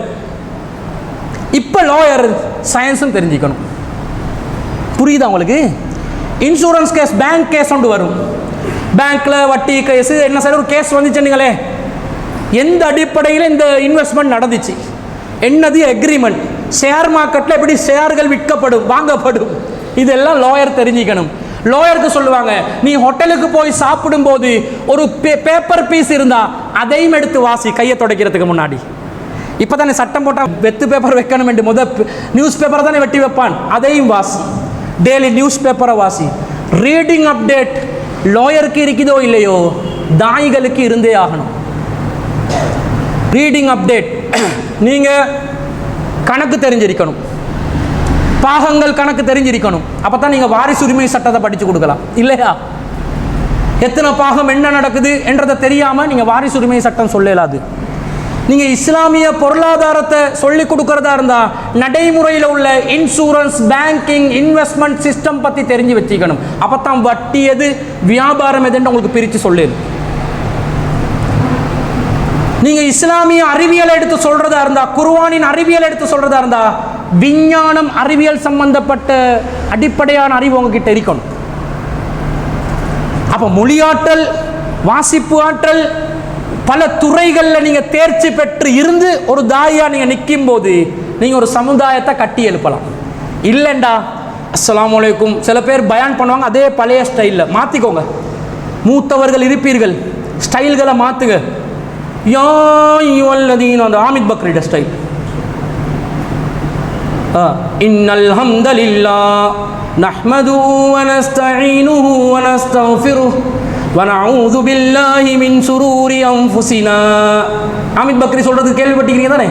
இப்போ லோயர் சயின்ஸும் தெரிஞ்சுக்கணும். புரியுதா உங்களுக்கு? இன்சூரன்ஸ் கேஸ், பேங்க் கேஸ் ஒன்று வரும். பேங்க்ல வட்டி கேஸ் என்ன சார் ஒரு கேஸ் வந்துச்சுங்களே, எந்த அடிப்படையில் இந்த இன்வெஸ்ட்மெண்ட் நடந்துச்சு, என்னது அக்ரிமெண்ட், ஷேர் மார்க்கெட்டில் எப்படி ஷேர்கள் விற்கப்படும் வாங்கப்படும், இதெல்லாம் லோயர் தெரிஞ்சுக்கணும். லோயருக்கு சொல்லுவாங்க, நீ ஹோட்டலுக்கு போய் சாப்பிடும்போது ஒரு பேப்பர் பீஸ் இருந்தா அதையும் எடுத்து வாசி கையை துடைக்கிறதுக்கு முன்னாடி. இப்போ தானே சட்டம் போட்டால் வெத்து பேப்பர் வைக்கணும் என்று நியூஸ் பேப்பர் தானே வெட்டி வைப்பான், அதையும் வாசி. டெய்லி நியூஸ் பேப்பரை வாசி. ரீடிங் அப்டேட் லோயருக்கு இருக்குதோ இல்லையோ, தாய்களுக்கு இருந்தே ஆகணும். ரீடிங் அப்டேட் நீங்கள் கணக்கு தெரிஞ்சிருக்கணும், பாகங்கள் கணக்கு தெரிஞ்சிருக்கணும். அப்போ தான் நீங்கள் வாரிசுரிமை சட்டத்தை படித்து கொடுக்கலாம். இல்லையா? எத்தனை பாகம் என்ன நடக்குது என்றதை தெரியாமல் நீங்கள் வாரிசுரிமை சட்டம் சொல்லலாது. நீங்கள் இஸ்லாமிய பொருளாதாரத்தை சொல்லிக் கொடுக்கறதா இருந்தால் நடைமுறையில் உள்ள இன்சூரன்ஸ், பேங்கிங், இன்வெஸ்ட்மெண்ட் சிஸ்டம் பற்றி தெரிஞ்சு வச்சுக்கணும். அப்போ தான் வட்டி எது, வியாபாரம் எதுன்னு உங்களுக்கு பிரித்து சொல்லுது. நீங்கள் இஸ்லாமிய அறிவியலை எடுத்து சொல்கிறதா இருந்தால், குர்ஆனின் அறிவியல் எடுத்து சொல்கிறதா இருந்தால், விஞ்ஞானம் அறிவியல் சம்பந்தப்பட்ட அடிப்படையான அறிவு உங்ககிட்ட இருக்கணும். அப்போ மொழியாற்றல், வாசிப்பு ஆற்றல், பல துறைகளில் நீங்கள் தேர்ச்சி பெற்று இருந்து ஒரு தாயா நீங்கள் நிற்கும் போது நீங்கள் ஒரு சமுதாயத்தை கட்டி எழுப்பலாம். இல்லைண்டா அஸ்ஸலாமு அலைக்கும் சில பேர் பயான் பண்ணுவாங்க, அதே பழைய ஸ்டைலில் மாற்றிக்கோங்க. மூத்தவர்கள் இருப்பீர்கள், ஸ்டைல்களை மாற்றுங்க. யா அய்யுஹல்லதீன, அந்த ஆமித் பக்ரிட ஸ்டைல். இன்னல் ஹம்தலில்லாஹ் நஹ்மதுஹு வ நஸ்தஈனுஹு வ நஸ்தக்ஃபிருஹு வ நஊது பில்லாஹி மின் ஷுரூரி அன்ஃபுஸினா. ஆமித் பக்ரி சொல்றது கேள்விப்பட்டிருக்கீங்க தானே?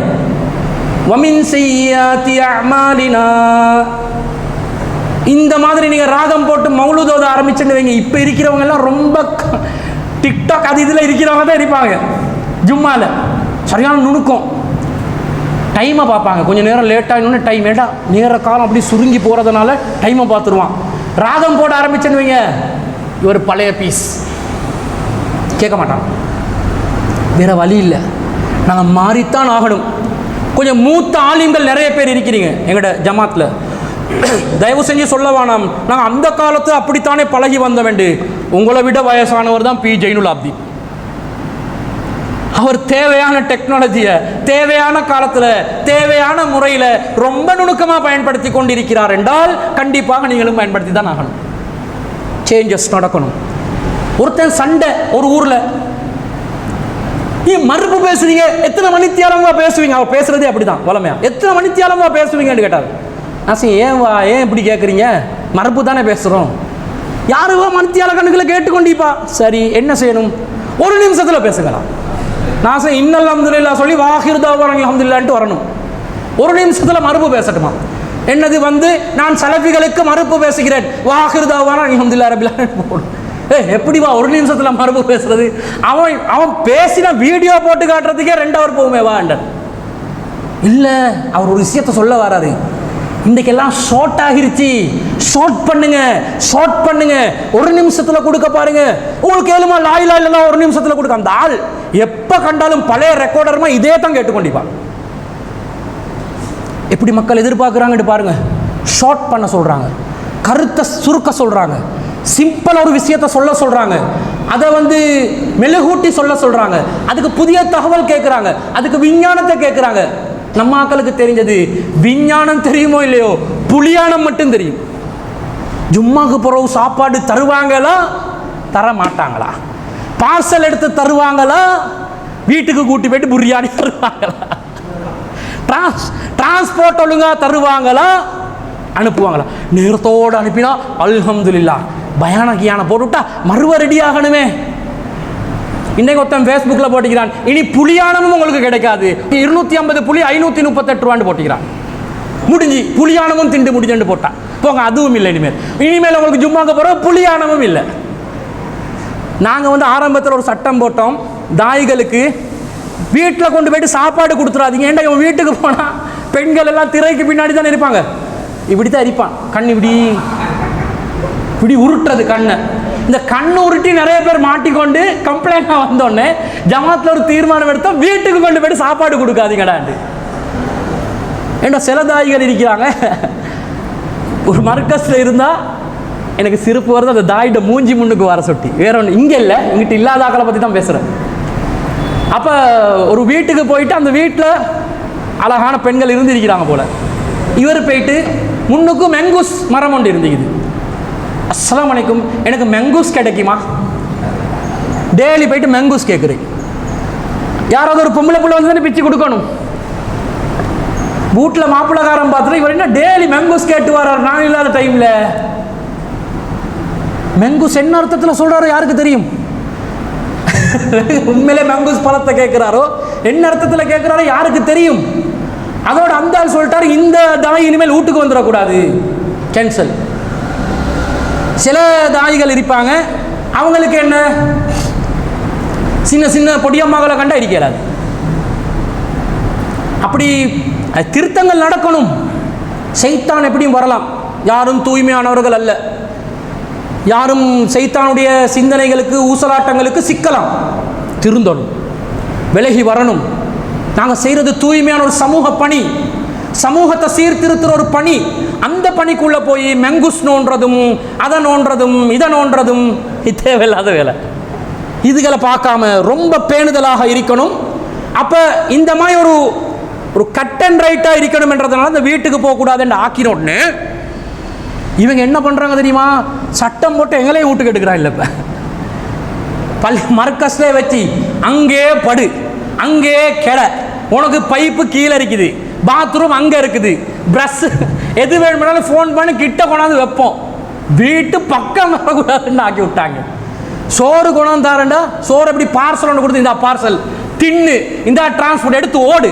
வ மின் ஸய்யிஆத்தி அஅமாலினா. இந்த மாதிரி நீங்க ராகம் போட்டு மௌலூத் ஓத ஆரம்பிச்சுன்னு வைங்க, இப்ப இருக்கிறவங்க எல்லாம் ரொம்ப டிக்டாக் அது இதுல இருக்கிறவங்க தான் இருப்பாங்க. ஜும்மால சரியான நுணுக்கம், டைமை பார்ப்பாங்க. கொஞ்சம் நேரம் லேட்டாக இன்னொன்று டைம் ஏட்டா நேர காலம் அப்படி சுருங்கி போகிறதுனால டைமை பார்த்துருவான். ராகம் போட ஆரம்பிச்சுன்னு வைங்க, இவர் பழைய பீஸ் கேட்க மாட்டான். வேற வழி இல்லை, நாங்கள் மாறித்தான் ஆகணும். கொஞ்சம் மூத்த ஆலிம்கள் நிறைய பேர் இருக்கிறீங்க எங்கள்ட ஜமாத்தில், தயவு செஞ்சு சொல்ல வேணாம், நாங்கள் அந்த காலத்து அப்படித்தானே பழகி வந்த வேண்டு. உங்களை விட வயசானவர் தான் பி ஜெயினுல் ஆப்தீன். அவர் தேவையான டெக்னாலஜியை தேவையான காலத்தில் தேவையான முறையில் ரொம்ப நுணுக்கமாக பயன்படுத்தி கொண்டிருக்கிறார் என்றால் கண்டிப்பாக நீங்களும் பயன்படுத்தி தான் ஆகணும். சேஞ்சஸ் நடக்கணும். ஒருத்தன் சண்டை ஒரு ஊரில், நீ மறுப்பு பேசுறீங்க, எத்தனை மணித்தியாலமா பேசுவீங்க? அவர் பேசுறதே அப்படிதான் வளமையா. எத்தனை மணித்தியாலமா பேசுவீங்கன்னு கேட்டார். நான் ஏன் இப்படி கேட்குறீங்க? மறுப்பு தானே பேசுகிறோம். யாருவோ மணித்தியால கணக்கில் கேட்டுக்கொண்டிப்பா. சரி, என்ன செய்யணும்? ஒரு நிமிஷத்தில் பேசுங்களாம். நான் இன்னல் அல்ஹம்துலில்லாஹ் சொல்லி வாஹிர் தஅவானா அல்ஹம்துலில்லாஹ்ன்ட்டு வரணும். ஒரு நிமிஷத்தில் மறுப்பு பேசட்டுமா? என்னது நான் சலஃபிகளுக்கு மறுப்பு பேசுகிறேன், வாஹிர் தஅவானா அல்ஹம்துலில்லாஹி ரப்பில் ஆலமீன். எப்படிவா ஒரு நிமிஷத்தில் மறுப்பு பேசுறது? அவன் பேசின வீடியோ போட்டு காட்டுறதுக்கே 2 ஹவர் போகுமே வாண்டர். இல்லை, அவர் ஒரு விஷயத்தை சொல்ல வராரு. இன்றைக்கெல்லாம் ஷார்ட் ஆகிருச்சு, ஷார்ட் பண்ணுங்க, ஒரு நிமிஷத்தில் கொடுக்க பாருங்க. உங்களுக்கு ஏழுமா லா இலாஹ இல்லல்லாஹ் ஒரு நிமிஷத்தில் கொடுக்க. அந்த ஆள் எப்போ கண்டாலும் பழைய ரெக்கார்டர்மா இதே தான் கேட்டுக்கொண்டிப்பான். எப்படி மக்கள் எதிர்பார்க்குறாங்கன்னு பாருங்க. ஷார்ட் பண்ண சொல்கிறாங்க, கருத்தை சுருக்க சொல்கிறாங்க, சிம்பிள் ஒரு விஷயத்தை சொல்கிறாங்க, அதை மெழுகூட்டி சொல்கிறாங்க, அதுக்கு புதிய தகவல் கேட்குறாங்க, அதுக்கு விஞ்ஞானத்தை கேட்குறாங்க. நம்ம ஆக்களுக்கு தெரிஞ்சது விஞ்ஞானம் தெரியுமோ இல்லையோ, புலியானம் மட்டும் தெரியும். ஜும்மாக்கு பிறகு சாப்பாடு தருவாங்களா, தர மாட்டாங்களா? பார்சல் எடுத்து தருவாங்களா, வீட்டுக்கு கூட்டி போயிட்டு பிரியாணி தருவாங்களா? டிரான்ஸ்போர்ட் ஒழுங்கா தருவாங்களா, அனுப்புவாங்களா? நேரத்தோடு அனுப்பினா அல்ஹம்துலில்லாஹ், பயானகியான போட்டுவிட்டா மறுவ ரெடி ஆகணுமே. இன்னைக்கு ஒருத்தன் ஃபேஸ்புக்கில் போட்டிக்கிறான், இனி புலியானமும் உங்களுக்கு கிடைக்காது, 250 புலி 538 ரூபான்னு போட்டிக்கிறான். முடிஞ்சு புலியானமும் திண்டு முடிஞ்சு போட்டான். போங்க, அதுவும் இல்லை. இனிமேல் உங்களுக்கு ஜும்மாக்கு போகிற புலியானமும் இல்லை. நாங்கள் ஆரம்பத்தில் ஒரு சட்டம் போட்டோம், தாய்களுக்கு வீட்டில் கொண்டு போயிட்டு சாப்பாடு கொடுத்துடாதீங்க. ஏன்டா இவன் வீட்டுக்கு போனால் பெண்கள் எல்லாம் திரைக்கு பின்னாடி தான் இருப்பாங்க, இப்படி தான் இருப்பான். கண் இப்படி உருட்டுறது கண்ணை. இந்த கண்ணு உருட்டி நிறைய பேர் மாட்டிக்கொண்டு கம்ப்ளைண்டாக வந்தோடனே ஜமாத்தில் ஒரு தீர்மானம் எடுத்தோம், வீட்டுக்கு கொண்டு போயிட்டு சாப்பாடு கொடுக்காதீங்கடாண்டு. ஏன்னா சில தாய்கள் இருக்கிறாங்க, ஒரு மர்க்கஸில் இருந்தால் எனக்கு சிரிப்பு வருது, அந்த தாயிட்ட மூஞ்சி முன்னுக்கு வர சொட்டி. வேற ஒன்று இங்கே இல்லை, இங்கிட்ட இல்லாத ஆக்களை பற்றி தான் பேசுகிறேன். அப்போ ஒரு வீட்டுக்கு போயிட்டு அந்த வீட்டில் அழகான பெண்கள் இருந்திருக்கிறாங்க போல. இவர் போயிட்டு முன்னுக்கு மெங்கூஸ் மரம் ஒன்று இருந்துக்குது. அஸ்ஸலாமு அலைக்கும், எனக்கு மெங்கூஸ் கிடைக்குமா? டெய்லி போயிட்டு மெங்கூஸ் கேட்குறேன். யாராவது ஒரு பொம்பளை பிள்ளை வந்து பிச்சு கொடுக்கணும். வீட்டில் மாப்பிள்ளக்காரன் பார்த்துட்டு இவர் என்ன டெய்லி மெங்கூஸ் கேட்டு வர்றார் நான் இல்லாத டைமில். மெங்கூஸ் என்ன அர்த்தத்தில் சொல்கிறாரோ யாருக்கு தெரியும்? உண்மையிலே மெங்கூஸ் பழத்தை கேட்குறாரோ என்ன அர்த்தத்தில் கேட்குறாரோ யாருக்கு தெரியும்? அதோட அந்த ஆள் சொல்லிட்டாரு, இந்த தாய் இனிமேல் வீட்டுக்கு வந்துடக்கூடாது, கேன்சல். சில தாய்கள் இருப்பாங்க, அவங்களுக்கு என்ன சின்ன சின்ன பொடியம்மாக்களை கண்டா இருக்கிறாது. அப்படி திருத்தங்கள் நடக்கணும். சைத்தான் எப்படியும் வரலாம், யாரும் தூய்மையானவர்கள் அல்ல. யாரும் சைத்தானுடைய சிந்தனைகளுக்கு ஊசலாட்டங்களுக்கு சிக்கலாம். திருந்தணும், விலகி வரணும். நாங்கள் செய்கிறது தூய்மையான ஒரு சமூக பணி, சமூகத்தை சீர்திருத்துற ஒரு பணி. அந்த பணிக்குள்ளே போய் மெங்குஸ் நோன்றதும் அதை நோன்றதும் இதை நோன்றதும் தேவையில்லாத வேலை. இதுகளை பார்க்காம ரொம்ப பேணுதலாக இருக்கணும். அப்போ இந்த மாதிரி ஒரு கட் அண்ட் ரைட்டாக இருக்கணும் என்றதுனால இந்த வீட்டுக்கு போகக்கூடாதுன்னு ஆக்கினோடனே இவங்க என்ன பண்ணுறாங்க தெரியுமா? சட்டம் போட்டு எங்களையும் வீட்டுக்கு எடுக்கிறான். இல்லை, இப்போ பள்ளி மர்க்கஸ்லே வச்சு அங்கே படு, அங்கே கிளை, உனக்கு பைப்பு கீழே இருக்குது, பாத்ரூம் அங்கே இருக்குது, ப்ரஷ் எது வேணும்னாலும் ஃபோன் பண்ணி கிட்ட கொண்டாந்து வைப்போம். வீட்டு பக்கம் வரக்கூடாதுன்னு ஆக்கி விட்டாங்க. சோறு கொண்டாந்து தாரண்டா, சோறு எப்படி பார்சல் ஒன்று கொடுத்து இந்த பார்சல் தின்னு, இந்த டிரான்ஸ்போர்ட் எடுத்து ஓடு.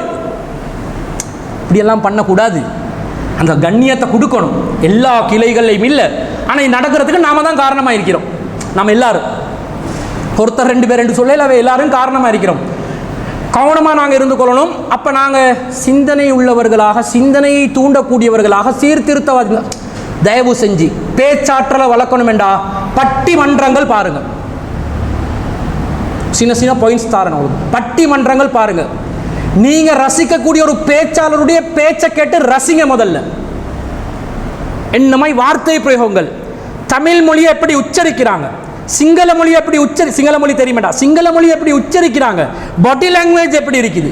இப்படியெல்லாம் பண்ணக்கூடாது. அந்த கண்ணியத்தை கொடுக்கணும். எல்லா கிளைகளையும் இல்லை, ஆனால் நடக்கிறதுக்கு நாம தான் காரணமாக இருக்கிறோம். நம்ம எல்லாரும் ஒருத்தர் 2 பேர் என்று சொல்ல எல்லாரும் காரணமாக இருக்கிறோம். கவனமாக நாங்கள் இருந்து கொள்ளணும். அப்போ நாங்கள் சிந்தனை உள்ளவர்களாக, சிந்தனையை தூண்டக்கூடியவர்களாக, சீர்திருத்தவாதிகள். தயவு செஞ்சு பேச்சாற்றலை வளர்க்கணும் என்றா பட்டிமன்றங்கள் பாருங்க. சின்ன சின்ன பாயிண்ட்ஸ் தாரணும். பட்டிமன்றங்கள் பாருங்க. நீங்க ரசிக்கக்கூடிய ஒரு பேச்சாளருடைய பேச்சை கேட்டு ரசிங்க. முதல்ல என்னமாய் வார்த்தை பிரயோகங்கள், தமிழ் மொழியை எப்படி உச்சரிக்கிறாங்க, சிங்கள மொழி எப்படி சிங்கள மொழி தெரியுமாடா, சிங்கள மொழி எப்படி உச்சரிக்கிறாங்க, பாடி லாங்குவேஜ் எப்படி இருக்குது.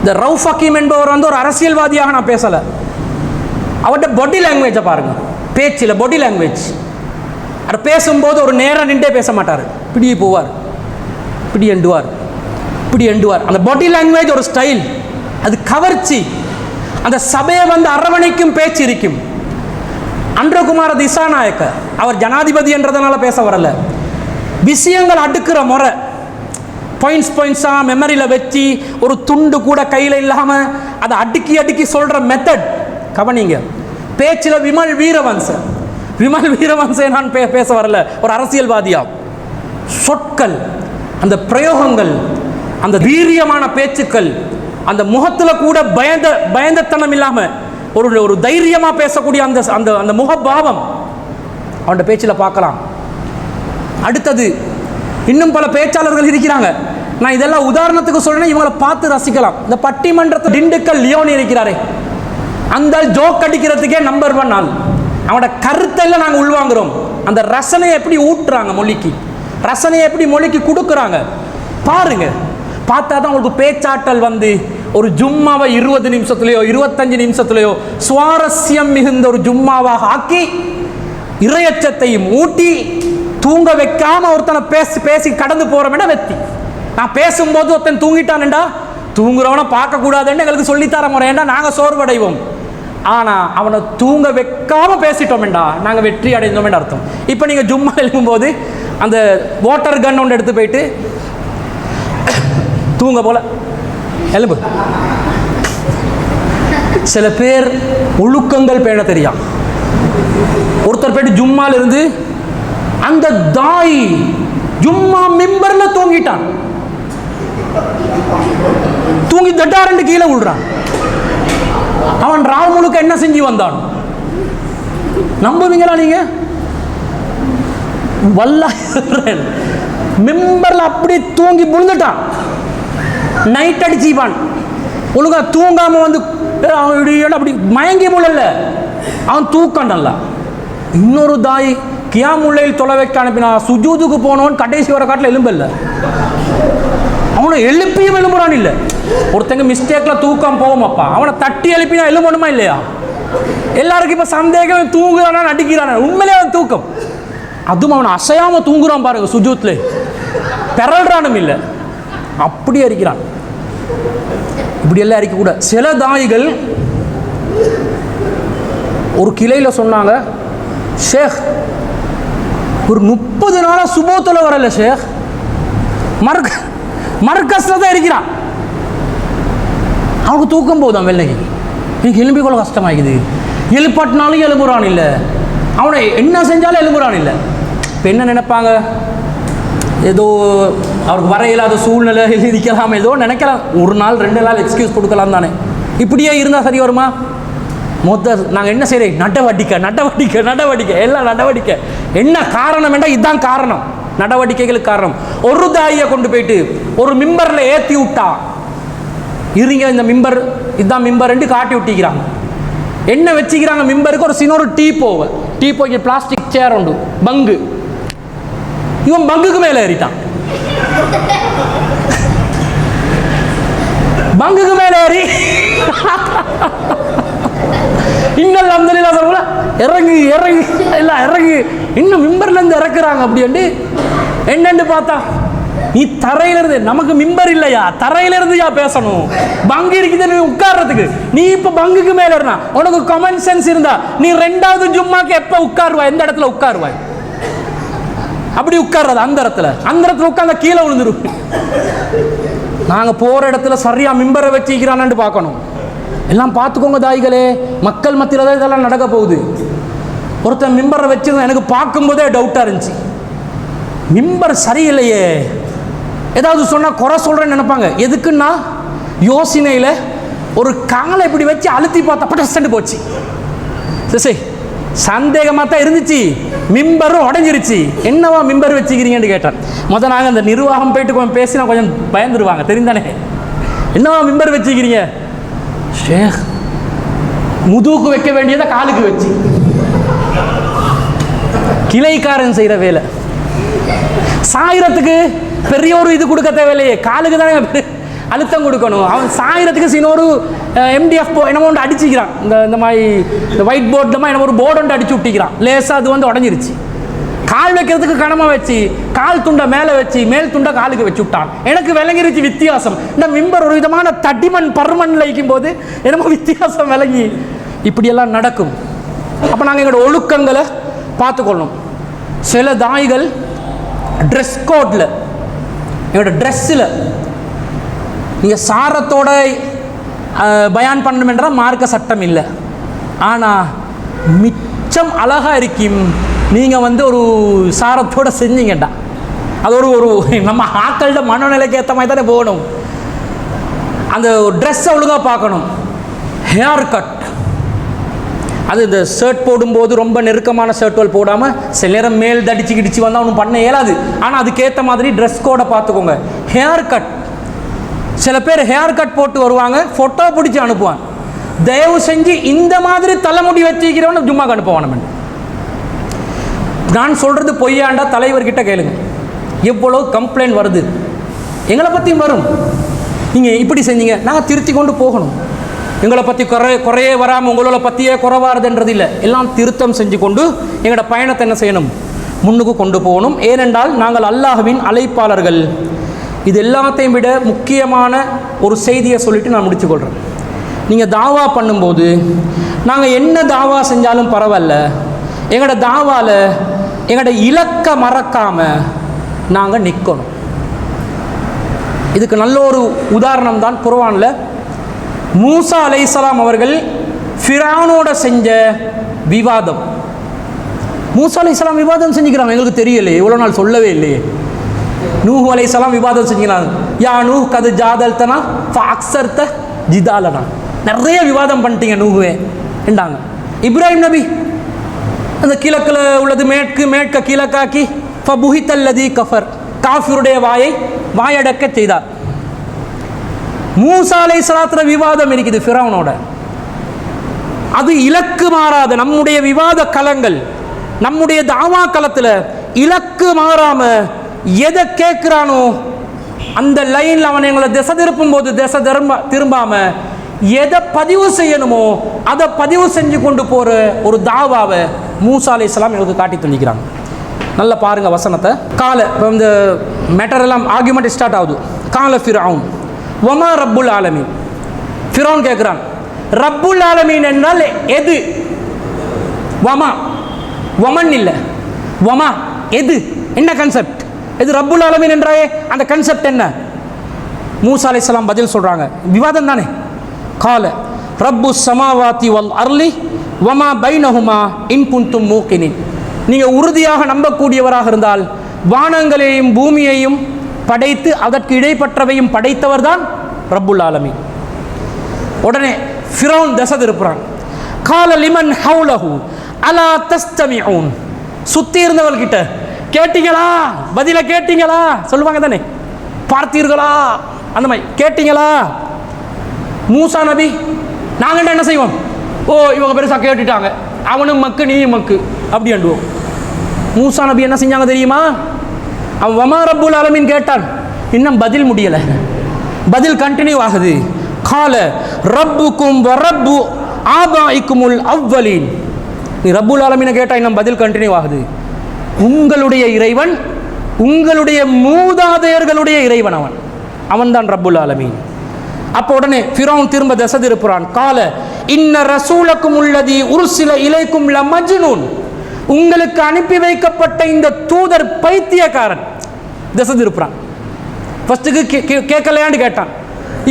இந்த ரவுஃப் ஹக்கீம் என்பவர் ஒரு அரசியல்வாதியாக நான் பேசல, அவருடைய பாடி லாங்குவேஜை பாருங்க. பேச்சில் பாடி லாங்குவேஜ், அவர் பேசும்போது ஒரு நேரம் நின்றே பேச மாட்டார். இப்படி போவார், இப்படி எண்டுவார், இப்படி எண்டுவார். அந்த பாடி லாங்குவேஜ் ஒரு ஸ்டைல், அது கவர்ச்சி. அந்த சபையை அரவணைக்கும் பேச்சு இருக்கும். அன்றகுமார திசாநாயக்க அவர் ஜனாதிபதி என்றதனால பேச வரல, விஷயங்கள் அடுக்கிற முறை, பாயிண்ட்ஸாக மெமரியில் வச்சு ஒரு துண்டு கூட கையில் இல்லாமல் அதை அடுக்கி அடுக்கி சொல்கிற மெத்தட் கவனிங்க. பேச்சில் விமல் வீரவன்ச நான் பேச வரல, ஒரு அரசியல்வாதியா. சொற்கள், அந்த பிரயோகங்கள், அந்த வீரியமான பேச்சுக்கள், அந்த முகத்தில் கூட பயந்தத்தனம் இல்லாமல் ஒரு தைரியமாக பேசக்கூடிய அந்த அந்த அந்த முகபாவம் அவன் பேச்சில் பார்க்கலாம். அடுத்தது இன்னும் பல பேச்சாளர்கள் இருக்கிறாங்க. நான் இதெல்லாம் உதாரணத்துக்கு சொல்றேன், இவங்களை பார்த்து ரசிக்கலாம். இந்த பட்டிமன்றத்தில் திண்டுக்கல் லியோனி இருக்கிறாரே, அந்த ஜோக் அடிக்கிறதுக்கே நம்பர் 1 ஆள். அவனோட கருத்தெல்லாம் நாங்கள் உள்வாங்குறோம். அந்த ரசனையை எப்படி ஊட்டுறாங்க, மொழிக்கு ரசனையை எப்படி மொழிக்கு கொடுக்குறாங்க பாருங்க. பார்த்தா தான் உங்களுக்கு பேச்சாற்றல் ஒரு ஜும்மாவை 20 நிமிஷத்துலையோ 25 நிமிஷத்துலையோ சுவாரஸ்யம் மிகுந்த ஒரு ஜும்மாவாக ஆக்கி இறையச்சத்தையும் ஊட்டி தூங்க வைக்காம ஒருத்தனை பேசி கடந்து போறோம்னா வெத்தி. நான் பேசும்போது ஒருத்தன் தூங்கிட்டான்டா, தூங்குறவனை பார்க்கக்கூடாதுன்னு எங்களுக்கு சொல்லித்தர முறையண்டா நாங்கள் சோர்வடைவோம். ஆனால் அவனை தூங்க வைக்காம பேசிட்டோம்டா நாங்கள் வெற்றி அடைந்தோம் அர்த்தம். இப்போ நீங்கள் ஜும்மா எழுதும்போது அந்த வாட்டர் கன் ஒன்று எடுத்து போயிட்டு தூங்க போல எலும்பு. சில பேர் ஒழுக்கங்கள் பேண தெரியும். ஒருத்தர் போயிட்டு ஜும்மால இருந்து அந்த தாய் ஜும்மா மிம்பர்ல தூங்கிட்டான், தூங்கி தட்டாரண்டு கீழே விழுறான். அவன் ராவ் முழுக்க என்ன செஞ்சு வந்தான் நம்புவீங்களா நீங்க? வல்லாஹ் மிம்பர்ல அப்படி தூங்கி விழுந்துட்டான். நைட் அடிச்சுப்பான், ஒழுங்கா தூங்காம அப்படி மயங்கி முழல, அவன் தூக்கம் நல்லா. இன்னொரு தாய் கியாமுல்லையில் தொலை வைக்க அனுப்பினா, சுஜூதுக்கு போனவன் கடைசி வர காட்டில் எலும்பல்ல, அவனை எழுப்பியும் எலும்புறான். இல்லை ஒருத்தங்க மிஸ்டேக்ல தூக்கம் போவோமாப்பா, அவனை தட்டி எழுப்பினா எலும்பணுமா இல்லையா? எல்லாருக்கும் இப்ப சந்தேகம், தூங்குறானா நடிக்கிறான, உண்மையிலே அவன் தூக்கம். அதுவும் அவன் அசையாம தூங்குறான் பாருங்க, சுஜூத்ல பெறல்றானும் இல்லை, அப்படியே இருக்கிறான். இப்படி எல்லாம் இருக்க கூட. சில தாய்கள் ஒரு கிளையில சொன்னாங்க, ஷேக் ஒரு 30 நாளா சுபோத்துல வரல ஷேக், மர்கஸ்ல தான் இருக்கிறான். அவனுக்கு தூக்கம் போதும் வெள்ளைக்கு, எனக்கு எலும்பிக்கொள்ள கஷ்டமாக்குது, எழுப்பாட்டினாலும் எலும்புறான் இல்லை, அவனை என்ன செஞ்சாலும் எலும்புறான் இல்லை. இப்போ என்ன நினைப்பாங்க, ஏதோ அவருக்கு வர இல்லாத சூழ்நிலை இருக்கலாம், ஏதோ நினைக்கலாம், 1 நாள் 2 நாள் எக்ஸ்கியூஸ் கொடுக்கலாம் தானே. இப்படியே இருந்தால் சரி வருமா? நாங்கள் என்ன செய்கிறேன், நடவடிக்கை எல்லாம் நடவடிக்கை. என்ன காரணம் என்றால் இதுதான் காரணம், நடவடிக்கைகளுக்கு காரணம். ஒரு தாயை கொண்டு போயிட்டு ஒரு மிம்பரில் ஏற்றி விட்டா, இருங்க இந்த மிம்பர் இதுதான் மிம்பர் என்று காட்டி விட்டிக்கிறாங்க. என்ன வச்சுக்கிறாங்க மிம்பருக்கு? ஒரு சின்ன ஒரு டீப்போக்கு பிளாஸ்டிக் சேர் உண்டு, பங்கு. இவன் பங்குக்கு மேலே ஏறிட்டான், பங்குக்கு மேலே ஏறி இன்னும் அல்ஹம்துலில்லாஹ் சொல்ல இறங்கு எல்லாம் இறங்கு, இன்னும் மிம்பர்ல இருந்து இறக்குறாங்க. அப்படி என்னன்னு பார்த்தா நீ தரையிலிருந்து, நமக்கு மிம்பர் இல்லையா, தரையிலிருந்து யா பேசணும். பங்கு இருக்குது உட்கார்றதுக்கு. நீ இப்ப பங்குக்கு மேல இருந்தா உனக்கு காமன் சென்ஸ் இருந்தா நீ 2வது ஜும்மாக்கு எப்ப உட்காருவாய், எந்த இடத்துல உட்காருவாய்? அப்படி உட்கார்றது அந்த இடத்துல உட்கார்ந்த கீழே விழுந்துரும். நாங்க போற இடத்துல சரியா மிம்பரை வச்சுக்கிறான்னு பார்க்கணும். எல்லாம் பார்த்துக்கோங்க தாய்களே, மக்கள் மத்தியில் தான் இதெல்லாம் நடக்க போகுது. ஒருத்தன் மிம்பரை வச்சு எனக்கு பார்க்கும்போதே டவுட்டாக இருந்துச்சு. மிம்பர் சரியில்லையே, ஏதாவது சொன்னால் குறை சொல்கிறேன்னு நினைப்பாங்க. எதுக்குன்னா யோசனையில் ஒரு காலை இப்படி வச்சு அழுத்தி பார்த்தா பட்டஸ்ட்டு போச்சு. சரி, சந்தேகமாக தான் இருந்துச்சு. மிம்பரும் உடஞ்சிருச்சு. என்னவா மிம்பர் வச்சுக்கிறீங்கன்னு கேட்டேன். முதல் நாங்கள் அந்த நிர்வாகம் போயிட்டு பேசினா கொஞ்சம் பயந்துருவாங்க, தெரிந்தானே. என்னவா மிம்பர் வச்சுக்கிறீங்க? ஷேக் முதுகுக்கு வைக்க வேண்டியதை காலுக்கு வச்சு, கிளைக்காரன் செய்கிற வேலை. சாயிரத்துக்கு பெரிய ஒரு இது கொடுக்க தேவையில்லையே, காலுக்கு தானே அழுத்தம் கொடுக்கணும். அவன் சாயிரத்துக்கு இன்னொரு MDF என்னமோ ஒன்று அடிச்சுக்கிறான். இந்த மாதிரி இந்த ஒயிட் போர்டில் என்னமோ ஒரு போர்டு ஒன்று அடிச்சு விட்டிக்கிறான். லேசாக அது உடஞ்சிருச்சு. கால் வைக்கிறதுக்கு கனமாக வச்சு கால் துண்டை மேலே வச்சு மேல் துண்டை காலுக்கு வச்சு விட்டான். எனக்கு விளங்கிருச்சு வித்தியாசம். இந்த மிம்பர் ஒரு விதமான தடிமண் பருமண்ணில் வைக்கும் போது என்னமோ வித்தியாசம் விளங்கி இப்படியெல்லாம் நடக்கும். அப்போ நாங்கள் எங்களோட ஒழுக்கங்களை பார்த்துக்கொள்ளணும். சில தாய்கள் ட்ரெஸ் கோடில், எங்களோட ட்ரெஸ்ஸில் நீங்கள் சாரத்தோட பயான் பண்ணணும் என்றால் மார்க்க சட்டம் இல்லை. ஆனால் மிச்சம் அழகாக இருக்கும் நீங்கள் ஒரு சாரத்தோடு செஞ்சீங்கடா. அது ஒரு நம்ம ஆக்களோட மனநிலைக்கு ஏற்ற மாதிரி தானே போகணும். அந்த ட்ரெஸ்ஸை ஒழுங்காக பார்க்கணும். ஹேர் கட், அது இந்த ஷர்ட் போடும்போது ரொம்ப நெருக்கமான ஷர்ட்கள் போடாமல் சில நேரம் மேல் தடிச்சு கிடிச்சு வந்தால் ஒன்றும் பண்ண இயலாது. ஆனால் அதுக்கேற்ற மாதிரி ட்ரெஸ் கோடை பார்த்துக்கோங்க. ஹேர் கட், சில பேர் ஹேர் கட் போட்டு வருவாங்க, ஃபோட்டோ பிடிச்சி அனுப்புவாங்க. தயவு செஞ்சு இந்த மாதிரி தலைமுடி வச்சுக்கிறவன்னு ஜும்மாக்கு அனுப்புவான். நான் சொல்கிறது பொய்யாண்டா தலைவர்கிட்ட கேளுங்க. எவ்வளோ கம்ப்ளைண்ட் வருது, எங்களை பற்றியும் வரும். நீங்கள் இப்படி செஞ்சீங்க, நாங்கள் திருத்தி கொண்டு போகணும். எங்களை பற்றி குறையே வராமல் உங்களோட பற்றியே குறைவாருதுன்றது இல்லை. எல்லாம் திருத்தம் செஞ்சு கொண்டு எங்களோட பயணத்தை என்ன செய்யணும், முன்னுக்கு கொண்டு போகணும். ஏனென்றால் நாங்கள் அல்லாஹ்வின் அழைப்பாளர்கள். இது எல்லாத்தையும் விட முக்கியமான ஒரு செய்தியை சொல்லிவிட்டு நான் முடிச்சுக்கொள்கிறேன். நீங்கள் தாவா பண்ணும்போது நாங்கள் என்ன தாவா செஞ்சாலும் பரவாயில்ல, எங்களோட தாவாவில் எங்களோட இலக்கை மறக்காமல் நாங்கள் நிற்கணும். இதுக்கு நல்ல ஒரு உதாரணம் தான் குர்ஆனில் மூசா அலைஹிஸ்ஸலாம் அவர்கள் ஃபிரௌனோட செஞ்ச விவாதம். மூசா அலைஹிஸ்ஸலாம் விவாதம் செஞ்சுக்கிறாங்க, எங்களுக்கு தெரியலையே, இவ்வளோ நாள் சொல்லவே இல்லையே. நூஹ் அலைஹிஸ்ஸலாம் விவாதம் செஞ்சுக்கிறாங்க. யா நூஹ் கது ஜாதல்தனா ஃபஅக்ஸர்த ஜிதாலனா, நிறைய விவாதம் பண்ணிட்டீங்க நூஹுவே என்றாங்க. இப்ராஹிம் நபி அந்த கிழக்கில் உள்ளது மேற்க கிழக்காக்கி ஃபபுஹித்தல்லதி கஃபர், காஃபிருடைய வாயடக்க செய்தார். மூசா அலைஹிஸ்ஸலாத்துல விவாதம் இருக்குது ஃபிரௌனோட. அது இலக்கு மாறாத நம்முடைய விவாத களங்கள், நம்முடைய தாவா களத்தில் இலக்கு மாறாம எதை கேட்கிறானோ அந்த லைனில் அவன் எங்களை திசை திருப்பும் போது திசை திரும்பாம எதை பதிவு செய்யணுமோ அதை பதிவு செஞ்சு கொண்டு போகிற ஒரு தாவாவை மூசா அலைஹிஸ்ஸலாம் எங்களுக்கு காட்டி தந்திக்கிறாங்க. நல்லா பாருங்க வசனத்தை. கால இந்த மேட்டர் எல்லாம் ஆர்கியூமெண்ட் ஸ்டார்ட் ஆகுது. கால ஃபிரௌன் வமா ரப்புல் ஆலமீன். ஃபிரௌன் கேட்குறான், ரப்புல் ஆலமீன் என்றால் எது? வமன் இல்லை, வமா எது, என்ன கன்செப்ட் எது? ரப்புல் ஆலமீன் என்றாயே அந்த கன்செப்ட் என்ன? மூசா அலைஹிஸ்ஸலாம் பதில் சொல்கிறாங்க, விவாதம் தானே. கால ரப்பு சமாவாத்தி வல் அர்லி வமா பைனஹுமா இன் குன்தும் மூகினின். நீங்கள் உறுதியாக நம்பக்கூடியவராக இருந்தால் வானங்களையும் பூமியையும் படைத்து அதற்கு இடைப்பட்டவையும் படைத்தவர் தான் ரப்புல் ஆலமீன். உடனே ஃபிரௌன் தசை திருப்புறான். கால லிமன் ஹவுலஹு அலா தஸ்தமிஊன். சுற்றி இருந்தவர்கிட்ட கேட்டீங்களா, பதில கேட்டீங்களா சொல்லுவாங்க தானே, பார்த்தீர்களா அந்த மாதிரி கேட்டீங்களா? மூசா நபி நாங்கள் என்ன செய்வோம், ஓ இவங்க பெருசாக கேட்டுட்டாங்க, அவனும் மக்கு நீயும் மக்கு அப்படி அண்டுவோம். மூசா நபி என்ன செஞ்சாங்க தெரியுமா? அவன் வமா ரப்புல் ஆலமீன் கேட்டான், இன்னும் பதில் முடியலை, பதில் கண்டினியூ ஆகுது. கால ரப்புக்கும் வ ரப்பு ஆபாஇக்குமுல் அவ்வலீன். நீ ரப்புல் ஆலமீனை கேட்டால் இன்னும் பதில் கண்டினியூ ஆகுது. உங்களுடைய இறைவன் உங்களுடைய மூதாதையர்களுடைய இறைவன் அவன்தான் ரப்புல் ஆலமீன். அப்போ உடனே ஃபிரௌன் திரும்ப திசை திருப்புறான். கால இன்ன ரசூலக்கும் உள்ளதி உர்சில இலைக்கும் லமஜ்னூன், உங்களுக்கு அனுப்பி வைக்கப்பட்ட இந்த தூதர் பைத்தியக்காரன். திசை திருப்புறான். ஃபர்ஸ்ட்டுக்கு கேட்கலையான்னு கேட்டான்,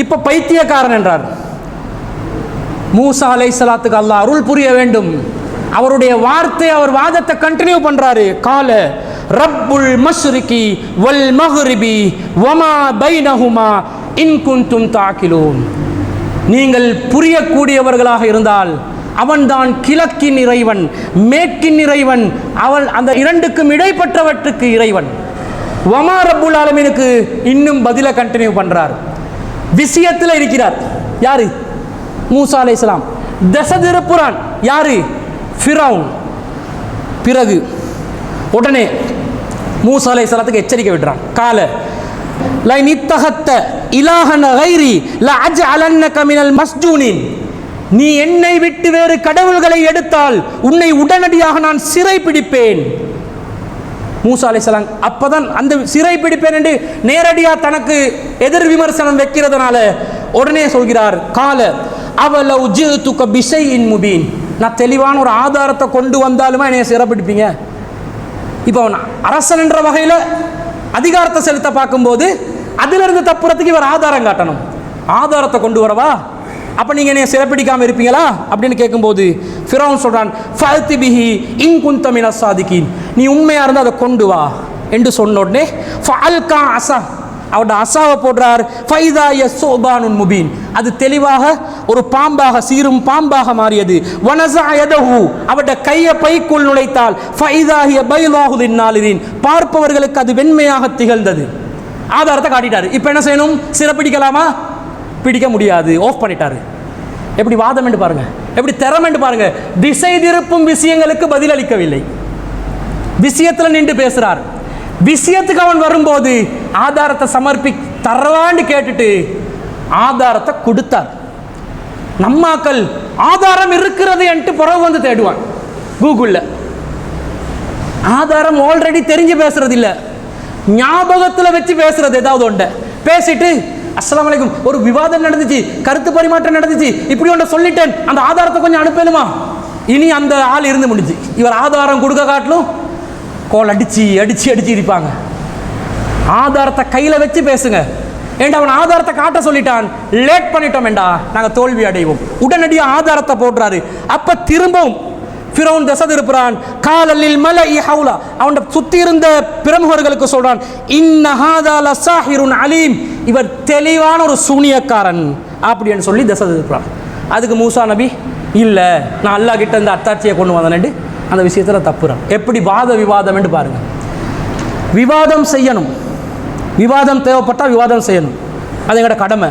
இப்போ பைத்தியக்காரன் என்றார். மூசா அலைஹிஸ்ஸலாத்துக்கு அல்லாஹ் அருள் புரிய வேண்டும். அவருடைய வார்த்தை, அவர் வாதத்தை கண்டினியூ பண்றாரு. கால ரப்புல் மஷ்ரிகி வல் மஹ்ரிபி வமா பைனஹுமா இன் குன்தும் தாக்கிலூன், நீங்கள் புரியக்கூடியவர்களாக இருந்தால் அவன்தான் கிழக்கின் இறைவன், மேற்கின் இறைவன், அவன் அந்த இரண்டுக்கும் இடைப்பட்டவற்றுக்கு இறைவன். வமா ரப்புல் ஆலமீனுக்கு இன்னும் பதில கண்டினியூ பண்றார். விஷயத்தில் இருக்கிறார் யாரு? மூசா அலைஹிஸ்ஸலாம். திசை திருப்புறான் யாரு? ஃபிரௌன். பிறகு உடனே மூசா அலைஹிஸ்ஸலாத்துக்கு எச்சரிக்கை விடுறான். கால லைன் இத்தஹத்த இலாஹன கைரி லஅஜஅலன்னக மினல் மஸ்ஜூனின், நீ என்னை விட்டு வேறு கடவுள்களை எடுத்தால் உன்னை உடனடியாக நான் சிறை பிடிப்பேன். மூசா அலைஹிஸ்ஸலாம் அப்பதான் அந்த சிறை பிடிப்பேன் என்று நேரடியாக தனக்கு எதிர் விமர்சனம் வைக்கிறதுனால உடனே சொல்கிறார். கால அவலவ் ஜிதுக பிஷைஇன் முபீன், நான் தெளிவான ஒரு ஆதாரத்தை கொண்டு வந்தாலுமா என்னைய சிறை பிடிப்பீங்க? இப்போ அரசன் என்ற வகையில் அதிகாரத்தை செலுத்த பார்க்கும்போது அதிலிருந்து தப்புறதுக்கு இவர் ஆதாரம் காட்டணும். ஆதாரத்தை கொண்டு வரவா? அப்போ நீங்கள் என்னைய சிறைப்பிடிக்காமல் இருப்பீங்களா அப்படின்னு கேட்கும்போது ஃபிரௌன் சொல்கிறான், ஃபஅதி பிஹி இன் குன்த மினஸ் சாதிகீன், நீ உண்மையாக இருந்தால் அதை கொண்டு வா என்று சொன்ன உடனே ஃபஅல்கா அஸா, அவருடைய அசாவை போடுறார். ஃபைதா யஸுபானுன் முபீன், அது தெளிவாக ஒரு பாம்பாக, சீரும் பாம்பாக மாறியது. வனஸா யதஹு, அவருடைய கையை பைக்குள் நுழைத்தால் ஃபைதா ஹிய பைலாஹு லின்னாலிரின், பார்ப்பவர்களுக்கு அது வெண்மையாக திகழ்ந்தது. ஆதாரத்தை காட்டிட்டாரு. இப்போ என்ன செய்யணும்? சிறப்பிடிக்கலாமா? பிடிக்க முடியாது, ஆஃப் பண்ணிட்டாரு. எப்படி வாதம் என்று பாருங்க, எப்படி திறம் என்று பாருங்க. திசை திருப்பும் விஷயங்களுக்கு பதிலளிக்கவில்லை, விஷயத்தில் நின்று பேசுறார். விஷயத்துக்கு அவன் வரும்போது ஆதாரத்தை தரவான்னு கேட்டுட்டு ஆதாரத்தை கொடுத்தார். நம்மாக்கள் ஆதாரம் இருக்கிறது என்று பிறகு வந்து தேடுவான் கூகுளில். ஆதாரம் ஆல்ரெடி தெரிஞ்சு பேசுறது இல்லை, ஞாபகத்தில் வச்சு பேசுறது. ஏதாவது ஒன்றை பேசிட்டு அஸ்ஸலாமு அலைக்கும், ஒரு விவாதம் நடந்துச்சு, கருத்து பரிமாற்றம் நடந்துச்சு, இப்படி ஒன்றை சொல்லிட்டேன், அந்த ஆதாரத்தை கொஞ்சம் அனுப்பலுமா? இனி அந்த ஆள் இருந்து முடிஞ்சு. இவர் ஆதாரம் கொடுக்க காட்டிலும் கோல் அடிச்சு அடிச்சு அடிச்சு இருப்பாங்க. ஆதாரத்தை கையில் வச்சு பேசுங்க. ஏண்டா அவன் ஆதாரத்தை காட்ட சொல்லிட்டான், லேட் பண்ணிட்டோம் ஏண்டா, நாங்கள் தோல்வி அடைவோம். உடனடியாக ஆதாரத்தை போடுறாரு. அப்போ திரும்பவும் ஃபிரௌன் திசை திருப்புறான். காலலில் மலஇ ஹவுலா, அவன் சுற்றி இருந்த பிரமுகர்களுக்கு சொல்றான், இன்ன ஹாதா லஸாஹிருன் அலீம், இவர் தெளிவான ஒரு சூனியக்காரன் அப்படின்னு சொல்லி திசை திருப்புறான். அதுக்கு மூசா நபி, இல்லை நான் அல்லாஹ் கிட்ட இந்த அத்தாட்சியை கொண்டு வந்தேன்ட்டு அந்த விஷயத்தில் தப்புறான். எப்படி வாத விவாதம் என்று பாருங்க. விவாதம் செய்யணும், விவாதம் தேவைப்பட்டால் விவாதம் செய்யணும், அது எங்களோட கடமை.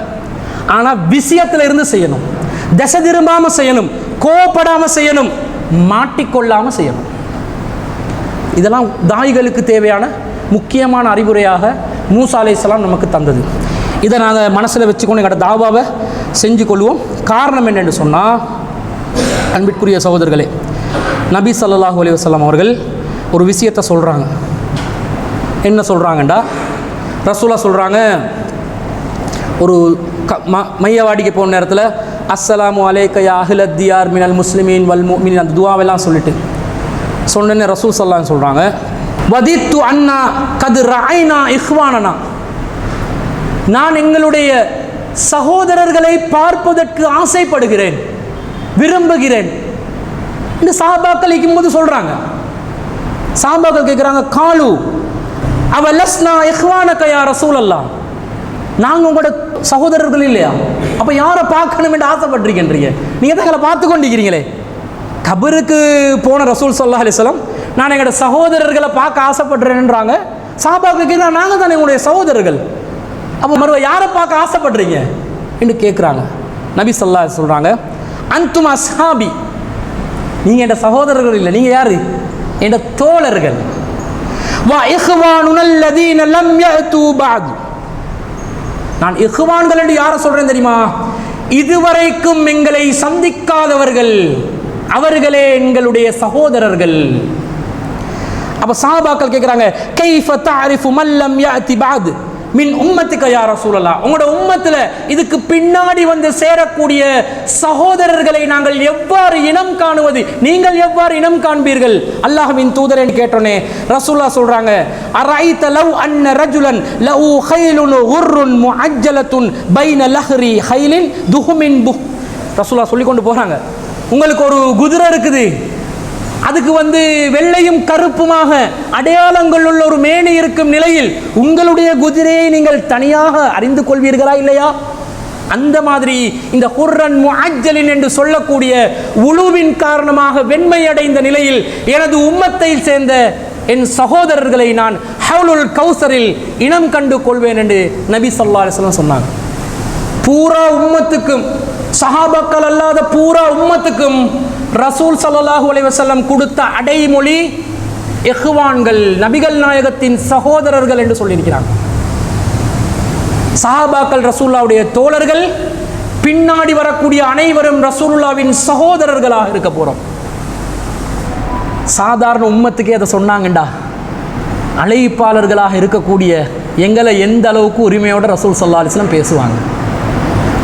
ஆனால் விஷயத்தில் இருந்து செய்யணும், திசை திரும்பாமல் செய்யணும், கோவப்படாமல் செய்யணும், மாட்டிக்கொள்ளாமல் செய்யணும். இதெல்லாம் தாயிகளுக்கு தேவையான முக்கியமான அறிவுரையாக மூசா அலைஹிஸ்ஸலாம் நமக்கு தந்தது. இதை நாங்கள் மனசில் வச்சுக்கொண்டு எங்களோட தாவாவை செஞ்சு கொள்வோம். காரணம் என்னென்னு சொன்னால், அன்பிற்குரிய சகோதரர்களே, நபி ஸல்லல்லாஹு அலைஹி வஸல்லம் அவர்கள் ஒரு விஷயத்தை சொல்கிறாங்க. என்ன சொல்கிறாங்கண்டா, ரசூலா சொல்கிறாங்க, ஒரு மையவாடிக்கு போன நேரத்தில் அஸ்ஸலாமு அலைக்க யா அஹ்லத் தியார் மினல் முஸ்லிமீன் வல் முஃமினீன், அந்த துவாவெல்லாம் சொல்லிட்டு சொன்னேன்னு ரசூல் ஸல்லல்லாஹு அலைஹி சொல்கிறாங்க, வதித்து அன்னா கது ரஐனா இஹ்வானனா, நான் எங்களுடைய சகோதரர்களை பார்ப்பதற்கு ஆசைப்படுகிறேன், விரும்புகிறேன் இந்த சஹாபாக்கள் இருக்கும்போது சொல்கிறாங்க. சஹாபாக்கள் கேட்குறாங்க, காலு அவலஸ்னா இஹ்வானக யா ரசூலல்லாஹ், நாங்கள் உங்களோட சகோதரர்கள் இல்லையா? அப்போ யாரை பார்க்கணும் என்று ஆசைப்பட்டிருக்கின்றீங்க? நீங்கள் தான் எங்களை பார்த்து கொண்டிருக்கிறீங்களே. கபருக்கு போன ரசூல் ஸல்லல்லாஹு அலைஹி வஸல்லம் நான் எங்களோட சகோதரர்களை பார்க்க ஆசைப்படுறேன்ன்றாங்க. சஹாபாக்களுக்கு தான் நாங்கள் தானே உங்களுடைய சகோதரர்கள், அப்போ மறுவ யாரை பார்க்க ஆசைப்படுறீங்க என்று கேட்குறாங்க. நபி ஸல்லல்லாஹு அலைஹி சொல்கிறாங்க, அன்தும் அஸ்ஹாபி, நீங்கள் என் சகோதரர்கள் இல்லை, நீங்கள் யார்? என் தோழர்கள். வா இஹ்வானுனல் லதீன லம் யஅது பஅத், நான் இஹ்வான்கள் என்று யாரை சொல்றேன் தெரியுமா? இதுவரைக்கும் எங்களை சந்திக்காதவர்கள், அவர்களே எங்களுடைய சகோதரர்கள். அப்ப சஹாபாக்கள் கேட்கிறாங்க, கைஃப தஅரிஃபு மல்லம் யாதி பஅத் மின் உம்மத்திக யா ரசூலல்லாஹ், உங்களோட உம்மத்துல இதுக்கு பின்னாடி வந்து சேரக்கூடிய சகோதரர்களை நாங்கள் எவ்வாறு இனம் காணுவது, நீங்கள் எவ்வாறு இனம் காண்பீர்கள் அல்லாஹ்வின் தூதரே கேட்டோனே ரசூலுல்லாஹ் சொல்றாங்க, அரைத லவ் அன்ன ரஜுலன் லஹு கைலுன் குர்ருன் முஅஜ்ஜலத்துன் பைன லஹ்ரி கைலின் துஹுமின் புஹ். ரசூலுல்லாஹ் சொல்லி கொண்டு போறாங்க, உங்களுக்கு ஒரு குதிரை இருக்குது, அதுக்கு வந்து வெள்ளையும் கருப்புமாக அடையாளங்கள் உள்ள ஒரு மேனி இருக்கும் நிலையில் உங்களுடைய குதிரையை நீங்கள் தனியாக அறிந்து கொள்வீர்களா இல்லையா? அந்த மாதிரி இந்த குர்ரன் முஅஜ்ஜலின் என்று சொல்லக்கூடிய உளுவின் காரணமாக வெண்மை அடைந்த நிலையில் எனது உம்மத்தை சேர்ந்த என் சகோதரர்களை நான் ஹவுலுல் கௌசரில் இனம் கண்டு கொள்வேன் என்று நபி ஸல்லல்லாஹு அலைஹி வஸல்லம் சொன்னாங்க. பூரா உம்மத்துக்கும், சஹாபாக்கள் அல்லாத பூரா உம்மத்துக்கும் ரசூல் ஸல்லல்லாஹு அலைஹி வஸல்லம் கொடுத்த அடைமொழி இஹ்வான்கள், நபிகள் நாயகத்தின் சகோதரர்கள் என்று சொல்லியிருக்கிறாங்க. சஹாபாக்கள் ரசூலுல்லாஹ்வுடைய தோழர்கள், பின்னாடி வரக்கூடிய அனைவரும் ரசூலுல்லாஹ்வின் சகோதரர்களாக இருக்க போறோம். சாதாரண உம்மத்துக்கே அதை சொன்னாங்கண்டா, அழைப்பாளர்களாக இருக்கக்கூடிய எங்களை எந்த அளவுக்கு உரிமையோட ரசூல் ஸல்லல்லாஹு அலைஹி வஸல்லம் பேசுவாங்க?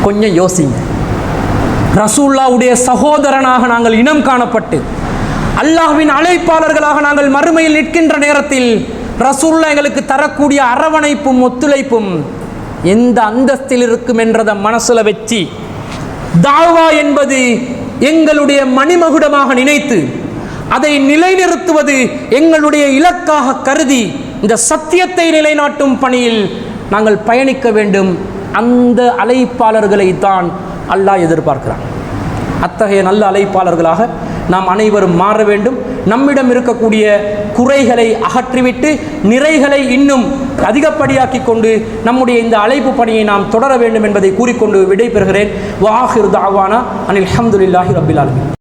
கொஞ்சம் யோசிங்க. ரசூலுல்லாஹ்வுடைய சகோதரனாக நாங்கள் இனம் காணப்பட்டு அல்லாஹ்வின் அழைப்பாளர்களாக நாங்கள் மறுமையில் நிற்கின்ற நேரத்தில் ரசூலுல்லாஹ் எங்களுக்கு தரக்கூடிய அரவணைப்பும் ஒத்துழைப்பும் எந்த அந்தஸ்தில் இருக்கும் என்றதை மனசுல வச்சு தாவா என்பது எங்களுடைய மணிமகுடமாக நினைத்து அதை நிலைநிறுத்துவது எங்களுடைய இலக்காக கருதி இந்த சத்தியத்தை நிலைநாட்டும் பணியில் நாங்கள் பயணிக்க வேண்டும். அந்த அழைப்பாளர்களை தான் அல்லாஹ் எதிர்பார்க்கிறான். அத்தகைய நல்ல அழைப்பாளர்களாக நாம் அனைவரும் மாற வேண்டும். நம்மிடம் இருக்கக்கூடிய குறைகளை அகற்றிவிட்டு நிறைகளை இன்னும் அதிகப்படியாக்கி கொண்டு நம்முடைய இந்த அழைப்பு பணியை நாம் தொடர வேண்டும் என்பதை கூறிக்கொண்டு விடை பெறுகிறேன். வஆஹிரு தஅவானா அனில் ஹம்துலில்லாஹி ரப்பில் ஆலமீன்.